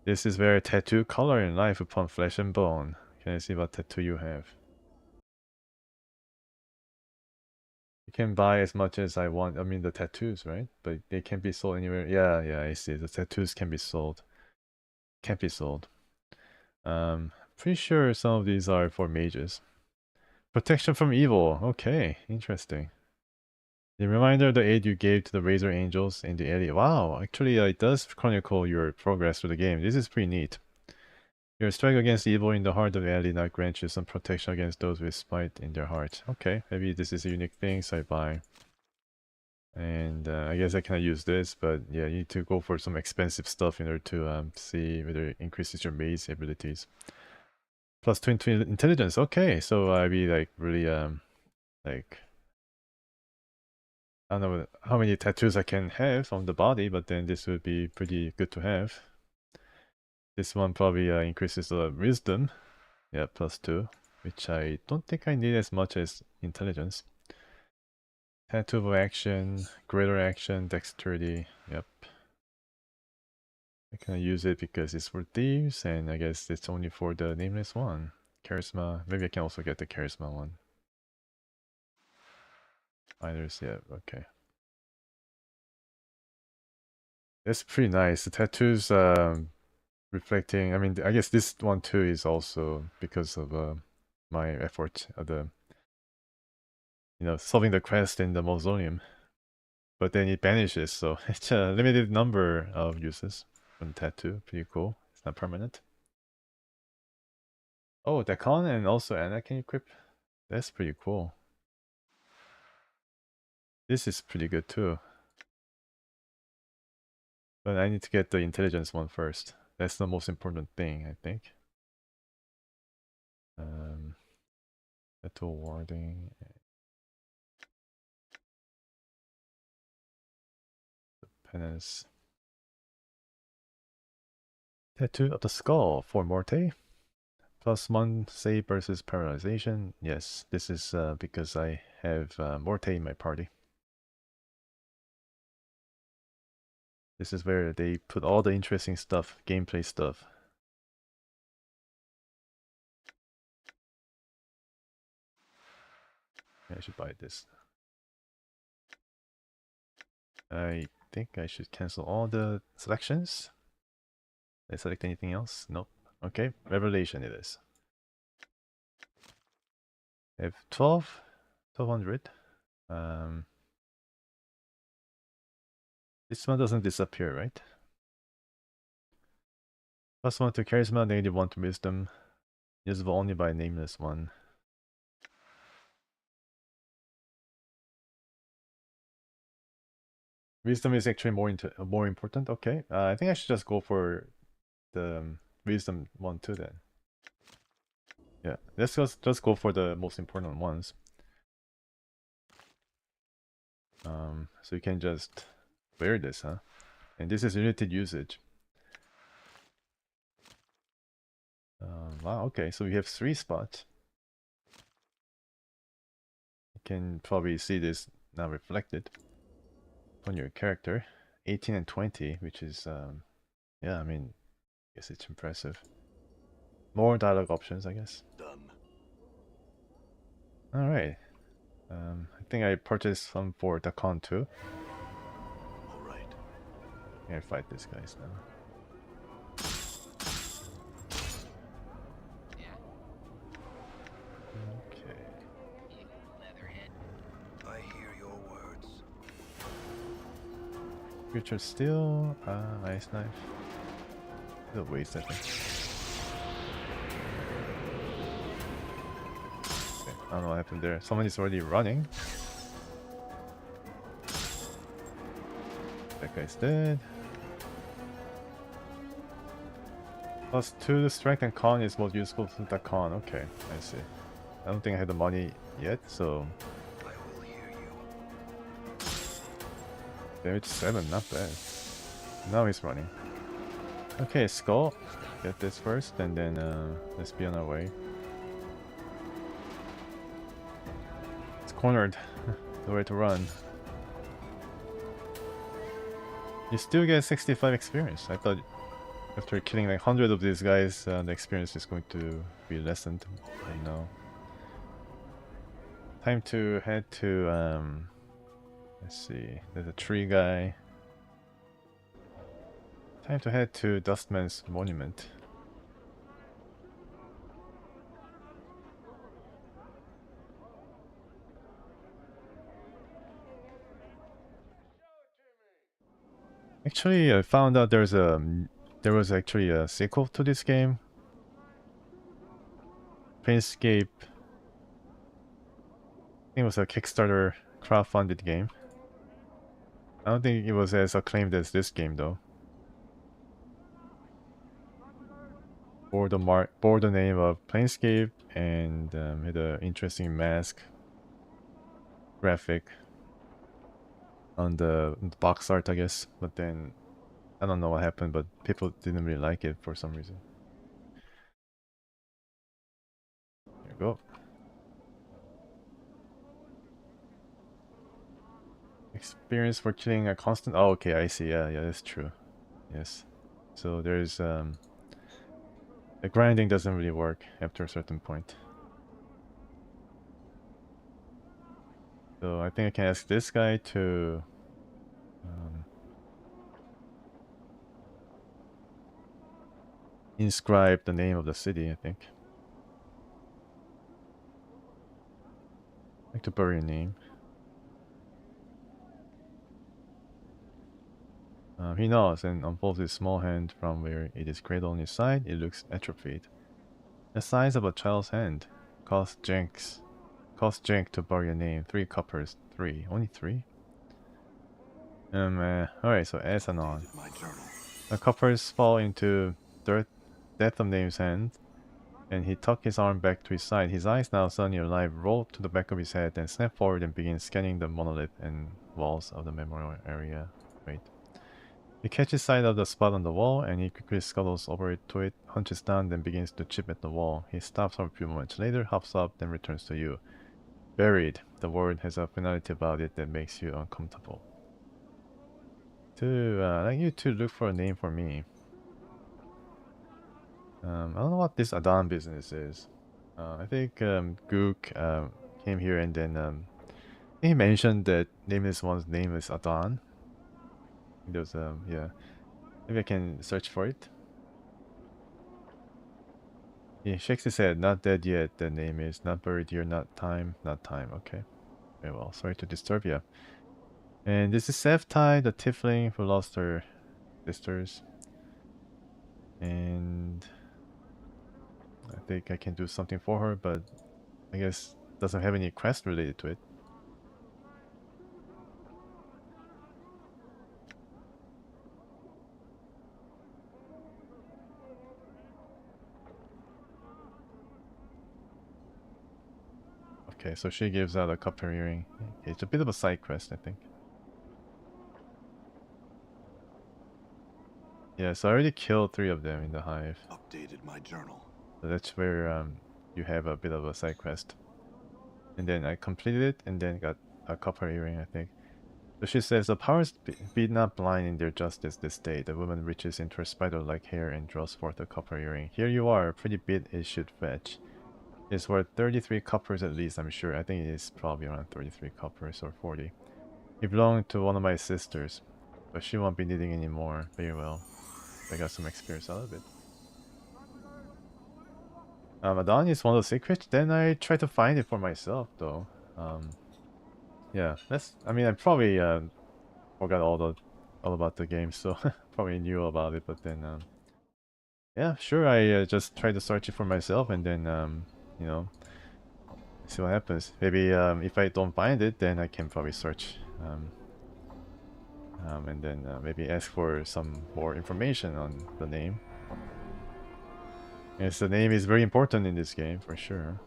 This is where tattoo color in life upon flesh and bone. Can I see what tattoo you have? You can buy as much as I want. I mean the tattoos, right? But they can't be sold anywhere. Yeah, I see. The tattoos can be sold. Can't be sold. Pretty sure some of these are for mages. Protection from evil. Okay, interesting. The reminder of the aid you gave to the Razor Angels in the area. Wow, actually it does chronicle your progress through the game. This is pretty neat. Your strike against evil in the heart of the alley now grants you some protection against those with spite in their hearts. Okay, maybe this is a unique thing, so I buy. And I guess I cannot use this, but yeah, you need to go for some expensive stuff in order to see whether it increases your maze abilities. Plus 20 intelligence. Okay, so I'd be like really like I don't know how many tattoos I can have on the body, but then this would be pretty good to have. This one probably increases the wisdom. Yeah, plus 2, which I don't think I need as much as intelligence. Tattoo of action, greater action, dexterity. Yep. I can use it because it's for thieves, and I guess it's only for the Nameless One. Charisma. Maybe I can also get the Charisma one. Fighters, yeah, okay. That's pretty nice. The tattoos reflecting, I mean, I guess this one too is also because of my effort of the, solving the quest in the mausoleum. But then it vanishes, so it's a limited number of uses from tattoo. Pretty cool. It's not permanent. Oh, Decon and also Anna can equip. That's pretty cool. This is pretty good too. But I need to get the intelligence one first. That's the most important thing, I think. Metal warding. Penance. Tattoo of the skull for Morte. +1 save versus paralyzation. Yes, this is because I have Morte in my party. This is where they put all the interesting stuff, gameplay stuff. I should buy this. I think I should cancel all the selections. Did I select anything else? Nope. Okay, Revelation it is. I have 1200. This one doesn't disappear, right? +1 to Charisma, -1 to Wisdom. Usable only by Nameless One. Wisdom is actually more important. Okay, I think I should just go for the Wisdom one too then. Yeah, let's just go for the most important ones. So you can just wear this, huh? And this is limited usage. Wow, okay, so we have 3 spots. You can probably see this now reflected on your character. 18 and 20, which is, yeah, I mean, I guess it's impressive. More dialogue options, I guess. Done. Alright. I think I purchased some for the con too. All right. I can fight these guys now. Yeah. Okay. You leatherhead. I hear your words. Future Steel, Ice Knife. The waste, I think. Okay, I don't know what happened there. Someone is already running. That guy's dead. +2 to strength and con is most useful to the con. Okay, I see. I don't think I have the money yet, so I will hear you. damage 7, not bad. Now he's running. Okay, Skull. Get this first, and then let's be on our way. It's cornered. Nowhere to run. You still get 65 experience. I thought after killing like 100 of these guys, the experience is going to be lessened. And no. Time to head to let's see. There's a tree guy. Time to head to Dustman's monument. Actually, I found out there was actually a sequel to this game. Planescape. I think it was a Kickstarter crowdfunded game. I don't think it was as acclaimed as this game though. Bore the name of Planescape and had an interesting mask graphic on the box art, I guess. But then I don't know what happened, but people didn't really like it for some reason. There you go. Experience for killing a constant. Oh, okay, I see. Yeah, that's true. Yes. So there's the grinding doesn't really work after a certain point. So I think I can ask this guy to inscribe the name of the city, I think. Like to bury a name. He nods and unfolds his small hand from where it is cradled on his side. It looks atrophied. The size of a child's hand. Cost Jenk to bury a name. 3 coppers. 3. Only 3? Alright, so as and on. My journal. The coppers fall into Death of Name's hand, and he tucked his arm back to his side. His eyes, now suddenly alive, rolled to the back of his head, then snapped forward and began scanning the monolith and walls of the memorial area. Wait. He catches sight of the spot on the wall, and he quickly scuttles over to it, hunches down, then begins to chip at the wall. He stops for a few moments later, hops up, then returns to you. Buried. The word has a finality about it that makes you uncomfortable. I'd like you to look for a name for me. I don't know what this Adon business is. I think Gook came here and then he mentioned that Nameless One's name is Adon. There's yeah. Maybe I can search for it. He shakes his head. Not dead yet. The name is not buried here. Not time. Not time. Okay. Very well. Sorry to disturb you. And this is Seftai, the Tiefling who lost her sisters. And I think I can do something for her, but I guess doesn't have any quest related to it. Okay, so she gives out a copper earring. Okay, it's a bit of a side quest, I think. Yeah, so I already killed 3 of them in the hive. Updated my journal. So that's where you have a bit of a side quest. And then I completed it and then got a copper earring, I think. So she says, the powers be not blind in their justice this day. The woman reaches into her spider-like hair and draws forth a copper earring. Here you are, a pretty bit it should fetch. It's worth 33 coppers at least, I'm sure. I think it is probably around 33 coppers or 40. It belonged to one of my sisters, but she won't be needing any more. Very well. I got some experience out of it. Adon is one of the secrets. Then I try to find it for myself, though. Yeah, I mean, I probably forgot all about the game, so probably knew about it. But then, yeah, sure. I just try to search it for myself, and then, you know, see what happens. Maybe if I don't find it, then I can probably search, and then maybe ask for some more information on the name. Yes, the name is very important in this game for sure.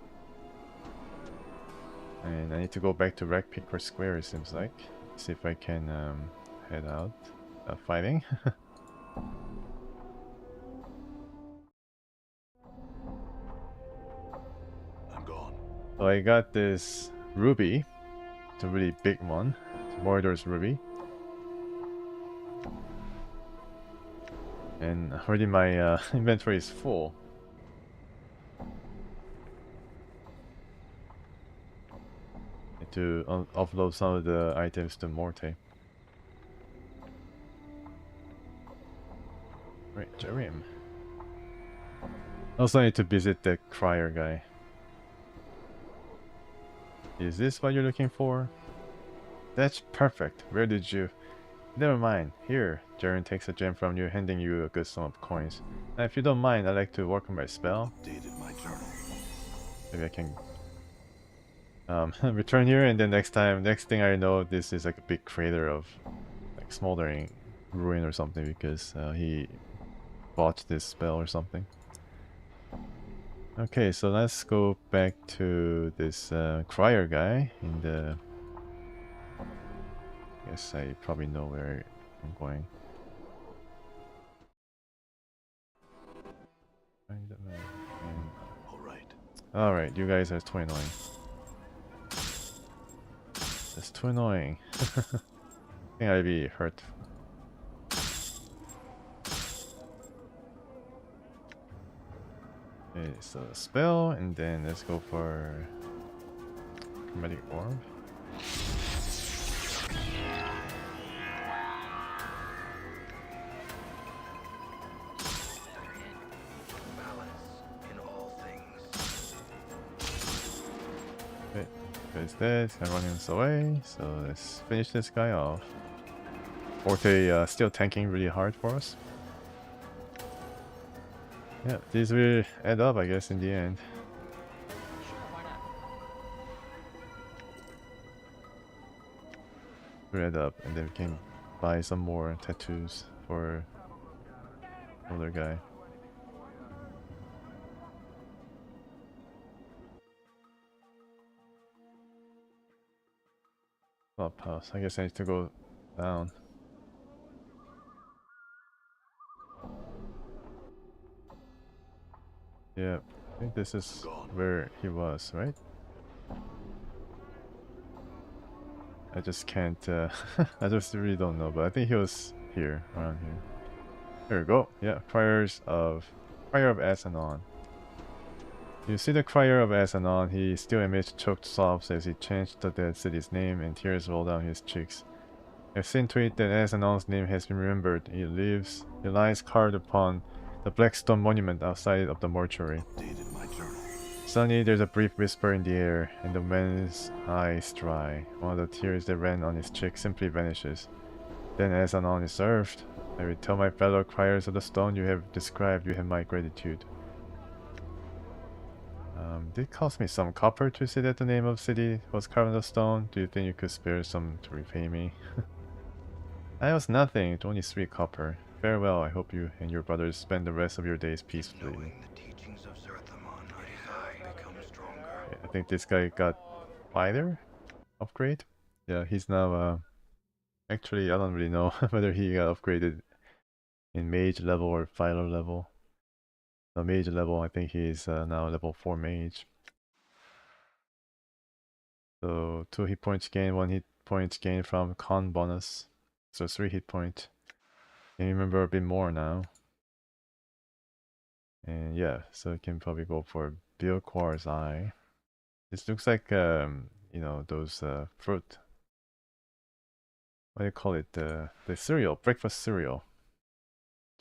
And I need to go back to Rack Picker Square, it seems like. See if I can head out fighting. I'm gone. So I got this ruby. It's a really big one. It's Mordor's ruby. And already my inventory is full. Need to offload some of the items to Morte. Right, Jerim. Also need to visit the crier guy. Is this what you're looking for? That's perfect. Where did you... Never mind. Here, Jaren takes a gem from you, handing you a good sum of coins. Now, if you don't mind, I'd like to work on my spell. Updated my journal. Maybe I can return here, and then next thing I know, this is like a big crater of like smoldering ruin or something because he bought this spell or something. Okay, so let's go back to this crier guy in the... I guess I probably know where I'm going. Alright, you guys are too annoying. That's too annoying. I think I'd be hurt. Okay, so spell, and then let's go for chromatic orb. Okay, there's this, I'm running this away, so let's finish this guy off. Forte still tanking really hard for us. Yeah, these will add up, I guess, in the end. Sure, why not? Will add up, and then we can buy some more tattoos for older guy. Clubhouse. I guess I need to go down. Yeah, I think this is where he was, right? I just can't, I just really don't know, but I think he was here, around here. There we go. Yeah, Crier of Asanon. You see the Crier of Asanon, he still emits choked sobs as he changed the dead city's name and tears roll down his cheeks. I've seen to it that Asanon's name has been remembered. He lives, he lies carved upon the Blackstone monument outside of the mortuary. Suddenly, there's a brief whisper in the air, and the man's eyes dry. One of the tears that ran on his cheek simply vanishes. Then, as Anon is served, I will tell my fellow criers of the stone you have described you have my gratitude. Did it cost me some copper to see that the name of the city was carved on the stone? Do you think you could spare some to repay me? That was nothing, it's only 3 copper. Farewell, I hope you and your brothers spend the rest of your days peacefully. Knowing the teachings of Zerthamon, I have become stronger. I think this guy got fighter upgrade. Yeah, he's now actually I don't really know whether he got upgraded in mage level or fighter level. The mage level, I think he's now level 4 mage. So 2 hit points gain, 1 hit points gain from con bonus. So 3 hit point. Can you remember a bit more now? And yeah, so you can probably go for Bilquar's Eye. This looks like you know, those fruit. What do you call it? The cereal, breakfast cereal.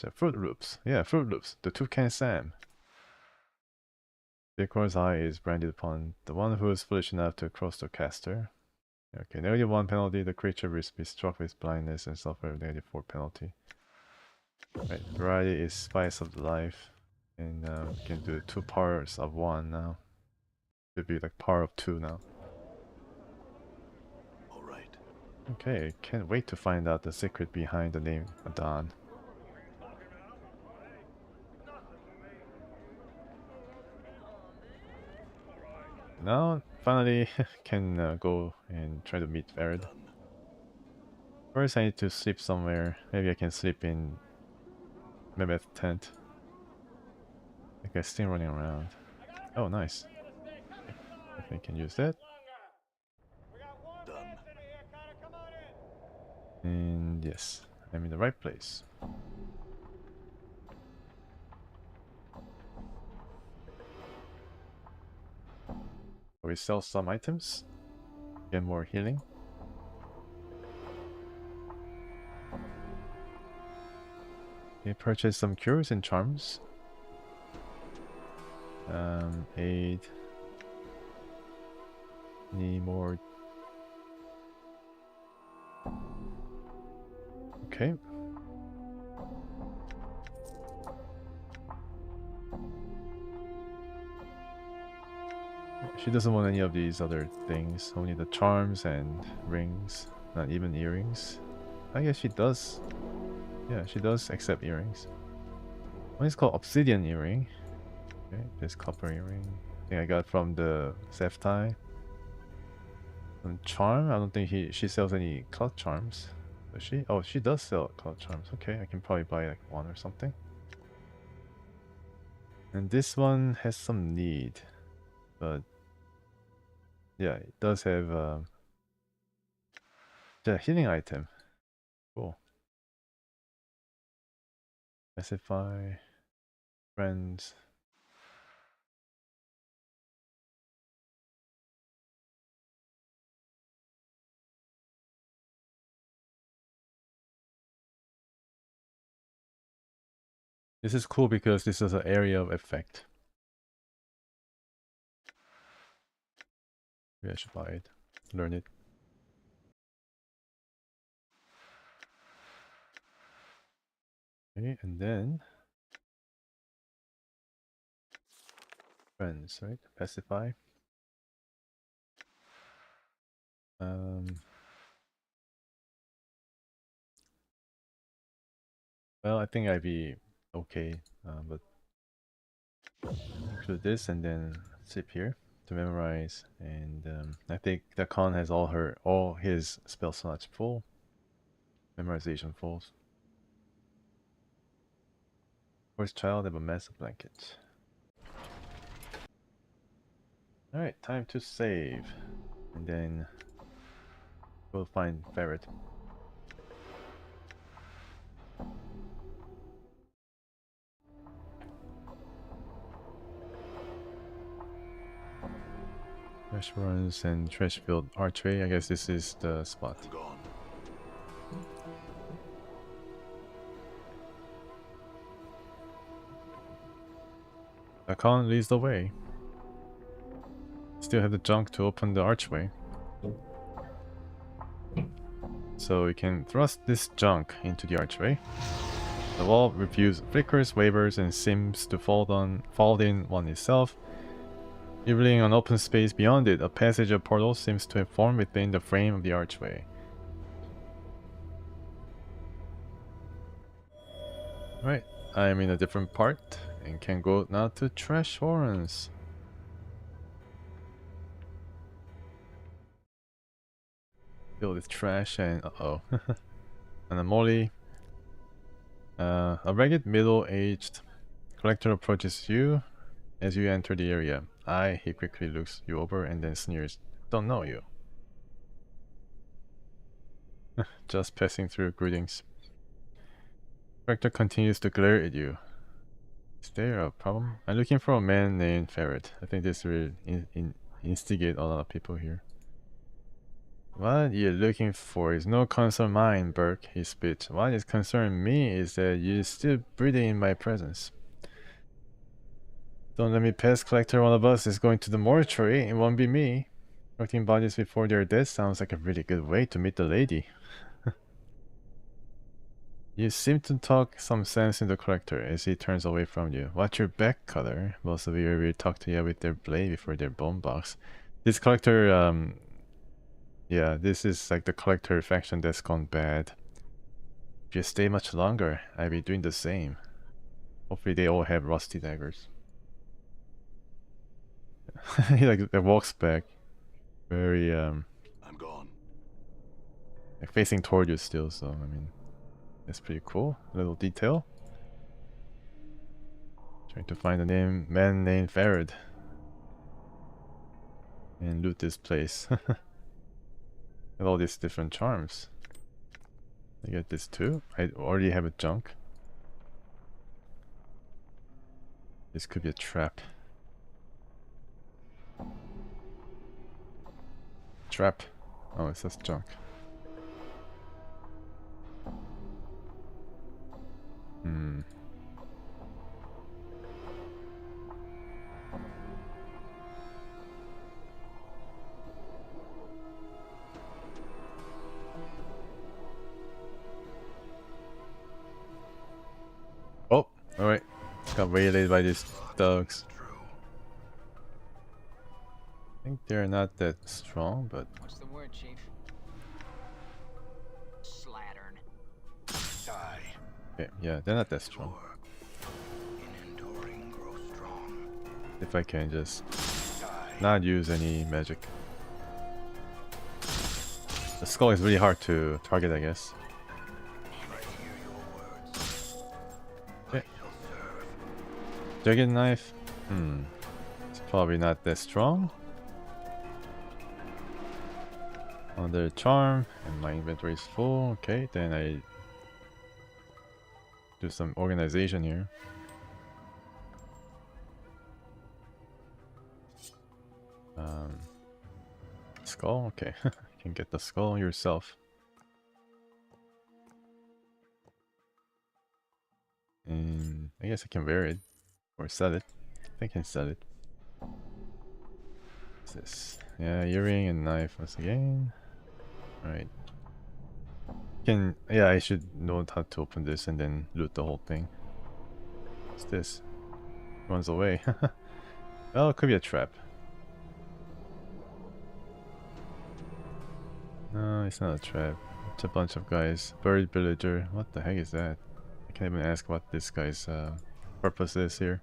The Fruit Loops. Yeah, Fruit Loops. The Toucan Sam. Bilquar's Eye is branded upon the one who is foolish enough to cross the caster. Okay, -1 penalty. The creature will be struck with blindness and suffer -4 penalty. Right, variety is spice of life. And we can do 2 powers of 1 now. Should be like power of 2 now. Alright. Okay, can't wait to find out the secret behind the name Adon. Now, finally, can go and try to meet Verid. First, I need to sleep somewhere. Maybe I can sleep in Mehmet's tent. I think I'm still running around. Oh, nice. Okay. I think I can use that. And yes, I'm in the right place. We sell some items. Get more healing. We purchase some cures and charms. Aid. Need more. Okay. She doesn't want any of these other things. Only the charms and rings. Not even earrings. I guess she does. Yeah, she does accept earrings. One is called Obsidian Earring. Okay, this copper earring. I think I got from the Seftai. And charm, I don't think she sells any cloud charms. Does she? Oh, she does sell cloud charms. Okay, I can probably buy like 1 or something. And this one has some need. But yeah, it does have the healing item. Cool. Specify friends. This is cool because this is an area of effect. Maybe I should buy it. Learn it. Okay, and then friends, right? Pacify. Well, I think I'd be okay, but include this and then sip here to memorize. And I think the con has all his spell slots full, memorization full. First child have a massive blanket. Alright, time to save. And then we'll find Ferret. Trash runs and trash filled archway. I guess this is the spot. I'm gone. Akon leads the way. Still have the junk to open the archway. So we can thrust this junk into the archway. The wall flickers, wavers, and seems to fall in on itself. Revealing an open space beyond it, a passage or portal seems to have formed within the frame of the archway. Right, I am in a different part and can go now to Trash Horns. Filled with trash and uh-oh. And a molly. A ragged middle-aged collector approaches you as you enter the area. He quickly looks you over and then sneers. Don't know you. Just passing through, greetings. Collector continues to glare at you. Is there a problem? I'm looking for a man named Ferret. I think this will instigate a lot of people here. What you're looking for is no concern of mine, Burke, he spit. What is concerning me is that you're still breathing in my presence. Don't let me pass, Collector. One of us is going to the mortuary. It won't be me. Collecting bodies before they're dead sounds like a really good way to meet the lady. You seem to talk some sense in the Collector as he turns away from you. Watch your back, Cutter. Most of you will talk to you with their blade before their bone box. This Collector, yeah, this is like the Collector faction that's gone bad. If you stay much longer, I'll be doing the same. Hopefully they all have rusty daggers. He like walks back. Very, I'm gone. like facing toward you still, so I mean, that's pretty cool. Little detail. Trying to find a man named Farad. And loot this place. With all these different charms. I get this too. I already have a junk. This could be a trap. Trap. Oh, it says junk. Hmm. Oh, alright. Got waylaid by these thugs. I think they're not that strong, but What's the word, Chief? Slattern. Die. okay, yeah, they're not that strong. In enduring, grow strong. If I can just Die. not use any magic. The skull is really hard to target, I guess. I hear your words. Okay. I shall serve. Jagged knife. It's probably not that strong. Another charm, and my inventory is full. Okay, then I do some organization here. Skull. Okay, you can get the skull yourself. And I guess I can wear it or sell it. I think I can sell it. What's this? Yeah, earring and knife once again. Alright. Yeah, I should know how to open this and then loot the whole thing. What's this? It runs away. Well, it could be a trap. No, it's not a trap. It's a bunch of guys. Buried villager. What the heck is that? I can't even ask what this guy's purpose is here.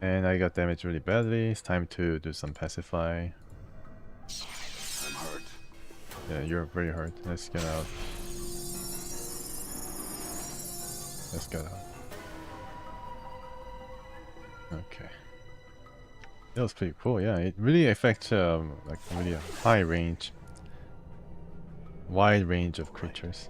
And I got damaged really badly. It's time to do some pacify. I'm hurt. Yeah, you're very hurt. Let's get out. Let's get out. Okay. That was pretty cool. Yeah, it really affects like really a high range, wide range of creatures.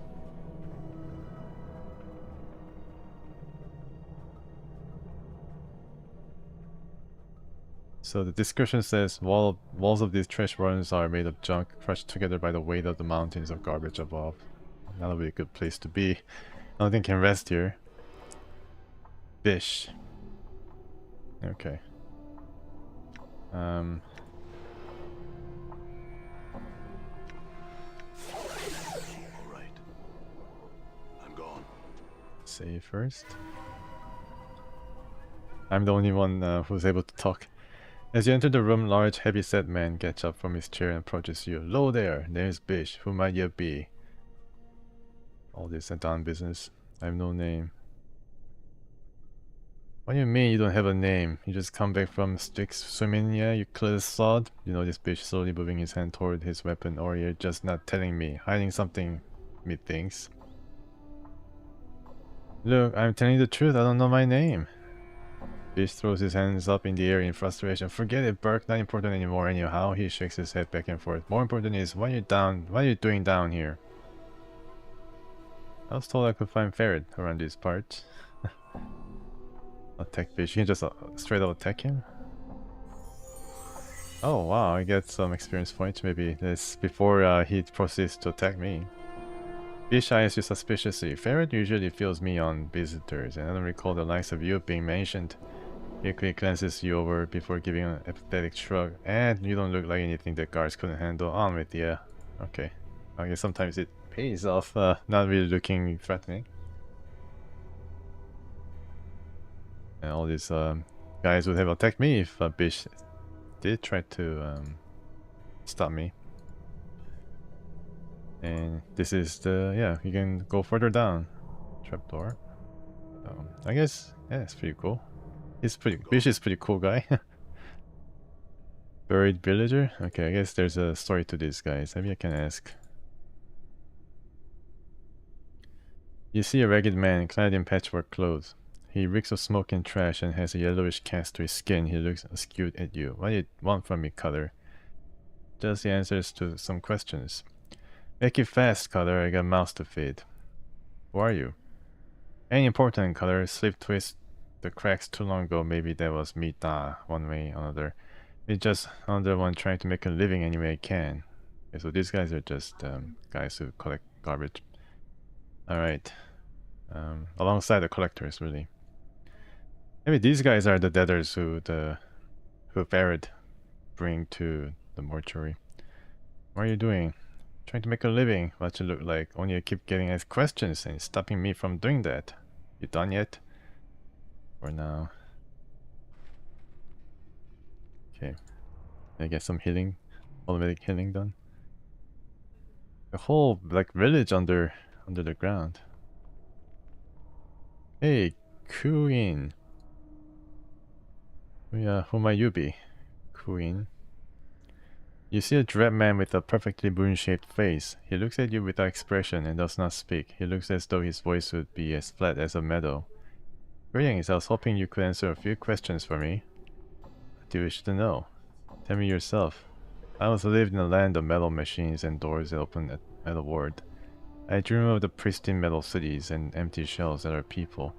So the description says walls of these trash runs are made of junk crushed together by the weight of the mountains of garbage above. Not a really good place to be. Nothing can rest here. Fish. Okay. Right. I'm gone. Save first. I'm the only one who's able to talk. As you enter the room, large, heavy-set man gets up from his chair and approaches you. Lo there, there's Bish. Who might you be? All this and down business. I have no name. What do you mean you don't have a name? You just come back from Styx swimming, yeah? You clueless sod? You notice Bish slowly moving his hand toward his weapon, or you're just not telling me, hiding something, methinks. Look, I'm telling you the truth, I don't know my name. Bish throws his hands up in the air in frustration. Forget it, Burke, not important anymore anyhow. He shakes his head back and forth. More important is, what are you doing down here? I was told I could find ferret around these parts. Attack Bish. You can just straight up attack him? Oh wow, I get some experience points. Maybe this before he proceeds to attack me. Bish eyes you suspiciously. Ferret usually fills me on visitors, and I don't recall the likes of you being mentioned. He quickly glances you over before giving an apathetic shrug. And you don't look like anything that guards couldn't handle. On with you. Okay. I guess sometimes it pays off not really looking threatening. And all these guys would have attacked me if Bish did try to stop me. And this is the, yeah, you can go further down. Trapdoor. I guess, yeah, it's pretty cool. Bish is pretty cool guy. Buried villager? Okay, I guess there's a story to these guys. Maybe I can ask. You see a ragged man clad in patchwork clothes. He reeks of smoke and trash and has a yellowish cast to his skin. He looks askew at you. What do you want from me, Cutter? Just the answers to some questions. Make it fast, Cutter. I got mouths to feed. Who are you? Ain't important, Cutter. Slip twist the cracks too long ago. Maybe that was me. Nah, one way or another. It's just another one trying to make a living any way I can. Okay, so these guys are just guys who collect garbage. Alright. Alongside the collectors, really. Maybe these guys are the debtors who Ferret bring to the mortuary. What are you doing? Trying to make a living. What you look like? Only I keep getting asked questions and stopping me from doing that. You done yet? For now. Okay. I get some healing, automatic healing done. The whole like village under the ground. Hey, Queen. Yeah, who might you be? Queen. You see a dread man with a perfectly moon-shaped face. He looks at you without expression and does not speak. He looks as though his voice would be as flat as a meadow. Greetings, I was hoping you could answer a few questions for me. What do you wish to know? Tell me yourself. I once lived in a land of metal machines and doors that open at metal world. I dream of the pristine metal cities and empty shells that are people.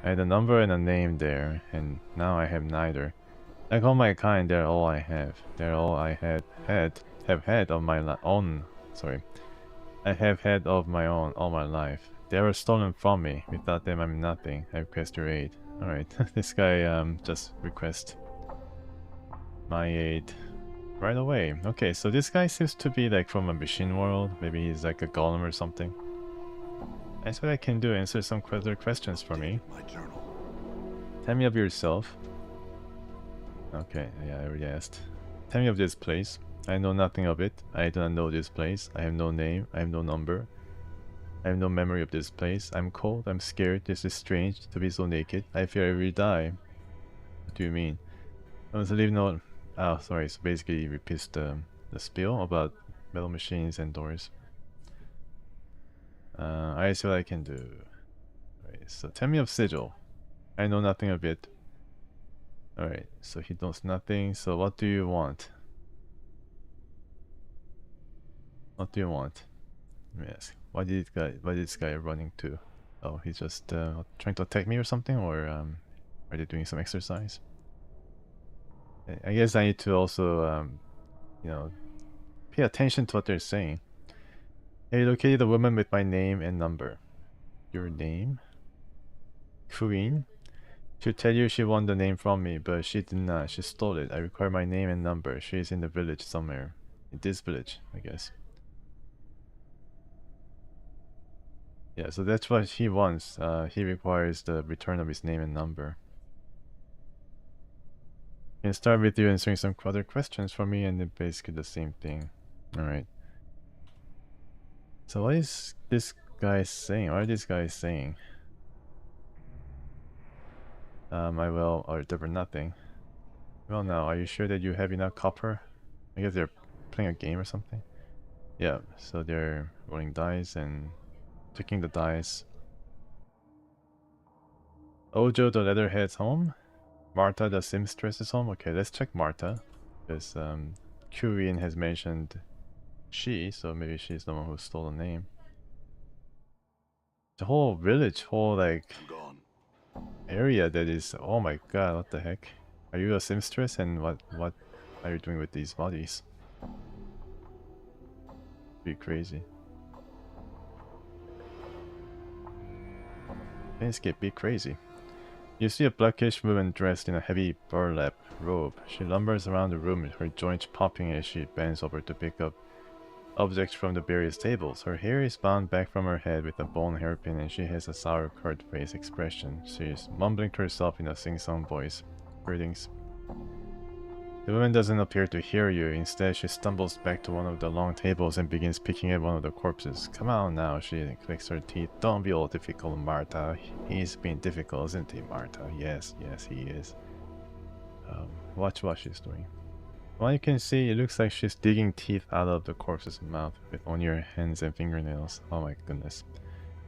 I had a number and a name there, and now I have neither. Like all my kind, they're all I have. They're all I have had of my own. Sorry. I have had of my own all my life. They were stolen from me. Without them, I'm nothing. I request your aid. Alright, this guy just request my aid right away. Okay, so this guy seems to be like from a machine world. Maybe he's like a golem or something. That's what I can do. Answer some further questions for me. My journal. Tell me of yourself. Okay, yeah, I already asked. Tell me of this place. I know nothing of it. I do not know this place. I have no name. I have no number. I have no memory of this place. I'm cold. I'm scared. This is strange to be so naked. I fear I will die. What do you mean? I was leave no. Oh, sorry. So basically, he repeats the spiel about metal machines and doors. I see what I can do. Right, so tell me of Sigil. I know nothing of it. Alright, so he knows nothing. So what do you want? What do you want? Let me ask. Why did this guy running to? Oh, he's just trying to attack me or something, or are they doing some exercise? I guess I need to also you know, pay attention to what they're saying. Hey, located the woman with my name and number. Your name? Queen? She'll tell you she won the name from me, but she did not. She stole it. I require my name and number. She is in the village somewhere. In this village, I guess. Yeah, so that's what he wants. He requires the return of his name and number. Can start with you answering some other questions for me, and then basically the same thing. Alright. So what is this guy saying? What are these guys saying? I will, or there were nothing. Well now, are you sure that you have enough copper? I guess they're playing a game or something. Yeah, so they're rolling dice and taking the dice. Ojo the leatherhead's home. Marta the seamstress is home. Okay, let's check Marta. Because Queen has mentioned she, so maybe she's the one who stole the name. The whole village, whole like area that is, oh my god, what the heck? Are you a seamstress, and what are you doing with these bodies? Be crazy. Planescape be crazy. You see a blackish woman dressed in a heavy burlap robe. She lumbers around the room, her joints popping as she bends over to pick up objects from the various tables. Her hair is bound back from her head with a bone hairpin, and she has a sour-curd face expression. She is mumbling to herself in a sing-song voice. Greetings. The woman doesn't appear to hear you. Instead, she stumbles back to one of the long tables and begins picking at one of the corpses. Come on now, she clicks her teeth. Don't be all difficult, Marta. He's being difficult, isn't he, Marta? Yes, yes, he is. Watch what she's doing. Well, you can see, it looks like she's digging teeth out of the corpse's mouth with only her hands and fingernails. Oh my goodness.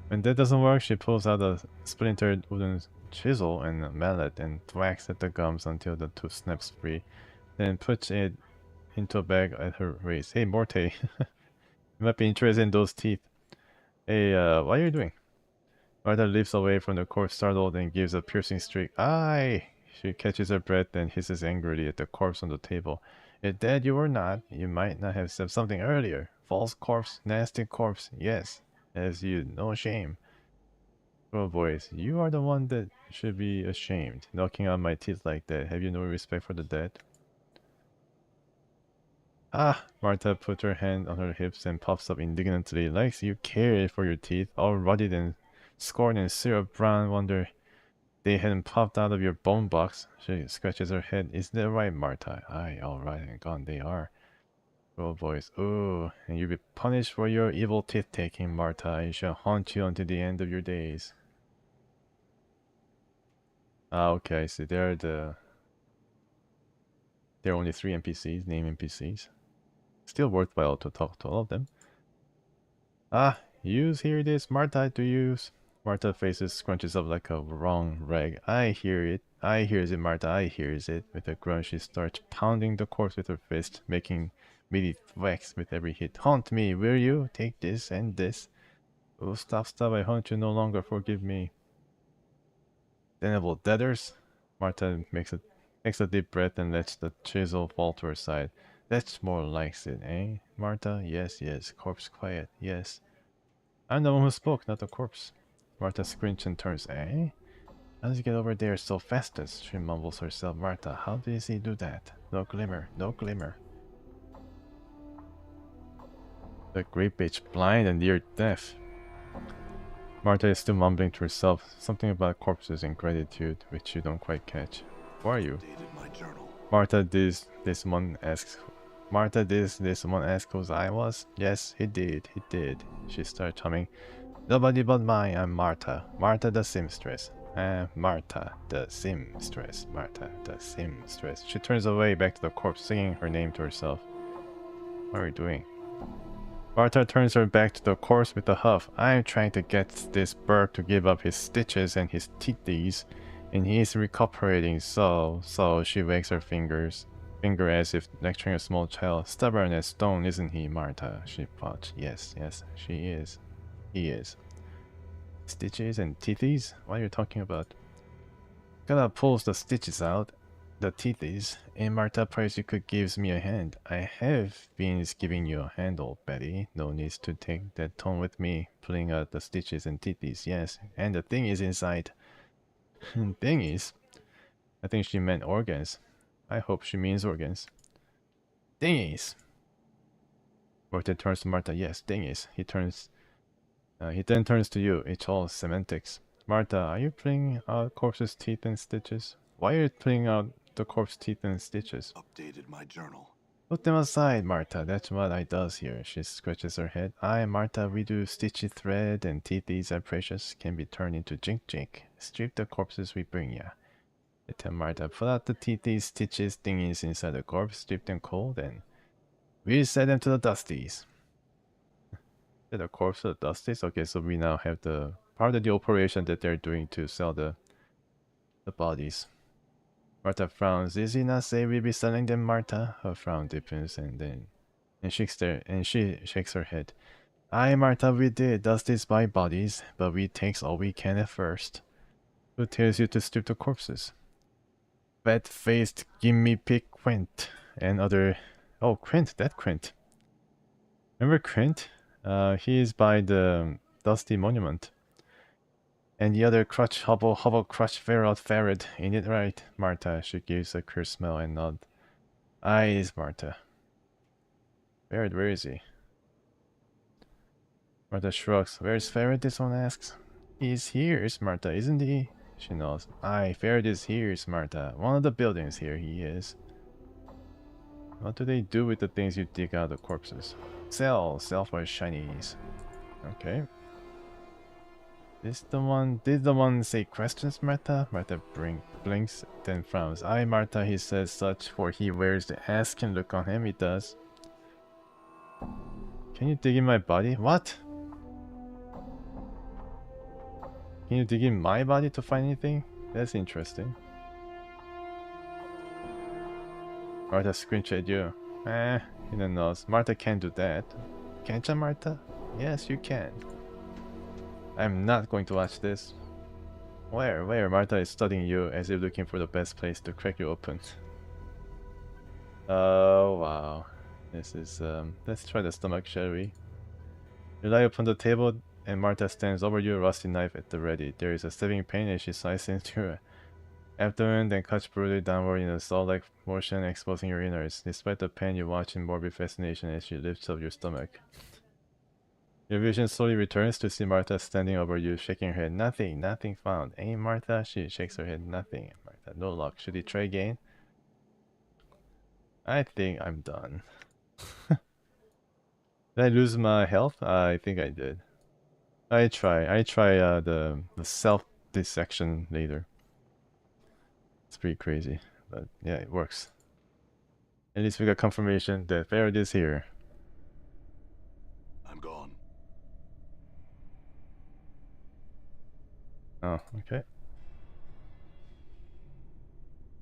When that doesn't work, she pulls out a splintered wooden chisel and a mallet and whacks at the gums until the tooth snaps free. Then puts it into a bag at her waist. Hey, Morte. You might be interested in those teeth. Hey, what are you doing? Martha leaps away from the corpse, startled, and gives a piercing shriek. Aye! She catches her breath and hisses angrily at the corpse on the table. If dead you were not, you might not have said something earlier. False corpse, nasty corpse, yes. As you, no shame. Oh boys, you are the one that should be ashamed. Knocking out my teeth like that. Have you no respect for the dead? Ah! Martha put her hand on her hips and puffs up indignantly. Like you care for your teeth, all rotted and scorned and syrup brown. Wonder they hadn't popped out of your bone box. She scratches her head. Is that right, Martha? Aye, alright, and gone they are. Oh boys, ooh, and you'll be punished for your evil teeth taking, Martha. It shall haunt you until the end of your days. Ah, okay, I see. There are only 3 NPCs, name NPCs. Still worthwhile to talk to all of them. Ah, use, here it is, Martha, to use. Martha faces scrunches up like a wrong rag. I hear it, Martha, I hears it. With a grunt, she starts pounding the corpse with her fist, making meaty thwacks with every hit. Haunt me, will you? Take this and this. Oh, stop, I haunt you no longer, forgive me. Damnable debtors. Martha makes a deep breath and lets the chisel fall to her side. That's more like it, eh, Martha? Yes, yes. Corpse quiet, yes. I'm the one who spoke, not the corpse. Martha squints and turns, eh? How does he get over there so fastest? She mumbles herself. Martha, how does he do that? No glimmer, no glimmer. The great bitch, blind and near death. Martha is still mumbling to herself, something about corpses and gratitude, which you don't quite catch. Who are you? Martha, this one asks. Martha, this someone asked who I was? Yes, he did. She started humming. Nobody but mine, I'm Martha. Martha the seamstress. Martha the seamstress. Martha the seamstress. She turns away back to the corpse, singing her name to herself. What are you doing? Martha turns her back to the corpse with a huff. I'm trying to get this bird to give up his stitches and his teethies And he is recuperating, so she wags her finger as if lecturing a small child. Stubborn as stone, isn't he, Martha? She thought. Yes, she is. He is. Stitches and teethies? What are you talking about? Gotta pulls the stitches out, the teethies, and Martha prays you could give me a hand. I have been giving you a handle, Betty. No need to take that tone with me, pulling out the stitches and teethies, yes. And the thing is inside. Thing is? I think she meant organs. I hope she means organs. Thingies! Morton turns to Martha. Yes, thingies. He then turns to you. It's all semantics. Martha, are you pulling out corpse's teeth and stitches? Why are you pulling out the corpse teeth and stitches? Updated my journal. Put them aside, Martha. That's what I does here. She scratches her head. Aye, Martha, we do stitchy thread and teethies are precious. Can be turned into jink. Strip the corpses we bring ya. I tell Martha, put out the teethies, stitches, thingies inside the corpse, strip them cold, and we'll sell them to the dusties. The corpse of the dusties? Okay, so we now have the part of the operation that they're doing to sell the bodies. Martha frowns. Did he not say we'll be selling them, Martha? Her frown deepens and she shakes her head. Aye, Martha, we did. Dusties buy bodies, but we takes all we can at first. Who tells you to strip the corpses? Fat-faced gimme pick Quint and other... Oh, Quint, that Quint. Remember Quint? He is by the Dusty Monument. And the other crutch, hobble, crutch, ferret, ain't it right, Martha? She gives a queer smile and nod. Eyes, Martha. Ferret, where is he? Martha shrugs. Where's Ferret, this one asks. He's here, Martha, isn't he? She nods. Aye, Ferret is here, Martha. One of the buildings here he is. What do they do with the things you dig out of the corpses? Sell for shinies. Okay. Did the one say questions, Martha? Martha blinks, then frowns. Aye, Martha, he says such, for he wears the asking look on him, he does. Can you dig in my body? What? Can you dig in my body to find anything? That's interesting. Martha squints at you. He then nods. Martha can't do that. Can't you, Martha? Yes, you can. I'm not going to watch this. Where? Martha is studying you as if looking for the best place to crack you open. Oh, wow. This is, let's try the stomach, shall we? You lie upon the table and Martha stands over you, rusty knife at the ready. There is a stabbing pain as she slices into your abdomen, then cuts brutally downward in a saw-like motion, exposing your innards. Despite the pain, you watch in morbid fascination as she lifts up your stomach. Your vision slowly returns to see Martha standing over you, shaking her head. Nothing found. Ain't Martha? She shakes her head. Nothing. Martha, no luck. Should he try again? I think I'm done. Did I lose my health? I think I did. I try the self-dissection later. It's pretty crazy, but yeah, it works. At least we got confirmation that Ferret is here. I'm gone. Oh, okay.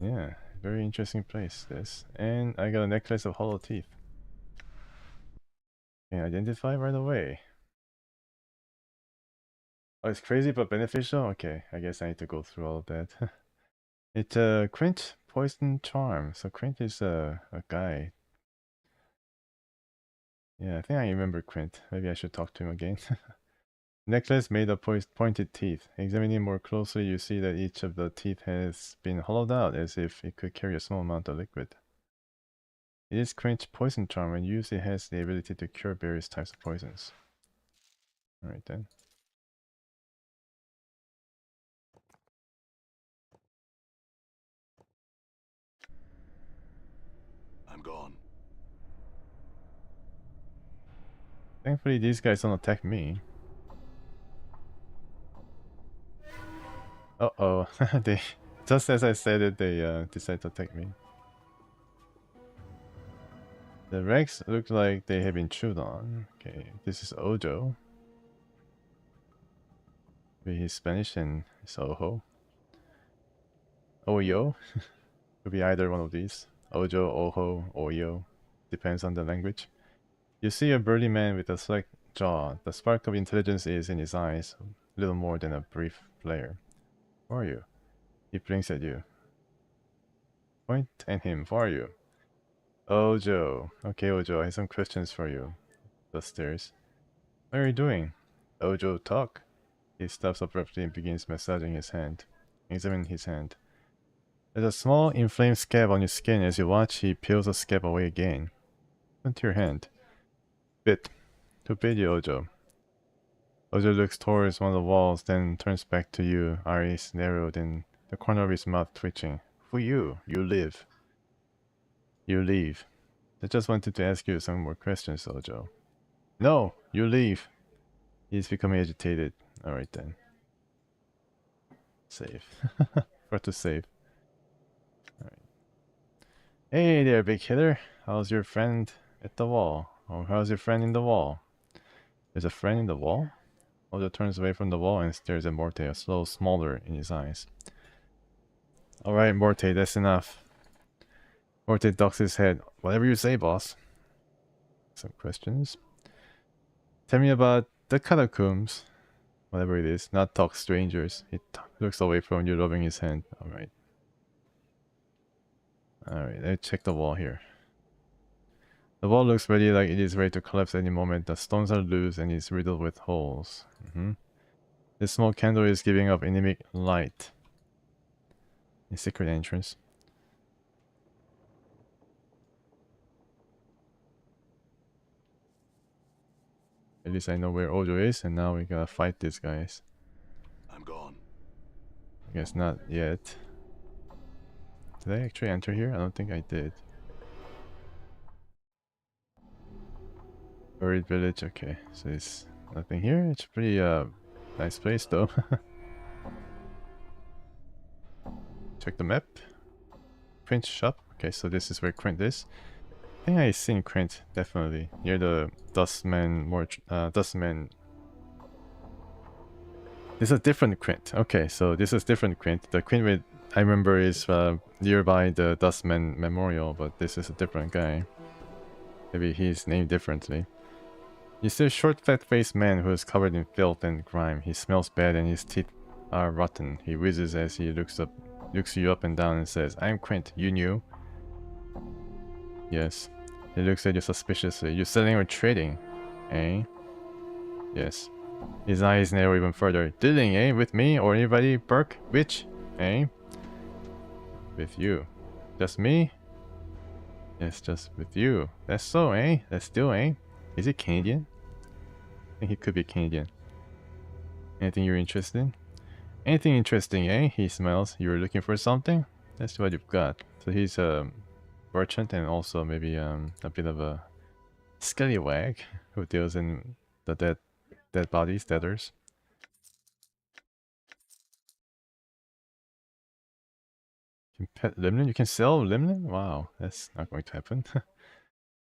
Yeah, very interesting place, this. And I got a necklace of hollow teeth. Can identify right away. Oh, it's crazy but beneficial? Okay, I guess I need to go through all of that. It's a Quint Poison Charm. So Quint is a guy. Yeah, I think I remember Quint. Maybe I should talk to him again. Necklace made of pointed teeth. Examining more closely, you see that each of the teeth has been hollowed out as if it could carry a small amount of liquid. It is Quint Poison Charm. When used, it has the ability to cure various types of poisons. Alright then. I'm gone. Thankfully, these guys don't attack me. Uh-oh. They, just as I said it, they decide to attack me. The Rex look like they have been chewed on. Okay, this is Ojo. Maybe he's Spanish and it's Ojo. Oyo. Could be either one of these. Ojo, Oho, Oyo. Depends on the language. You see a burly man with a slack jaw. The spark of intelligence is in his eyes. Little more than a brief flare. Who are you? He blinks at you. Point at him. Who are you? Ojo. Okay, Ojo, I have some questions for you. The stairs. What are you doing? Ojo, talk. He stops abruptly and begins massaging his hand. Examine his hand. There's a small inflamed scab on your skin. As you watch, he peels the scab away again. Into your hand. Bit. To bid you, Ojo. Ojo looks towards one of the walls, then turns back to you, eyes narrowed and the corner of his mouth twitching. For you, you live. You leave. I just wanted to ask you some more questions, Ojo. No, you leave. He's becoming agitated. Alright then. Save. Forgot to save. Alright. Hey there, big hitter. How's your friend at the wall? Or how's your friend in the wall? There's a friend in the wall? Ojo turns away from the wall and stares at Morte, a slow smolder in his eyes. Alright, Morte, that's enough. Morte ducks his head. Whatever you say, boss. Some questions? Tell me about the catacombs. Whatever it is, not talk strangers. He looks away from you, rubbing his hand. Alright. Alright, let's check the wall here. The wall looks ready, like it is ready to collapse any moment. The stones are loose and is riddled with holes. This small candle is giving up anemic light. A secret entrance. At least I know where Ojo is, and now we gotta fight these guys. I'm gone. I guess not yet. Did I actually enter here? I don't think I did. Buried village, okay. So there's nothing here. It's a pretty nice place though. Check the map. Print shop. Okay, so this is where Quint is. I think I seen Quint, definitely. Near the Dustman Dustman. This is a different Quint. Okay, so this is different Quint. The Quint with I remember is nearby the Dustman Memorial, but this is a different guy. Maybe he's named differently. You see a short, fat-faced man who is covered in filth and grime. He smells bad and his teeth are rotten. He whizzes as he looks you up and down and says, "I'm Quint. You knew?" Yes. He looks at you suspiciously. You selling or trading? Eh? Yes. His eyes narrow even further. Dealing, eh? With me or anybody? Burke? Which? Eh? With you. Just me? Yes, just with you. That's so, eh? That's still, eh? Is he Canadian? I think he could be Canadian. Anything you're interested in? Anything interesting, eh? He smiles. You were looking for something? That's what you've got. So he's a merchant and also maybe a bit of a scallywag who deals in the dead bodies, debtors. You can pet Limlin? You can sell Limlin? Wow, that's not going to happen.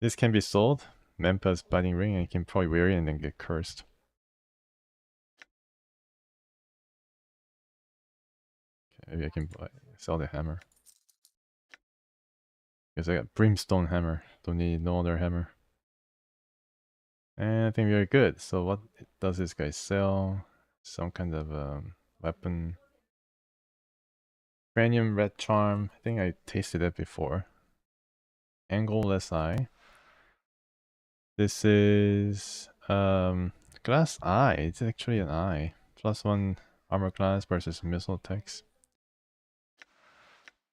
This can be sold. Mempa's biting ring, and you can probably wear it and then get cursed. Okay, maybe I can sell the hammer. Because I got brimstone hammer. Don't need no other hammer. And I think we're good. So what does this guy sell? Some kind of weapon. Cranium red charm. I think I tasted that before. Angleless eye. This is glass eye. It's actually an eye. +1 armor class versus missile attacks.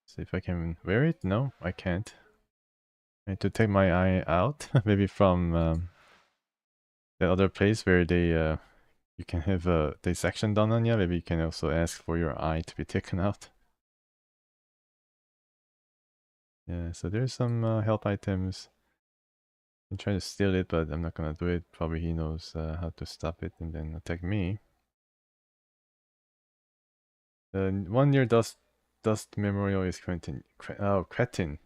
See if I can wear it. No, I can't. I need to take my eye out. Maybe from the other place where they you can have a dissection done on you. Maybe you can also ask for your eye to be taken out. Yeah, so there's some health items. I'm trying to steal it, but I'm not gonna do it. Probably he knows how to stop it and then attack me. The one near Dust Memorial is Quentin. Quentin.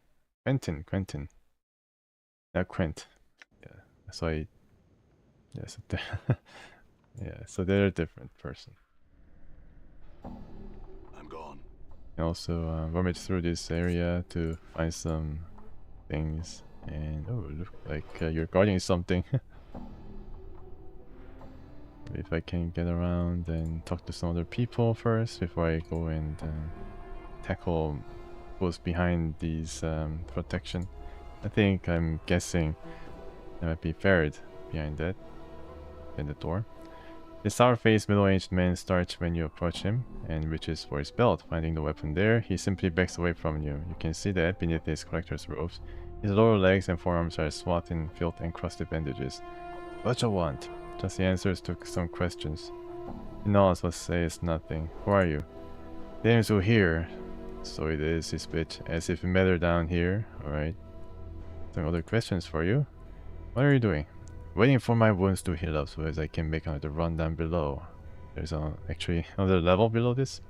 Not Quint. Yeah, so I. Yeah, so yeah, so they're a different person. I'm gone. And also rummage through this area to find some things. And oh, look like you're guarding something. If I can get around and talk to some other people first before I go and tackle what's behind these protection. I'm guessing there might be ferret behind that in the door. The sour-faced middle-aged man starts when you approach him and reaches for his belt. Finding the weapon there, he simply backs away from you. You can see that beneath his collector's robes, his lower legs and forearms are swathed in filth and crusted bandages. What you want? Just the answers to some questions. He nods but says nothing. Who are you? Names who here. So it is, his bitch. As if it mattered down here. Alright. Some other questions for you. What are you doing? Waiting for my wounds to heal up so as I can make another run down below. There's actually another level below this.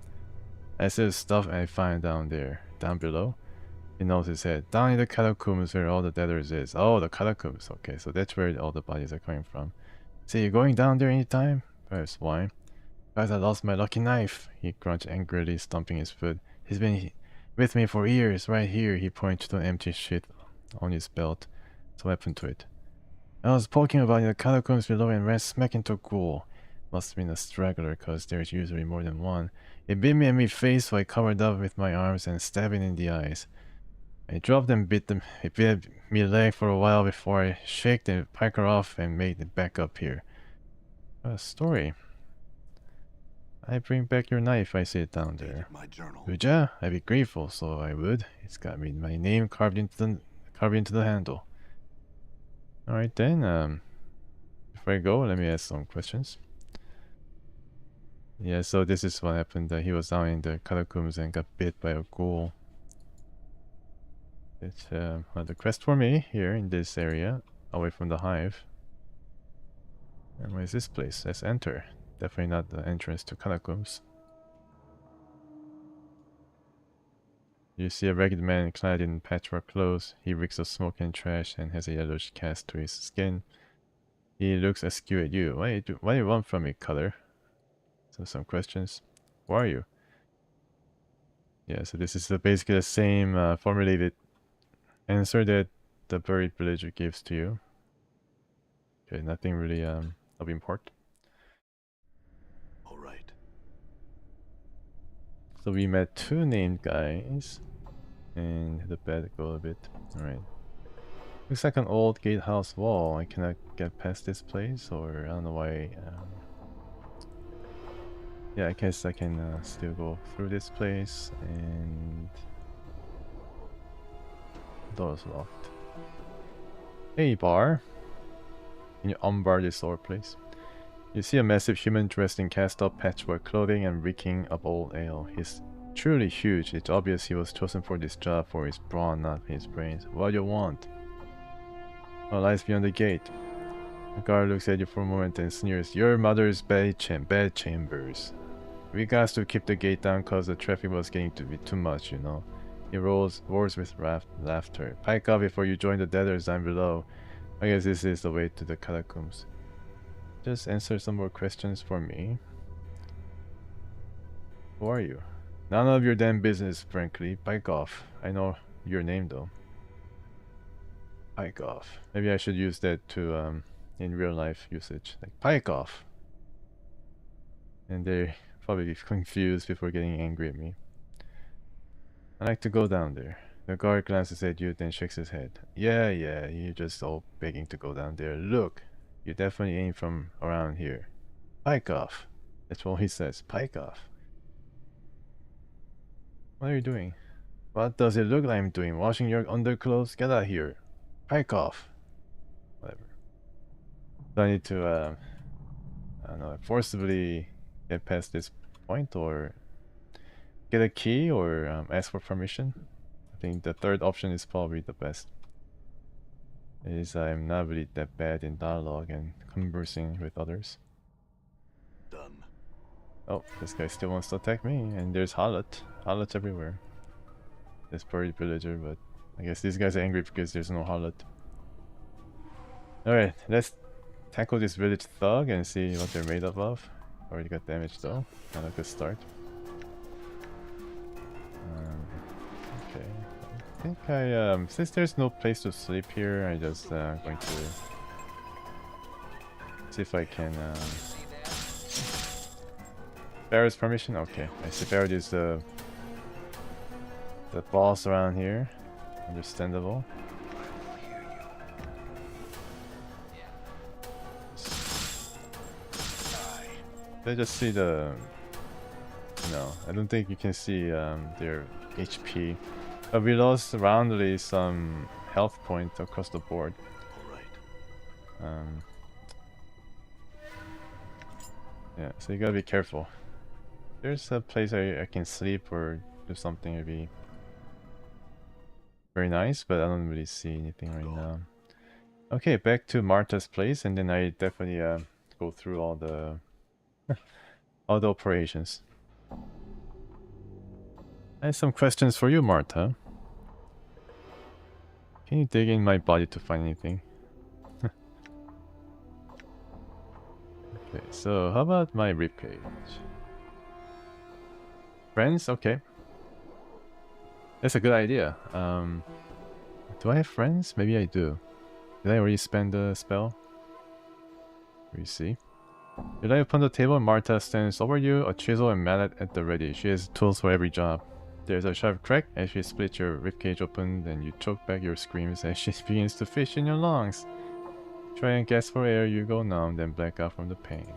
I see the stuff I find down there. Down below. He nods his head. Down in the catacombs where all the debtors is. Oh, the catacombs. Okay, so that's where all the bodies are coming from. See, you going down there anytime? Perhaps why? Guys, I lost my lucky knife. He grunts angrily, stomping his foot. He's been with me for years. Right here, he points to an empty sheath on his belt. What's a weapon to it? I was poking about in the catacombs below and ran smack into a ghoul. Must have been a straggler, cause there's usually more than one. It bit me in my face, so I covered up with my arms and stabbed it in the eyes. I dropped and bit them. It bit me leg for a while before I shaked and pike her off and made it back up here. What a story. I bring back your knife, I see it down there. My journal. Would ya? I'd be grateful, so I would. It's got my name carved into the handle. Alright then, before I go, let me ask some questions. Yeah, so this is what happened. He was down in the catacombs and got bit by a ghoul. It's another quest for me here in this area, away from the hive. And where is this place? Let's enter. Definitely not the entrance to catacombs. You see a ragged man clad in patchwork clothes. He reeks of smoke and trash and has a yellowish cast to his skin. He looks askew at you. What do you want from me, Cutter? So some questions. Who are you? Yeah, so this is basically the same formulated answer that the buried villager gives to you. Okay, nothing really of import. All right. So we met two named guys, and the bed go a bit. All right. Looks like an old gatehouse wall. I cannot get past this place, or I don't know why. Yeah, I guess I can still go through this place, and door's locked. Hey, bar. Can you unbar this door, please? You see a massive human dressed in cast-off patchwork clothing and reeking of old ale. He's truly huge. It's obvious he was chosen for this job for his brawn, not his brains. What do you want? What lies beyond the gate? The guard looks at you for a moment and sneers. Your mother's bed chambers. We got to keep the gate down cause the traffic was getting to be too much, you know. He roars with laughter. Pike up before you join the debtors down below. I guess this is the way to the catacombs. Just answer some more questions for me. Who are you? None of your damn business, frankly. Pike off. I know your name though. Pike off. Maybe I should use that to in real life usage. Like pike off. And they probably be confused before getting angry at me. I like to go down there. The guard glances at you, then shakes his head. Yeah, you're just all begging to go down there. Look, you definitely ain't from around here. Pike off. That's what he says. Pike off. What are you doing? What does it look like I'm doing? Washing your underclothes? Get out of here. Pike off. Whatever. Do I need to, I don't know, forcibly get past this point, or get a key, or ask for permission? I think the third option is probably the best. I'm not really that bad in dialogue and conversing with others. Done. Oh, this guy still wants to attack me, and there's Harlot. Harlots everywhere. This buried villager, but I guess these guys are angry because there's no Harlot. Alright, let's tackle this village thug and see what they're made up of. Already got damaged though. Not a good start. Okay. I think since there's no place to sleep here, I just going to see if I can Barrett's permission? Okay. I see Barrett is the boss around here. Understandable. They just see the... No, I don't think you can see their HP. But we lost roundly some health points across the board. Yeah, so you gotta be careful. There's a place I can sleep or do something, it'd be very nice, but I don't really see anything right now. Okay, back to Marta's place, and then I definitely go through all the all the operations. I have some questions for you, Marta. Can you dig in my body to find anything? Okay, so how about my ribcage? Friends? Okay. That's a good idea. Do I have friends? Maybe I do. Did I already spend the spell? We see. You lie upon the table, Marta stands over you, a chisel and mallet at the ready. She has tools for every job. There's a sharp crack as she splits your ribcage open, then you choke back your screams as she begins to fish in your lungs. Try and gasp for air, you go numb, then black out from the pain.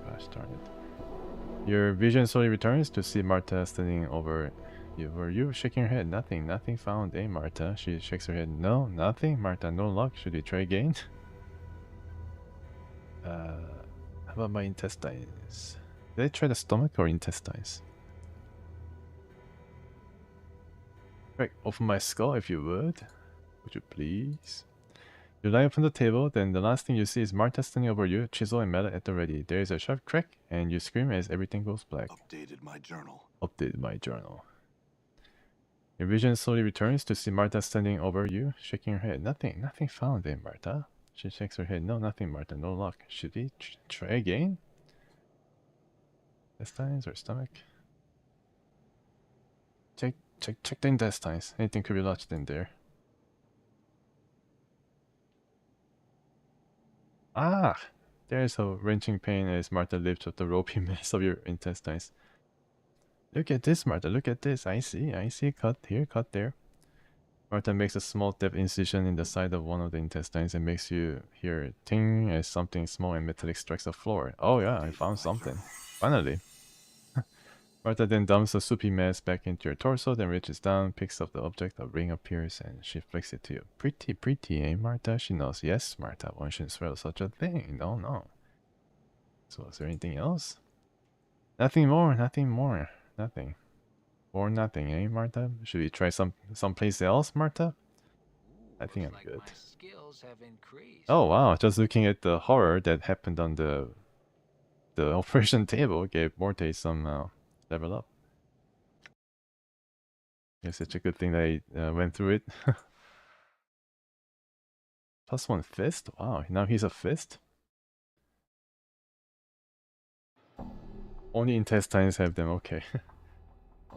Gosh darn it. Your vision slowly returns to see Marta standing over you. Were you shaking her head? Nothing found, eh, Marta? She shakes her head. No, nothing, Marta, no luck. Should we try again? How about my intestines? Did I try the stomach or intestines? Right, open my skull if you would. Would you please? You lie upon the table, then the last thing you see is Marta standing over you, chisel and mallet at the ready. There is a sharp crack, and you scream as everything goes black. Updated my journal. Updated my journal. Your vision slowly returns to see Marta standing over you, shaking her head. Nothing found, eh, Marta? She shakes her head. No, nothing, Marta. No luck. Should we try again? Intestines or stomach? Check the intestines. Anything could be lodged in there. Ah! There's a wrenching pain as Marta lifts up the ropey mess of your intestines. Look at this, Marta. Look at this. I see. Cut here, cut there. Marta makes a small depth incision in the side of one of the intestines and makes you hear ting as something small and metallic strikes the floor. Oh yeah, I found something. Finally. Marta then dumps the soupy mess back into your torso, then reaches down, picks up the object, a ring appears, and she flicks it to you. Pretty, eh, Marta? She knows. Yes, Marta, one shouldn't swallow such a thing. No. So is there anything else? Nothing more. Nothing. Or nothing, eh, Marta? Should we try someplace else, Marta? I think I'm good. My skills have increased. Oh wow, just looking at the horror that happened on the operation table gave Morte some level up. It's such a good thing that I went through it. +1 fist? Wow, now he's a fist? Only intestines have them, okay.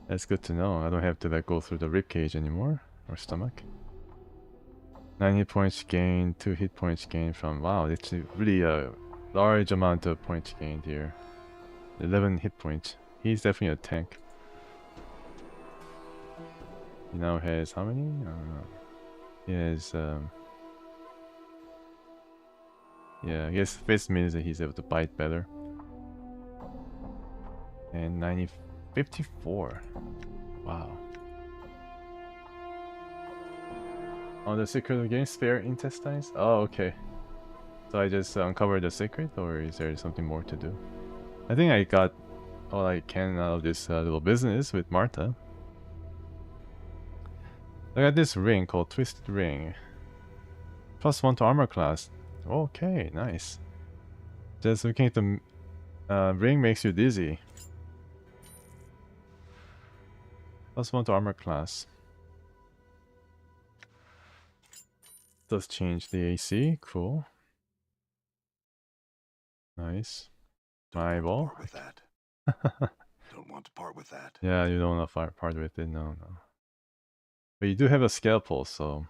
That's good to know. I don't have to go through the ribcage anymore. Or stomach. 9 hit points gained, 2 hit points gained from... Wow, it's really a large amount of points gained here. 11 hit points. He's definitely a tank. He now has how many? I don't know. He has... yeah, I guess fist means that he's able to bite better. And 54. Wow. Oh, the secret of the game, spare intestines? Oh, okay. So I just uncovered the secret, or is there something more to do? I think I got all I can out of this little business with Marta. Look at this ring called Twisted Ring. +1 to armor class. Okay, nice. Just looking at the ring makes you dizzy. +1 to armor class. Does change the AC. Cool. Nice. My ball. don't want to part with that. Yeah, you don't want to part with it. No, no. But you do have a scalpel, so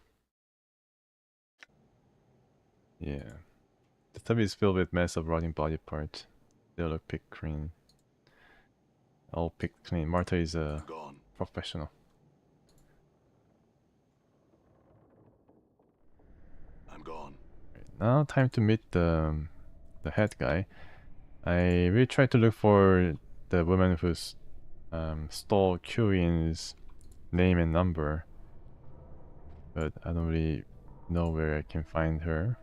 yeah. The tub is filled with mess of rotting body parts. They look picked clean. All picked clean. Martha is a Gone. professional. I'm gone. Right, now time to meet the head guy. I really tried to look for the woman who's stole Kyuin's name and number, but I don't really know where I can find her.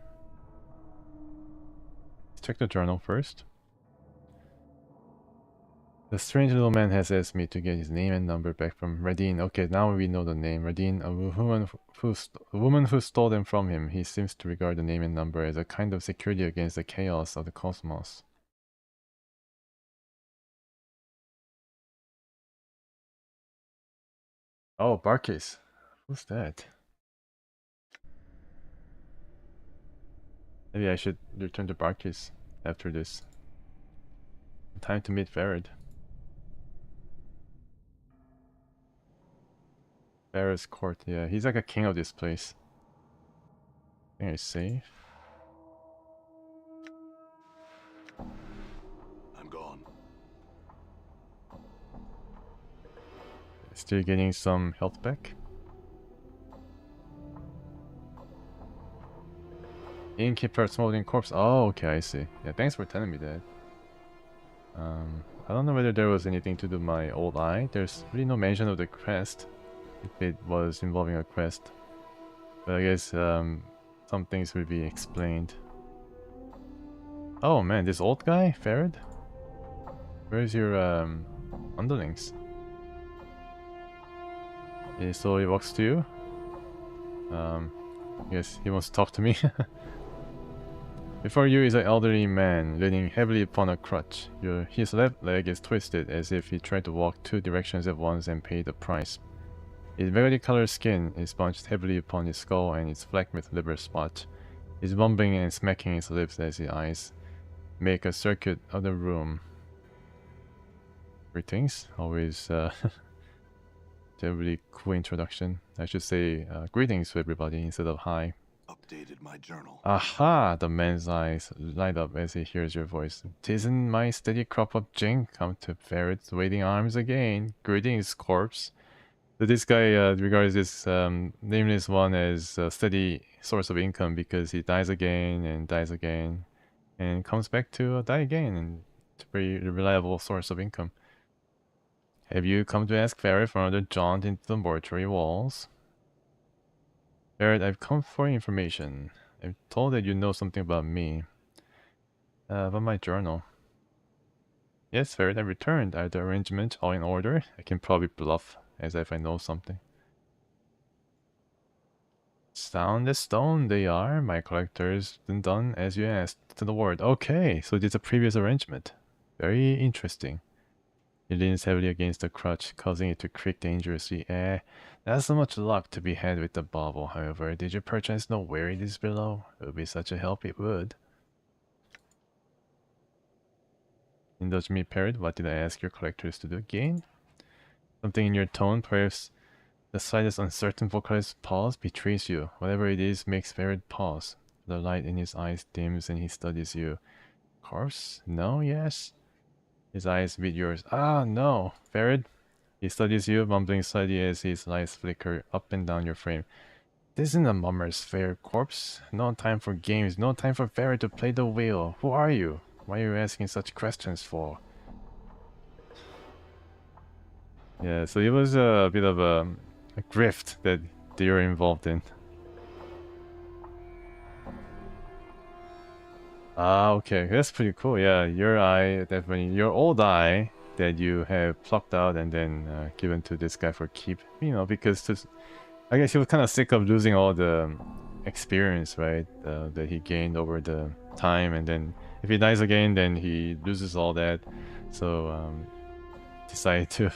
Let's check the journal first. The strange little man has asked me to get his name and number back from Radin. Okay, now we know the name. Radin, a woman who stole them from him. He seems to regard the name and number as a kind of security against the chaos of the cosmos. Oh, Barkis. Who's that? Maybe I should return to Barkis after this. Time to meet Farad. Farrad's court, yeah, he's like a king of this place. I think I safe. I'm gone. Still getting some health back. Innkeeper smoldering corpse. Oh, okay, I see. Yeah, thanks for telling me that. I don't know whether there was anything to do with my old eye. There's really no mention of the quest, if it was involving a quest. But I guess some things will be explained. Oh man, this old guy, Farad? Where's your underlings? Yeah, so he walks to you. Yes, he wants to talk to me. Before you is an elderly man, leaning heavily upon a crutch. His left leg is twisted, as if he tried to walk two directions at once and pay the price. His velvety-colored skin is bunched heavily upon his skull, and is flecked with liver spots. He's mumbling and smacking his lips as his eyes make a circuit of the room. Greetings. Always really cool introduction. I should say greetings to everybody instead of hi. Updated my journal. Aha! The man's eyes light up as he hears your voice. "'Tisn't my steady crop of jink come to Ferret's waiting arms again. Greetings, corpse." So this guy regards this Nameless One as a steady source of income because he dies again and comes back to die again, and it's a very reliable source of income. "Have you come to ask Ferret for another jaunt into the mortuary walls?" "Ferret, I've come for information. I'm told that you know something about me. About my journal." "Yes, Ferret, I returned. Are the arrangements all in order?" I can probably bluff as if I know something. "Sound as stone they are. My collector's been done as you asked to the word." Okay, so it's a previous arrangement. Very interesting. He leans heavily against the crutch, causing it to creak dangerously. Not so much luck to be had with the bauble, however. Did you perchance know where it is below? It would be such a help, it would. "Indulge me, Parrot. What did I ask your collectors to do again?" Something in your tone, perhaps the slightest uncertain vocalized pause, betrays you. Whatever it is makes Parrot pause. The light in his eyes dims and he studies you. "Course? No? Yes?" His eyes meet yours. "Ah, no. Ferret." He studies you, mumbling slightly as his lights flicker up and down your frame. "This isn't a mummer's fair, corpse. No time for games, no time for Ferret to play the wheel. Who are you? Why are you asking such questions for?" Yeah, so it was a bit of a grift that you're involved in. Ah, okay, that's pretty cool. Yeah, your eye, definitely your old eye that you have plucked out and then given to this guy for keep. You know, because I guess he was kind of sick of losing all the experience, right? That he gained over the time, and then if he dies again, then he loses all that. So decided to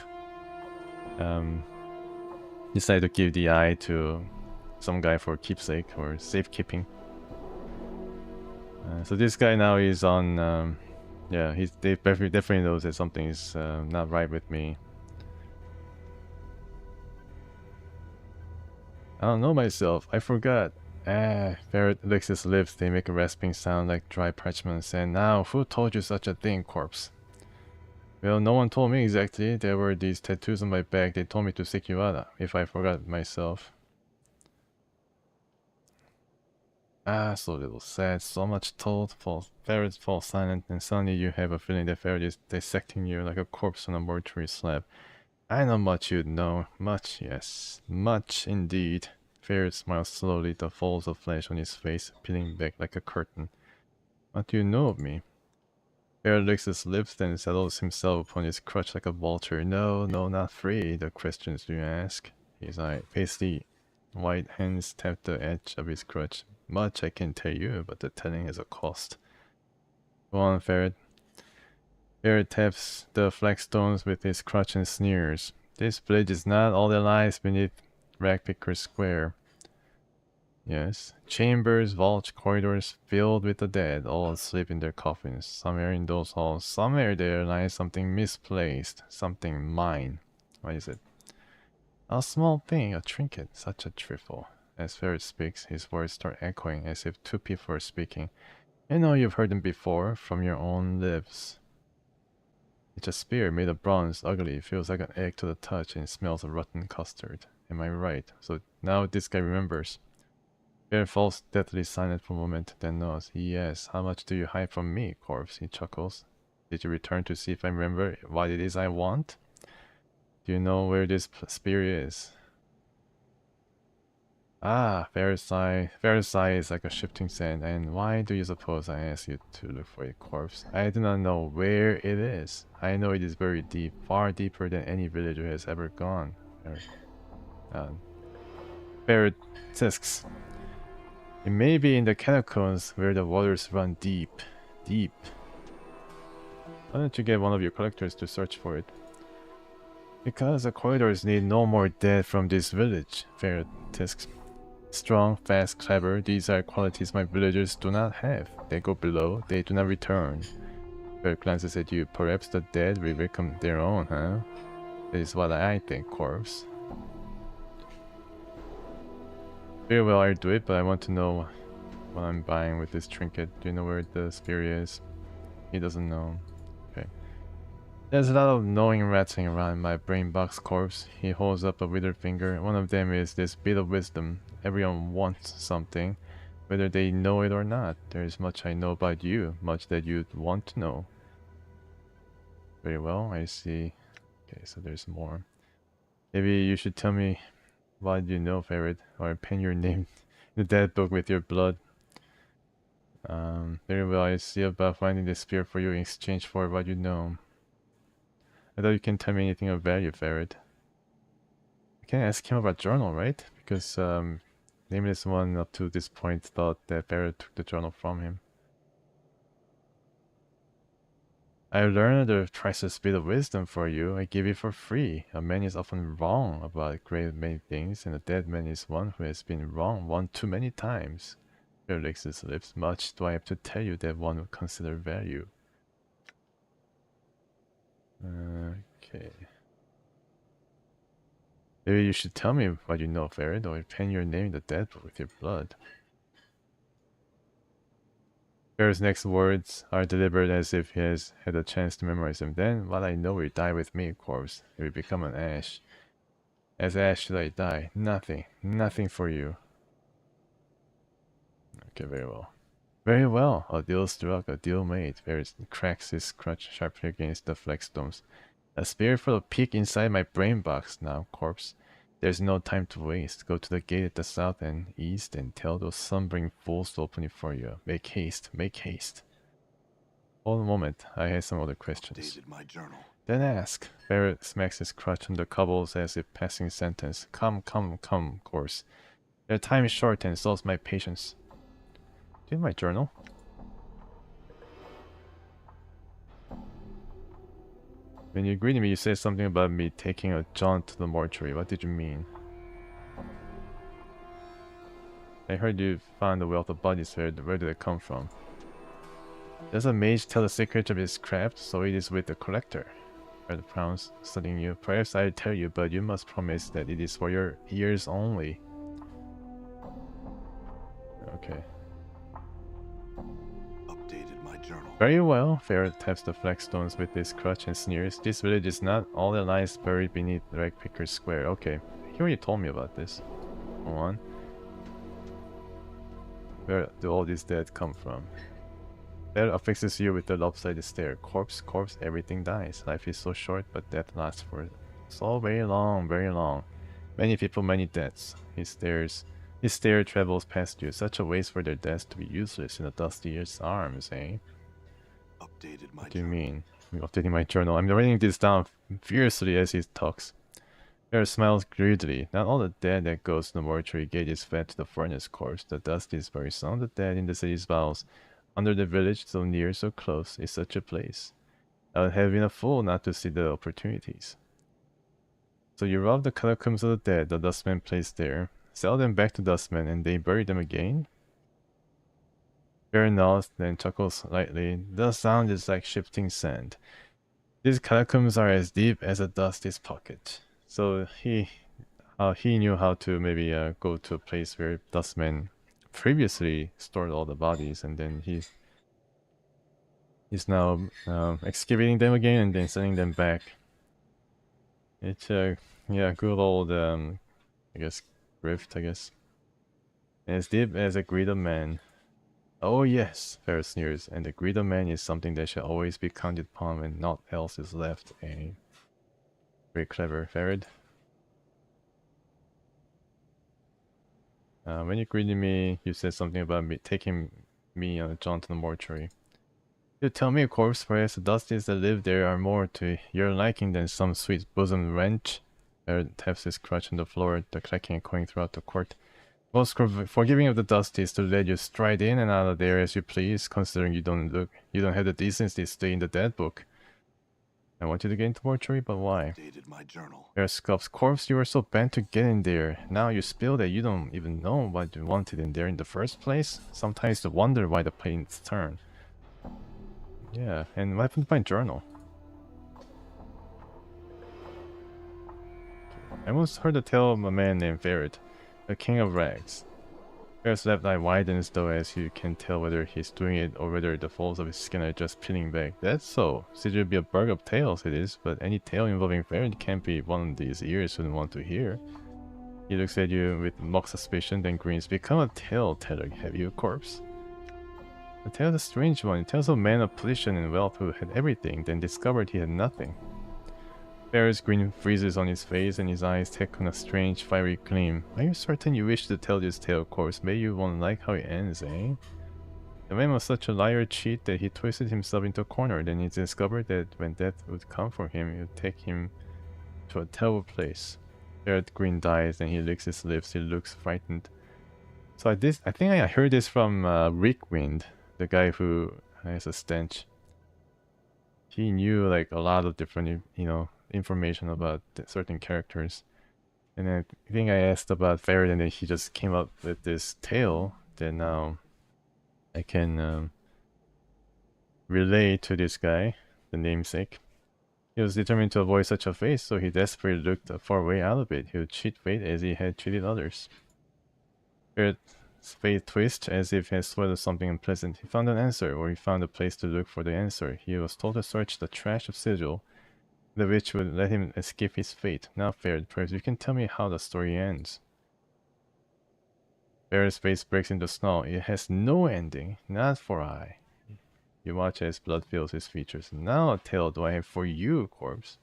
give the eye to some guy for keepsake or safekeeping. So this guy now is on Yeah, they definitely knows that something is not right with me. I don't know myself. I forgot. Ah, Ferret licks his lips. They make a rasping sound like dry parchment. And now, who told you such a thing, corpse? Well, no one told me exactly. There were these tattoos on my back. They told me to seek you out if I forgot myself. Ah, so little sad. So much told. Ferret falls silent, and suddenly you have a feeling that Ferret is dissecting you like a corpse on a mortuary slab. I know much you'd know. Much, yes. Much indeed. Ferret smiles slowly, the folds of flesh on his face peeling back like a curtain. What do you know of me? Ferret licks his lips, then settles himself upon his crutch like a vulture. No, no, not free. The questions you ask. His pasty white hands tap the edge of his crutch. Much I can tell you, but the telling has a cost. Go on, Ferret. Ferret taps the flagstones with his crutch and sneers. This village is not all that lies beneath Ragpicker Square. Yes. Chambers, vaults, corridors filled with the dead, all asleep in their coffins. Somewhere in those halls, somewhere there lies something misplaced, something mine. What is it? A small thing, a trinket, such a trifle. As Ferret speaks, his words start echoing as if two people are speaking. You know you've heard them before, from your own lips. It's a spear made of bronze, ugly, feels like an egg to the touch, and smells of rotten custard. Am I right? So now this guy remembers. Bear falls deathly silent for a moment, then nods. Yes, how much do you hide from me, corpse? He chuckles. Did you return to see if I remember what it is I want? Do you know where this spear is? Ah, Versailles is like a shifting sand, and why do you suppose I asked you to look for a corpse? I do not know where it is. I know it is very deep, far deeper than any villager has ever gone. Ferret tisks. It may be in the catacombs where the waters run deep, deep. Why don't you get one of your collectors to search for it? Because the corridors need no more dead from this village, Ferret tisks. Strong, fast, clever, these are qualities my villagers do not have. They go below, they do not return. Ferret glances at you. Perhaps the dead will become their own, huh? That is what I think, corpse. Very well, I'll do it, but I want to know what I'm buying with this trinket. Do you know where the spear is? He doesn't know. Okay. There's a lot of knowing rattling around in my brain box, corpse. He holds up a withered finger. One of them is this bit of wisdom. Everyone wants something, whether they know it or not. There is much I know about you, much that you'd want to know. Very well, I see. Okay, so there's more. Maybe you should tell me what you know, Ferret, or pen your name in the dead book with your blood. Very well, I see about finding the spear for you in exchange for what you know. I thought you can tell me anything of value, Ferret. I can ask him about journal, right? Because Nameless One up to this point thought that Ferret took the journal from him. I learned a priceless bit of wisdom for you. I give it for free. A man is often wrong about a great many things, and a dead man is one who has been wrong one too many times. Ferret licks his lips. Much do I have to tell you that one would consider value. Okay. Maybe you should tell me what you know, Ferret, or pen your name in the dead book with your blood. Ferret's next words are delivered as if he has had a chance to memorize them. Then, what I know will die with me, corpse. It will become an ash. As ash should I die. Nothing. Nothing for you. Okay, very well. Very well. A deal struck, a deal made. Ferret cracks his crutch sharply against the flagstones. A spear full of peek inside my brain box now, corpse. There's no time to waste. Go to the gate at the south and east and tell those slumbering fools to open it for you. Make haste, make haste. Hold a moment, I have some other questions. My journal. Then ask. Barrett smacks his crutch on the cobbles as if passing sentence. Come, come, come, course. Their time is short and so's my patience. Do you have my journal? When you greeted me, you said something about me taking a jaunt to the mortuary. What did you mean? I heard you found a wealth of bodies here. Where did it come from? Does a mage tell the secret of his craft? So it is with the collector. Are the frowns studying you? Perhaps I'll tell you, but you must promise that it is for your ears only. Okay. Updated my journal. Very well. Ferret taps the flagstones with his crutch and sneers. This village is not all that lies buried beneath Ragpicker Square. Okay. He already told me about this. Go on. Where do all these dead come from? Death affixes you with the lopsided stare. Corpse, corpse, everything dies. Life is so short, but death lasts for so very long, very long. Many people, many deaths. His stare travels past you. Such a waste for their deaths to be useless in a dusty earth's arms, eh? Updated my What do you journal. mean? I'm updating my journal. I'm writing this down fiercely as he talks. Bear smiles greedily. Not all the dead that goes to the mortuary gate is fed to the furnace corpse. The dust is very some of the dead in the city's bowels. Under the village, so near, so close, is such a place. I would have been a fool not to see the opportunities. So you rob the catacombs of the dead the dustman placed there, sell them back to dustmen, and they bury them again? Bear nods, then chuckles lightly. The sound is like shifting sand. These catacombs are as deep as a dust's pocket. So he knew how to maybe go to a place where dustmen previously stored all the bodies, and then he's now excavating them again and then sending them back. It's yeah, good old I guess grift, I guess. As deep as a greed of man. Oh yes, Ferret sneers, and the greed of man is something that shall always be counted upon when naught else is left. Eh? Very clever, Ferret. When you greeted me, you said something about me taking me on a jaunt to the mortuary. You tell me, corpse, perhaps the dusties that live there are more to your liking than some sweet bosom wench. Ferret taps his crutch on the floor, the clacking echoing throughout the court. Most forgiving of the dusties to let you stride in and out of there as you please, considering you don't have the decency to stay in the dead book. I want you to get into mortuary, but why? Updated my journal. There scoffs, corpse, you were so bent to get in there. Now you spill that you don't even know what you wanted in there in the first place. Sometimes you wonder why the pains turn. Yeah, and what happened to my journal? I once heard the tale of a man named Ferret, the king of rags. Ferret's left eye widens though as you can tell whether he's doing it or whether the folds of his skin are just peeling back. That's so. Said you'd be a burg of tales, it is, but any tale involving Ferret can't be one these ears wouldn't want to hear. He looks at you with mock suspicion, then grins. Become a tale-teller, have you, corpse? The tale is a strange one. It tells of a man of position and wealth who had everything, then discovered he had nothing. Ferret's grin freezes on his face, and his eyes take on a strange, fiery gleam. Are you certain you wish to tell this tale, corpse? Maybe you won't like how it ends, eh? The man was such a liar cheat that he twisted himself into a corner. Then he discovered that when death would come for him, it would take him to a terrible place. Ferret grin dies, and he licks his lips. He looks frightened. So I think I heard this from Rick Wind, the guy who has a stench. He knew like a lot of different, information about certain characters. And I think I asked about Ferret, and then he just came up with this tale that now I can relay to this guy, the namesake. He was determined to avoid such a fate, so he desperately looked a far way out of it. He would cheat fate as he had cheated others. Ferret's face twists as if he had swallowed something unpleasant. He found an answer, or he found a place to look for the answer. He was told to search the trash of sigil, the which would let him escape his fate. Now, Ferret, perhaps you can tell me how the story ends. Ferret's face breaks into snarl. It has no ending, not for I. You watch as blood fills his features. Now a tale do I have for you, corpse.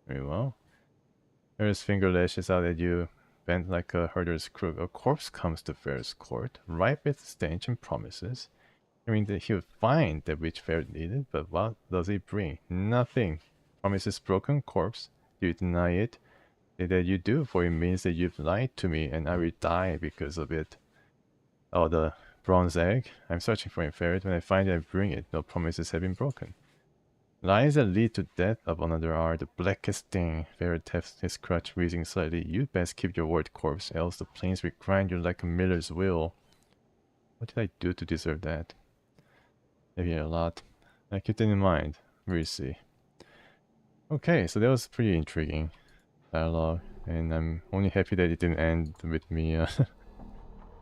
Very well. Ferret's finger lashes out at you, bent like a herder's crook. A corpse comes to Ferret's court, ripe with stench and promises, hearing that he would find that which Ferret needed, but what does he bring? Nothing. Promises broken, corpse. Do you deny it? Say that you do, for it means that you've lied to me, and I will die because of it. Oh, the bronze egg? I'm searching for it, Ferret. When I find it, I bring it. No promises have been broken. Lies that lead to death of another are the blackest thing. Ferret taps his crutch, wheezing slightly. You'd best keep your word, corpse, else the plains will grind you like a miller's wheel. What did I do to deserve that? Maybe a lot. I keep that in mind. We'll see. Okay, so that was pretty intriguing dialogue, and I'm only happy that it didn't end with me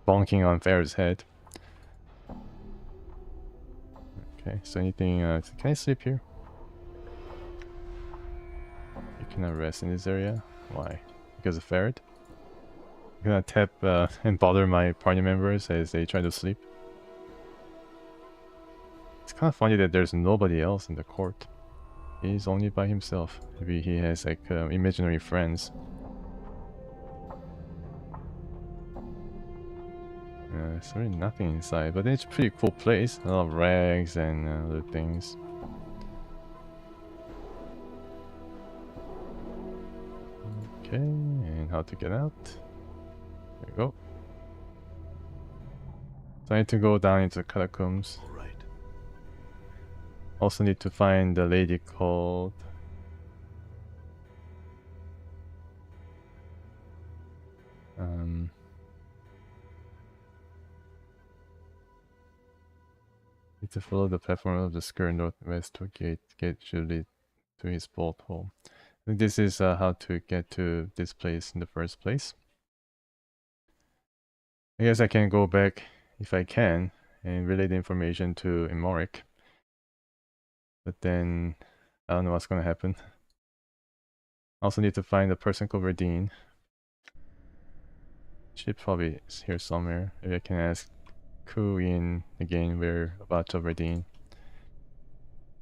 bonking on Farrah's head. Okay, so anything, can I sleep here? You cannot rest in this area? Why? Because of Ferret? I'm gonna tap and bother my party members as they try to sleep. It's kind of funny that there's nobody else in the court. He's only by himself. Maybe he has like imaginary friends. There's really nothing inside, but it's a pretty cool place. A lot of rags and other things. Okay, and how to get out. There we go. So I need to go down into the catacombs. All right. Also need to find the lady called... need to follow the platform of the square northwest to get should lead to his bolt hole. I think this is how to get to this place in the first place. I guess I can go back if I can and relay the information to Imoric. But then I don't know what's gonna happen. Also need to find a person called Verdine. She's probably here somewhere. Maybe I can ask Kuin again whereabouts of Verdine.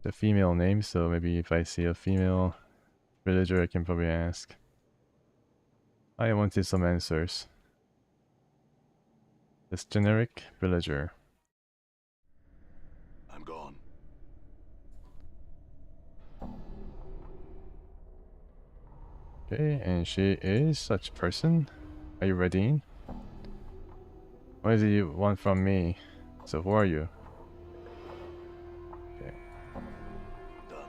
The female name, so maybe if I see a female villager I can probably ask. I wanted some answers. This generic villager. I'm gone. Okay, and she is such person. Are you ready? What does he want from me? So who are you? Okay. Done.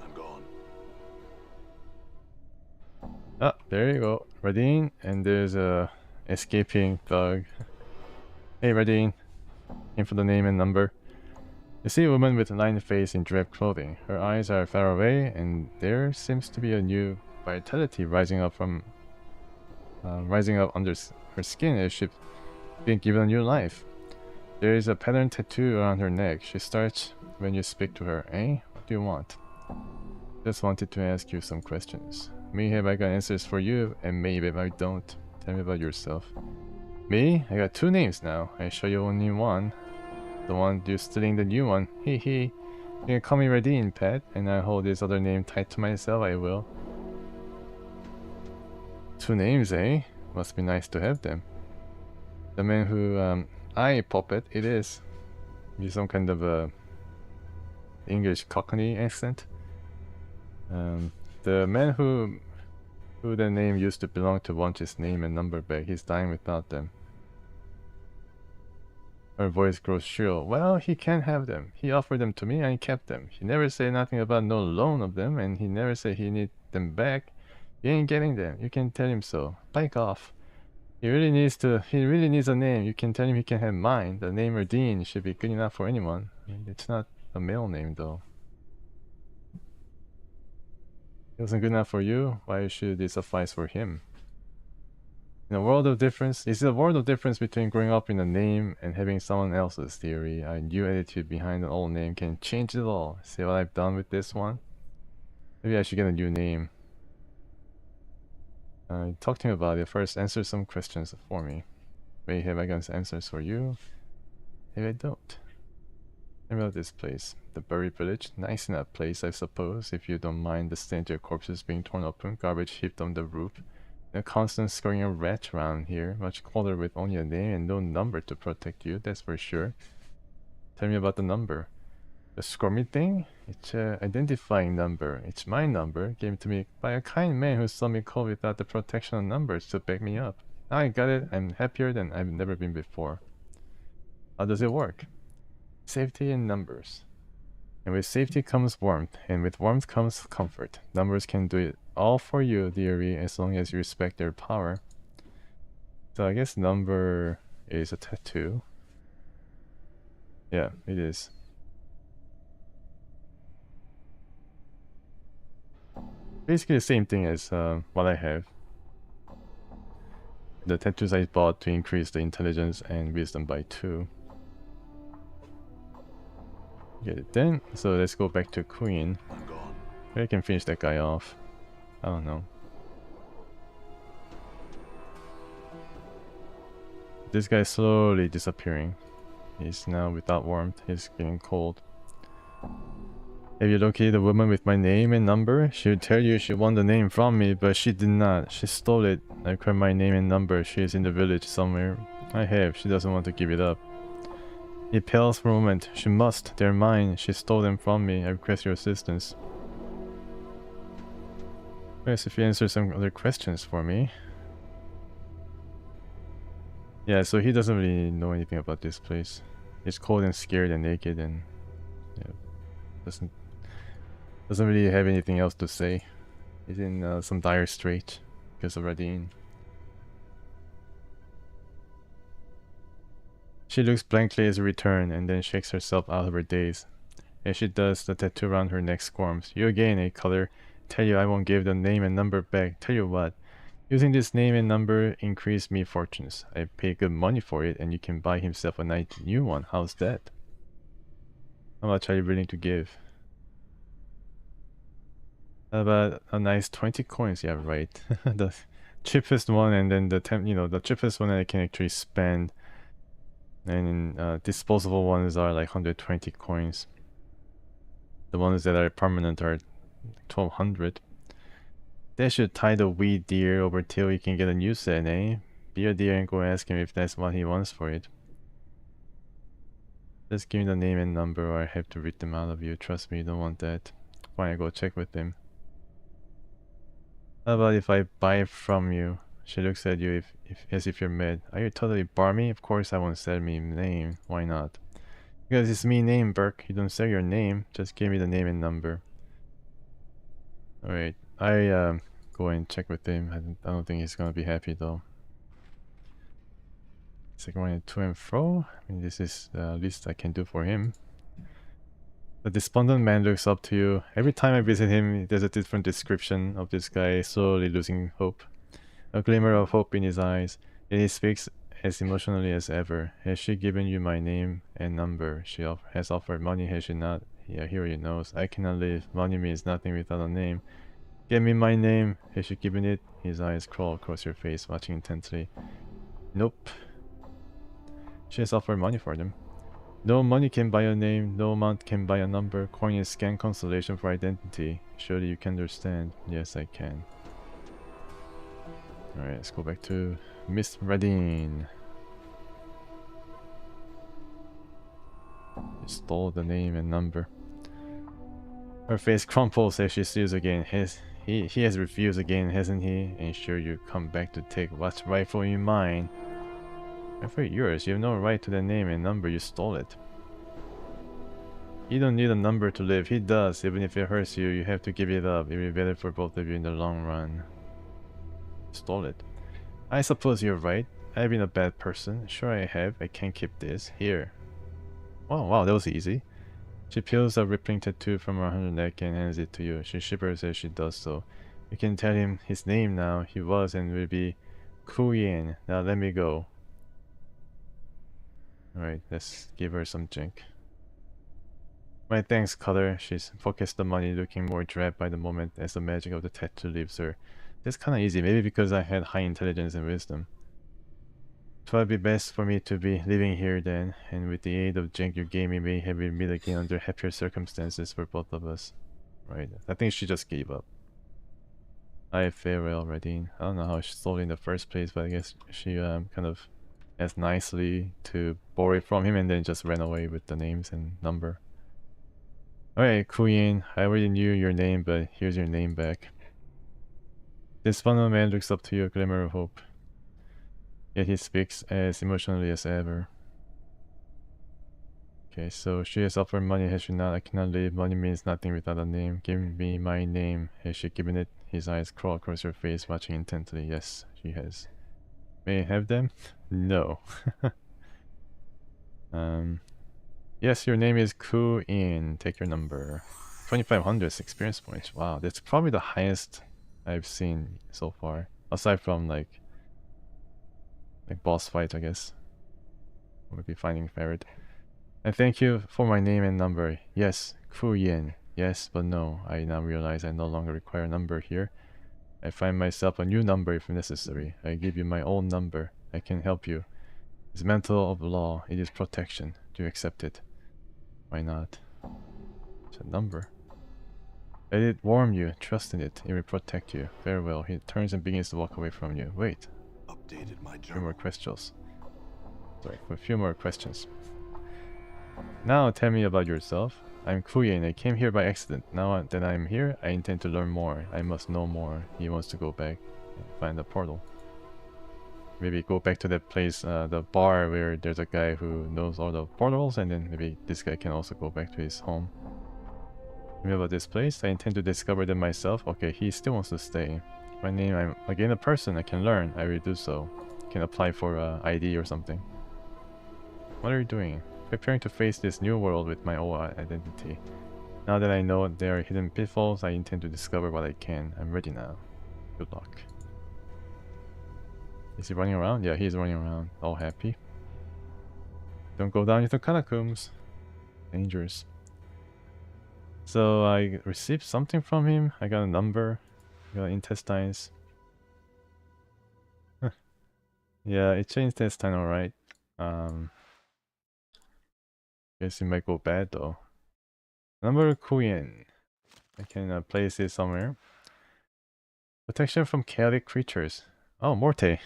I'm gone. Ah, there you go. Radine, and there's a escaping thug. Hey Radine. In for the name and number. You see a woman with a lined face in draped clothing. Her eyes are far away, and there seems to be a new vitality rising up under her skin as she's being given a new life. There is a pattern tattoo around her neck. She starts when you speak to her. Eh? What do you want? Just wanted to ask you some questions. Maybe I got answers for you, and maybe I don't. Tell me about yourself. Me? I got two names now. I show you only one. The one you're stealing the new one. Hee hee. You can call me Radine, pet, and I hold this other name tight to myself, I will. Two names, eh? Must be nice to have them. The man who, I puppet, it is. Maybe some kind of a English Cockney accent. The man who the name used to belong to wants his name and number back. He's dying without them. Her voice grows shrill. Well, he can't have them. He offered them to me and I kept them. He never said nothing about no loan of them, and he never said he need them back. He ain't getting them. You can tell him so. Bike off. He really needs a name. You can tell him he can have mine. The name Erdine should be good enough for anyone. It's not a male name though. It wasn't good enough for you. Why should it suffice for him? In a world of difference, is it a world of difference between growing up in a name and having someone else's theory? A new attitude behind an old name can change it all. See what I've done with this one? Maybe I should get a new name. Talk to me about it. First, answer some questions for me. Wait, have I got answers for you? Maybe I don't. Tell me about this place. The buried village. Nice enough place, I suppose, if you don't mind the stench of corpses being torn open, garbage heaped on the roof. A constant scurrying of rats around here, much colder with only a name and no number to protect you, that's for sure. Tell me about the number. The squirmy thing? It's an identifying number. It's my number, given to me by a kind man who saw me call without the protection of numbers to back me up. Now I got it, I'm happier than I've never been before. How does it work? Safety in numbers. And with safety comes warmth, and with warmth comes comfort. Numbers can do it all for you, dearie, as long as you respect their power. So I guess number is a tattoo. Yeah, it is. Basically the same thing as what I have. The tattoos I bought to increase the intelligence and wisdom by 2. Get it then. So let's go back to Queen. I'm gone. Maybe I can finish that guy off. I don't know. This guy's slowly disappearing. He's now without warmth. He's getting cold. Have you located the woman with my name and number? She would tell you she won the name from me, but she did not. She stole it. I grabbed my name and number. She is in the village somewhere. I have. She doesn't want to give it up. He pales for a moment. She must. They're mine. She stole them from me. I request your assistance. Yes, if you answer some other questions for me. Yeah, so he doesn't really know anything about this place. He's cold and scared and naked and yeah, doesn't really have anything else to say. He's in some dire strait because of Radine. She looks blankly as a return and then shakes herself out of her daze. As she does, the tattoo around her neck squirms. You again, eh, color? Tell you I won't give the name and number back. Tell you what. Using this name and number increase me fortunes. I pay good money for it and you can buy himself a nice new one. How's that? How much are you willing to give? How about a nice 20 coins? Yeah, right. The cheapest one and then the the cheapest one that I can actually spend. And disposable ones are like 120 coins. The ones that are permanent are 1200. They should tie the wee deer over till you can get a new set, eh? Be a deer and go ask him if that's what he wants for it. Just give me the name and number or I have to read them out of you. Trust me, you don't want that. Fine, I go check with him. How about if I buy it from you? She looks at you as if you're mad. Are you totally barmy? Of course I won't sell me name. Why not? Because it's me name, Burke. You don't sell your name. Just give me the name and number. Alright, I go and check with him. I don't think he's gonna be happy though. It's like going to and fro. I mean, this is the least I can do for him. The despondent man looks up to you. Every time I visit him, there's a different description of this guy slowly losing hope. A glimmer of hope in his eyes. Yet he speaks as emotionally as ever. Has she given you my name and number? She has offered money, has she not? Yeah, he already knows. I cannot live. Money means nothing without a name. Give me my name. Has she given it? His eyes crawl across your face, watching intently. Nope. She has offered money for them. No money can buy a name, no amount can buy a number. Coin is scant consolation for identity. Surely you can understand. Yes, I can. Alright, let's go back to Miss Radine. She stole the name and number. Her face crumples as she sees again. He has refused again, hasn't he? Ain't sure you come back to take what's rightfully mine. Rightfully yours. You have no right to the name and number. You stole it. You don't need a number to live. He does. Even if it hurts you, you have to give it up. It will be better for both of you in the long run. Stole it. I suppose you're right. I've been a bad person. Sure I have. I can't keep this. Here. Oh wow, that was easy. She peels a rippling tattoo from her neck and hands it to you. She shivers as she does so. You can tell him his name now. He was and will be Kuyin. Now let me go. Alright, let's give her some drink. My thanks, Cutter. She's focused the money, looking more drab by the moment as the magic of the tattoo leaves her. That's kinda easy, maybe because I had high intelligence and wisdom. Twill be best for me to be living here then, and with the aid of drink you gave me, may have we meet again under happier circumstances for both of us. Right, I think she just gave up. I farewell, Radine. I don't know how she stole it in the first place, but I guess she kind of asked nicely to borrow it from him and then just ran away with the names and number. Alright, Kuyin, I already knew your name, but here's your name back. This funnel man looks up to you, a glimmer of hope. Yet he speaks as emotionally as ever. Okay, so she has offered money, has she not? I cannot live. Money means nothing without a name. Give me my name. Has she given it? His eyes crawl across her face, watching intently. Yes, she has. May I have them? No. Yes, your name is Ku In. Take your number. 2500 experience points. Wow, that's probably the highest I've seen so far. Aside from like boss fight, I guess. Maybe finding ferret. And thank you for my name and number. Yes, Ku Yin. Yes, but no. I now realize I no longer require a number here. I find myself a new number if necessary. I give you my own number. I can help you. It's mental of law. It is protection. Do you accept it? Why not? It's a number. Let it warm you. Trust in it. It will protect you. Farewell. He turns and begins to walk away from you. Wait. Updated my A few journal. more questions. Sorry, a few more questions. Now tell me about yourself. I'm Kuyin. I came here by accident. Now that I'm here, I intend to learn more. I must know more. He wants to go back and find the portal. Maybe go back to that place, the bar where there's a guy who knows all the portals, and then maybe this guy can also go back to his home. Tell me about this place. I intend to discover them myself. Okay, he still wants to stay. My name, I'm again a person. I can learn. I will do so. Can apply for ID or something. What are you doing? Preparing to face this new world with my old identity. Now that I know there are hidden pitfalls, I intend to discover what I can. I'm ready now. Good luck. Is he running around? Yeah, he's running around. All happy. Don't go down into catacombs. Dangerous. So I received something from him. I got a number. I got intestines. Yeah, it's an intestine, alright. Guess it might go bad though. Number Kuyen. I can place it somewhere. Protection from chaotic creatures. Oh, Morte.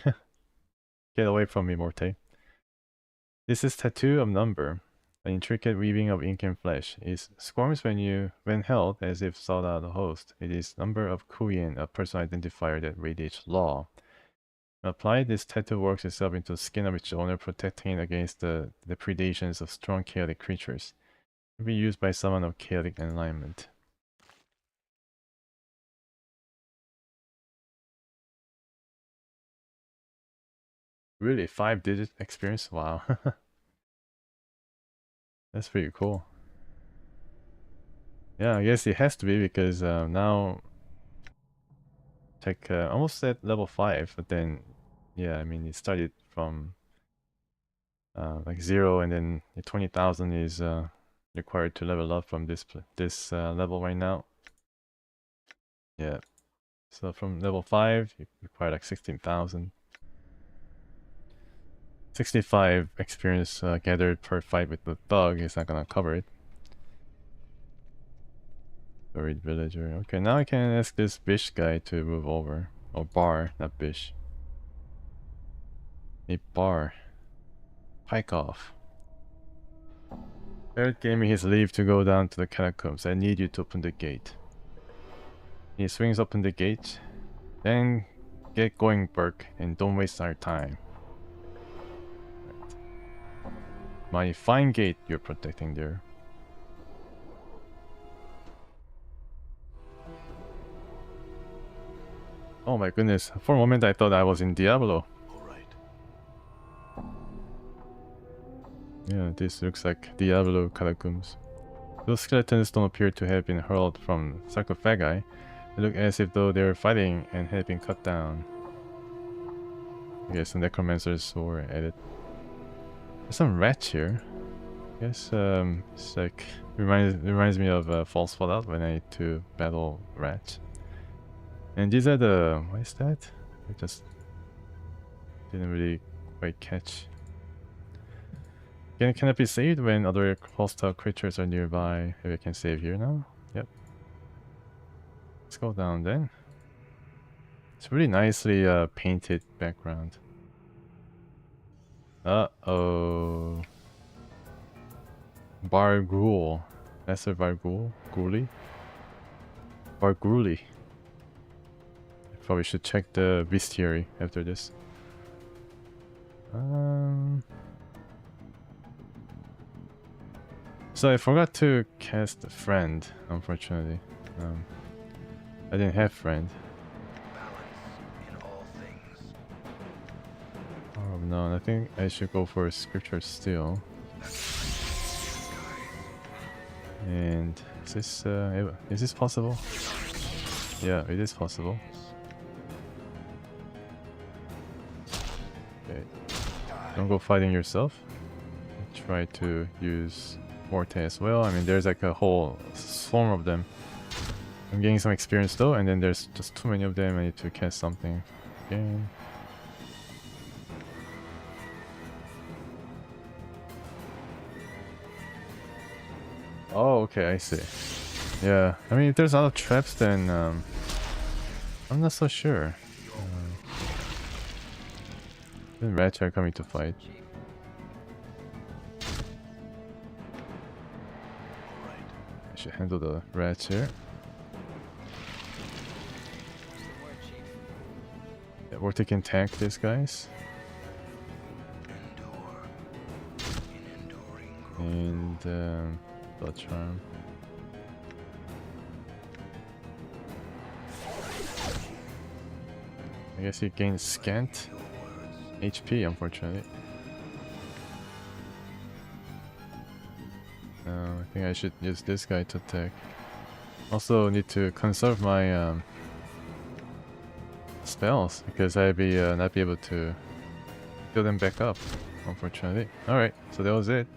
Get away from me, Morte. This is tattoo of number. An intricate weaving of ink and flesh. It squirms when held as if sought out a host. It is number of Kuyen, a personal identifier that radiates law. Applied, this tattoo works itself into the skin of its owner, protecting it against the predations of strong chaotic creatures. It can be used by someone of chaotic alignment. Really? 5-digit experience? Wow. That's pretty cool. Yeah, I guess it has to be because now tech almost at level 5, but then yeah, I mean it started from like 0, and then 20,000 is required to level up from this level right now. Yeah, so from level 5 you require like 16,000. 65 experience gathered per fight with the thug is not gonna cover it. Buried villager. Okay, now I can ask this Bish guy to move over. Or Bar, not Bish. A Bar. Pike off. Barrett gave me his leave to go down to the catacombs. I need you to open the gate. He swings open the gate. Then get going, Burke, and don't waste our time. Right. My fine gate you're protecting there. Oh my goodness, for a moment I thought I was in Diablo. Yeah, this looks like Diablo catacombs. Those skeletons don't appear to have been hurled from sarcophagi. They look as if though they were fighting and had been cut down. I guess the necromancers were at it. There's some rats here. I guess it's like reminds me of False Fallout when I need to battle rats. And these are the, what is that? I just didn't really quite catch. Can it be saved when other hostile creatures are nearby? Maybe I can save here now? Yep. Let's go down then. It's really nicely painted background. Uh-oh. Barghoul. That's a Barghoul? Ghoulie? Barghoulie. Probably should check the bestiary after this. So I forgot to cast a friend, unfortunately. I didn't have friend. Balance in all things. No, I think I should go for Scripture Steel. And is this possible? Yeah, it is possible. Okay, don't go fighting yourself. Try to use Morte as well. I mean, there's like a whole swarm of them. I'm getting some experience though, and then there's just too many of them. I need to cast something again. Oh, okay, I see. Yeah, I mean, if there's a lot of traps, then I'm not so sure. Then rats are coming to fight. I should handle the rats here. Yeah, Morte can tank these guys. And Blood Charm. I guess he gains scant HP, unfortunately. I think I should use this guy to attack. Also need to conserve my spells because I'd be not be able to fill them back up, unfortunately. Alright, so that was it.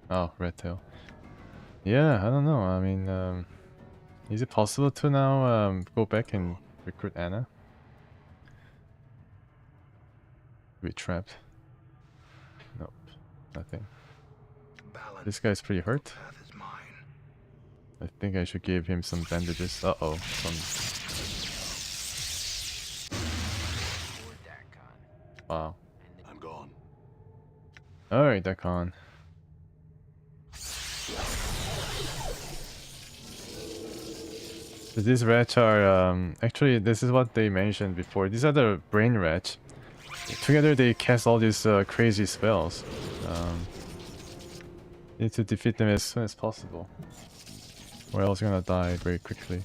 Oh, Red Tail. Yeah, I don't know. I mean, is it possible to now go back and recruit Anna? Be trapped. Nope, nothing. This guy's pretty hurt. I think I should give him some bandages. Uh-oh, wow. I'm gone. Alright, Dakon. So these rats are, actually, this is what they mentioned before. These are the brain rats. Together they cast all these crazy spells. Need to defeat them as soon as possible, or else you're gonna die very quickly.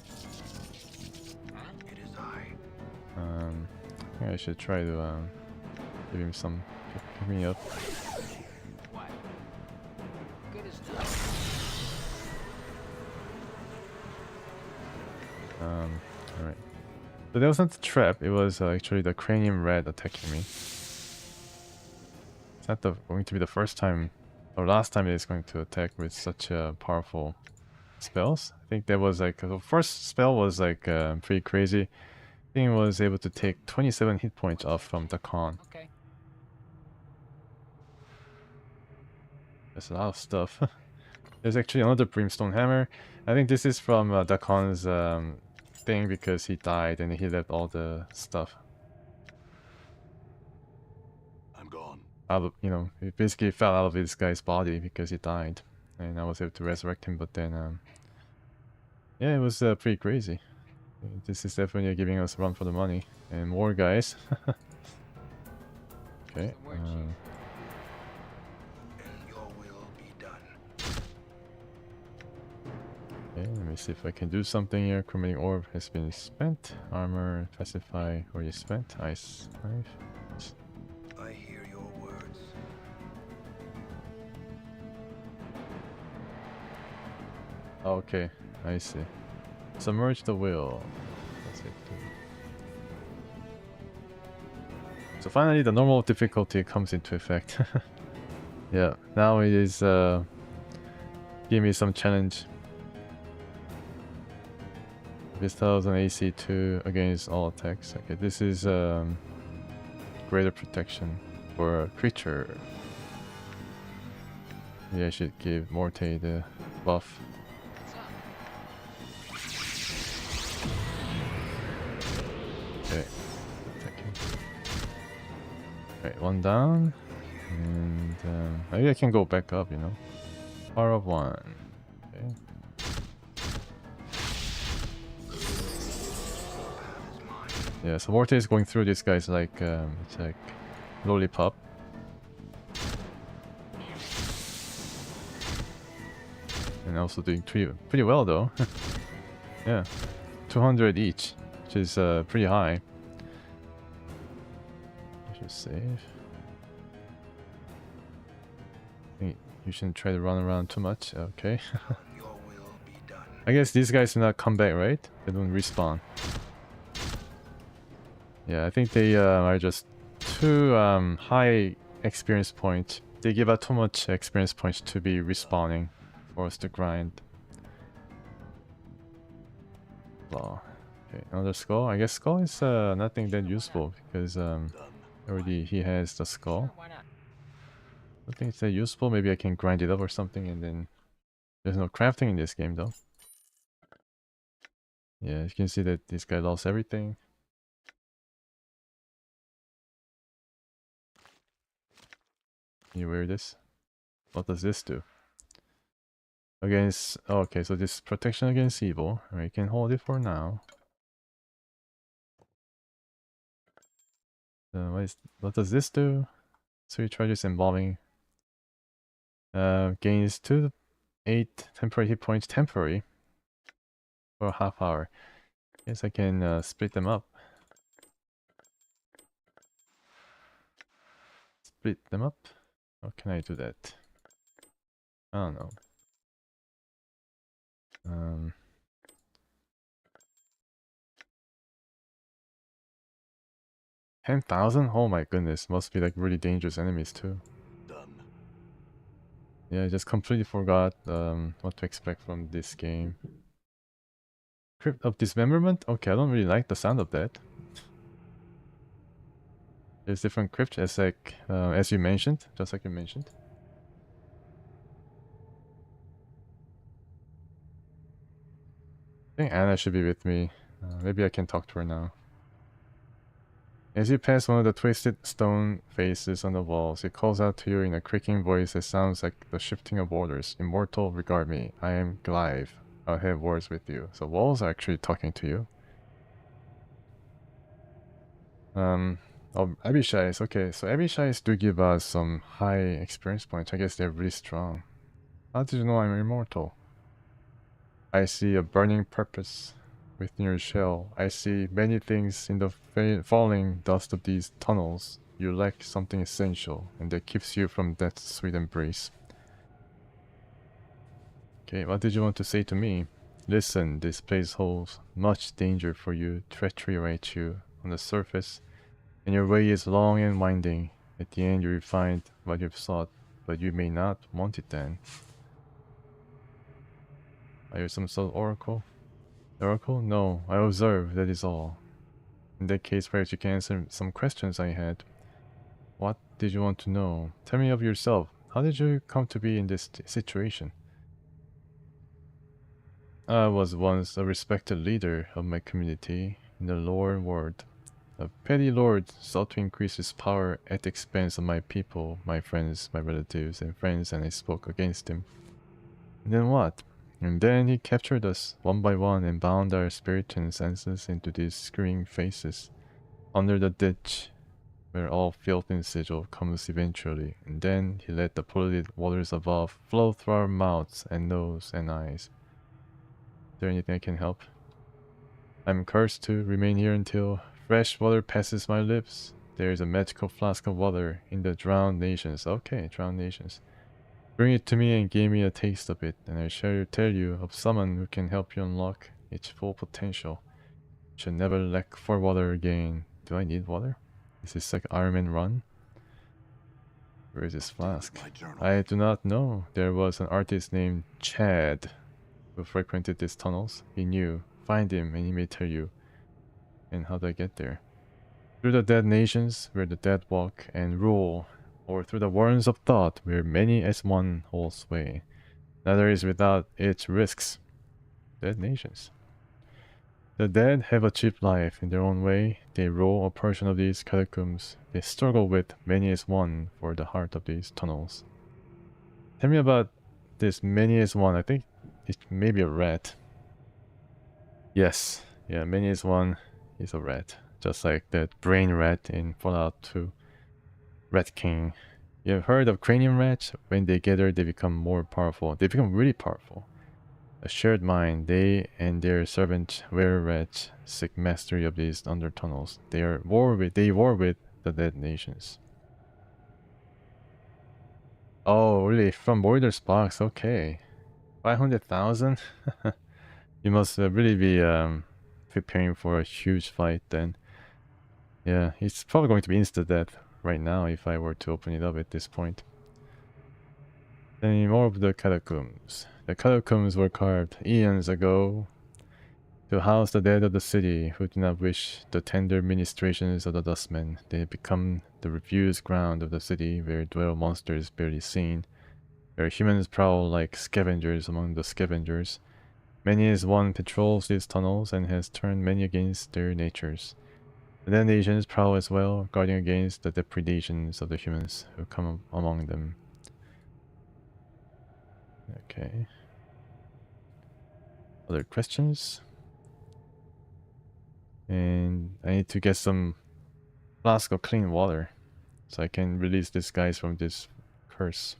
I think I should try to give him some pick me up. Alright. So that wasn't a trap, it was actually the cranium rat attacking me. It's not going to be the first time or last time it's going to attack with such powerful spells. I think that was like, the first spell was like pretty crazy. I think it was able to take 27 hit points off from Dakon. Okay. There's a lot of stuff. There's actually another Brimstone Hammer. I think this is from Dakon's thing because he died and he left all the stuff. I'm gone. Out of, you know, it basically fell out of this guy's body because he died. And I was able to resurrect him, but then, yeah, it was pretty crazy. This is definitely giving us a run for the money. And more guys. Okay. Okay, let me see if I can do something here. Chromatic Orb has been spent. Armor, Pacify, already spent. Ice Knife. I hear your words. Okay, I see. Submerge the wheel. That's it. So finally the normal difficulty comes into effect. Yeah, now it is give me some challenge. Vistas on AC 2 against all attacks. Okay, this is greater protection for a creature. Maybe I should give Morte the buff. Okay, alright, one down. And maybe I can go back up, you know. Power of 1. Okay. Yeah, so Morte is going through this guy's like it's like lollipop. And also doing pretty well though. Yeah, 200 each, which is pretty high. I should save. I think you shouldn't try to run around too much. Okay. Your will be done. I guess these guys do not come back, right? They don't respawn. Yeah, I think they are just too high experience point. They give out too much experience points to be respawning for us to grind. Well, okay, another skull. I guess skull is nothing that useful because already he has the Sure, skull. why not? I think it's that useful. Maybe I can grind it up or something, and then there's no crafting in this game though. Yeah, you can see that this guy lost everything. Can you wear this? What does this do? Against... oh, okay, so this protection against evil. Alright, you can hold it for now. What does this do? 3 charges involving... gains 2 to 8 temporary hit points temporary for a half hour. Guess I can split them up. Split them up? How can I do that? I don't know. 10,000? Oh my goodness, must be like really dangerous enemies too. Done. Yeah, I just completely forgot what to expect from this game. Crypt of Dismemberment? Okay, I don't really like the sound of that. There's different crypts as like as you mentioned, just like you mentioned. I think Anna should be with me. Maybe I can talk to her now. As you pass one of the twisted stone faces on the walls, it calls out to you in a creaking voice that sounds like the shifting of orders. Immortal, regard me. I am Glyve. I'll have words with you. So walls are actually talking to you. Oh, Abishais. Okay, so Abishais do give us some high experience points. I guess they're really strong. How did you know I'm immortal? I see a burning purpose within your shell. I see many things in the falling dust of these tunnels. You lack something essential, and that keeps you from death's sweet embrace. Okay, what did you want to say to me? Listen, this place holds much danger for you. Treachery awaits you on the surface, and your way is long and winding. At the end, you will find what you've sought, but you may not want it then. Are you some sort of oracle? Oracle? No, I observe, that is all. In that case, perhaps you can answer some questions I had. What did you want to know? Tell me of yourself. How did you come to be in this situation? I was once a respected leader of my community in the lower world. A petty lord sought to increase his power at the expense of my people, my friends, my relatives and friends, and I spoke against him. And then what? And then he captured us one by one and bound our spirit and senses into these screaming faces under the ditch where all filth and sigil comes eventually, and then he let the polluted waters above flow through our mouths and nose and eyes. Is there anything I can help? I'm cursed to remain here until fresh water passes my lips. There is a magical flask of water in the drowned nations. Okay, drowned nations. Bring it to me and give me a taste of it, and I shall tell you of someone who can help you unlock its full potential. You should never lack for water again. Do I need water? Is this like Iron Man run? Where is this flask? I do not know. There was an artist named Chad who frequented these tunnels. He knew. Find him and he may tell you. And how do I get there? Through the dead nations where the dead walk and rule, or through the warrens of thought where many as one hold sway. Neither is without its risks. Dead nations. The dead have a cheap life in their own way. They rule a portion of these catacombs. They struggle with many as one for the heart of these tunnels. Tell me about this many as one. I think it may be a rat. Yes, yeah, many as one is a rat. Just like that brain rat in Fallout 2. Rat King. You've heard of cranium rats? When they gather, they become more powerful. They become really powerful. A shared mind, they and their servant were rats seek mastery of these under tunnels. They war with the dead nations. Oh, really? From Moider's box, okay. 500,000? You must really be preparing for a huge fight then. Yeah, it's probably going to be insta-death right now if I were to open it up at this point. Then more of the catacombs. The catacombs were carved eons ago to house the dead of the city who do not wish the tender ministrations of the dustmen. They become the refuse ground of the city where dwell monsters barely seen, where humans prowl like scavengers among the scavengers. Many as one patrols these tunnels and has turned many against their natures. The dead nations prowl as well, guarding against the depredations of the humans who come among them. Okay. Other questions? And I need to get some flask of clean water so I can release these guys from this curse.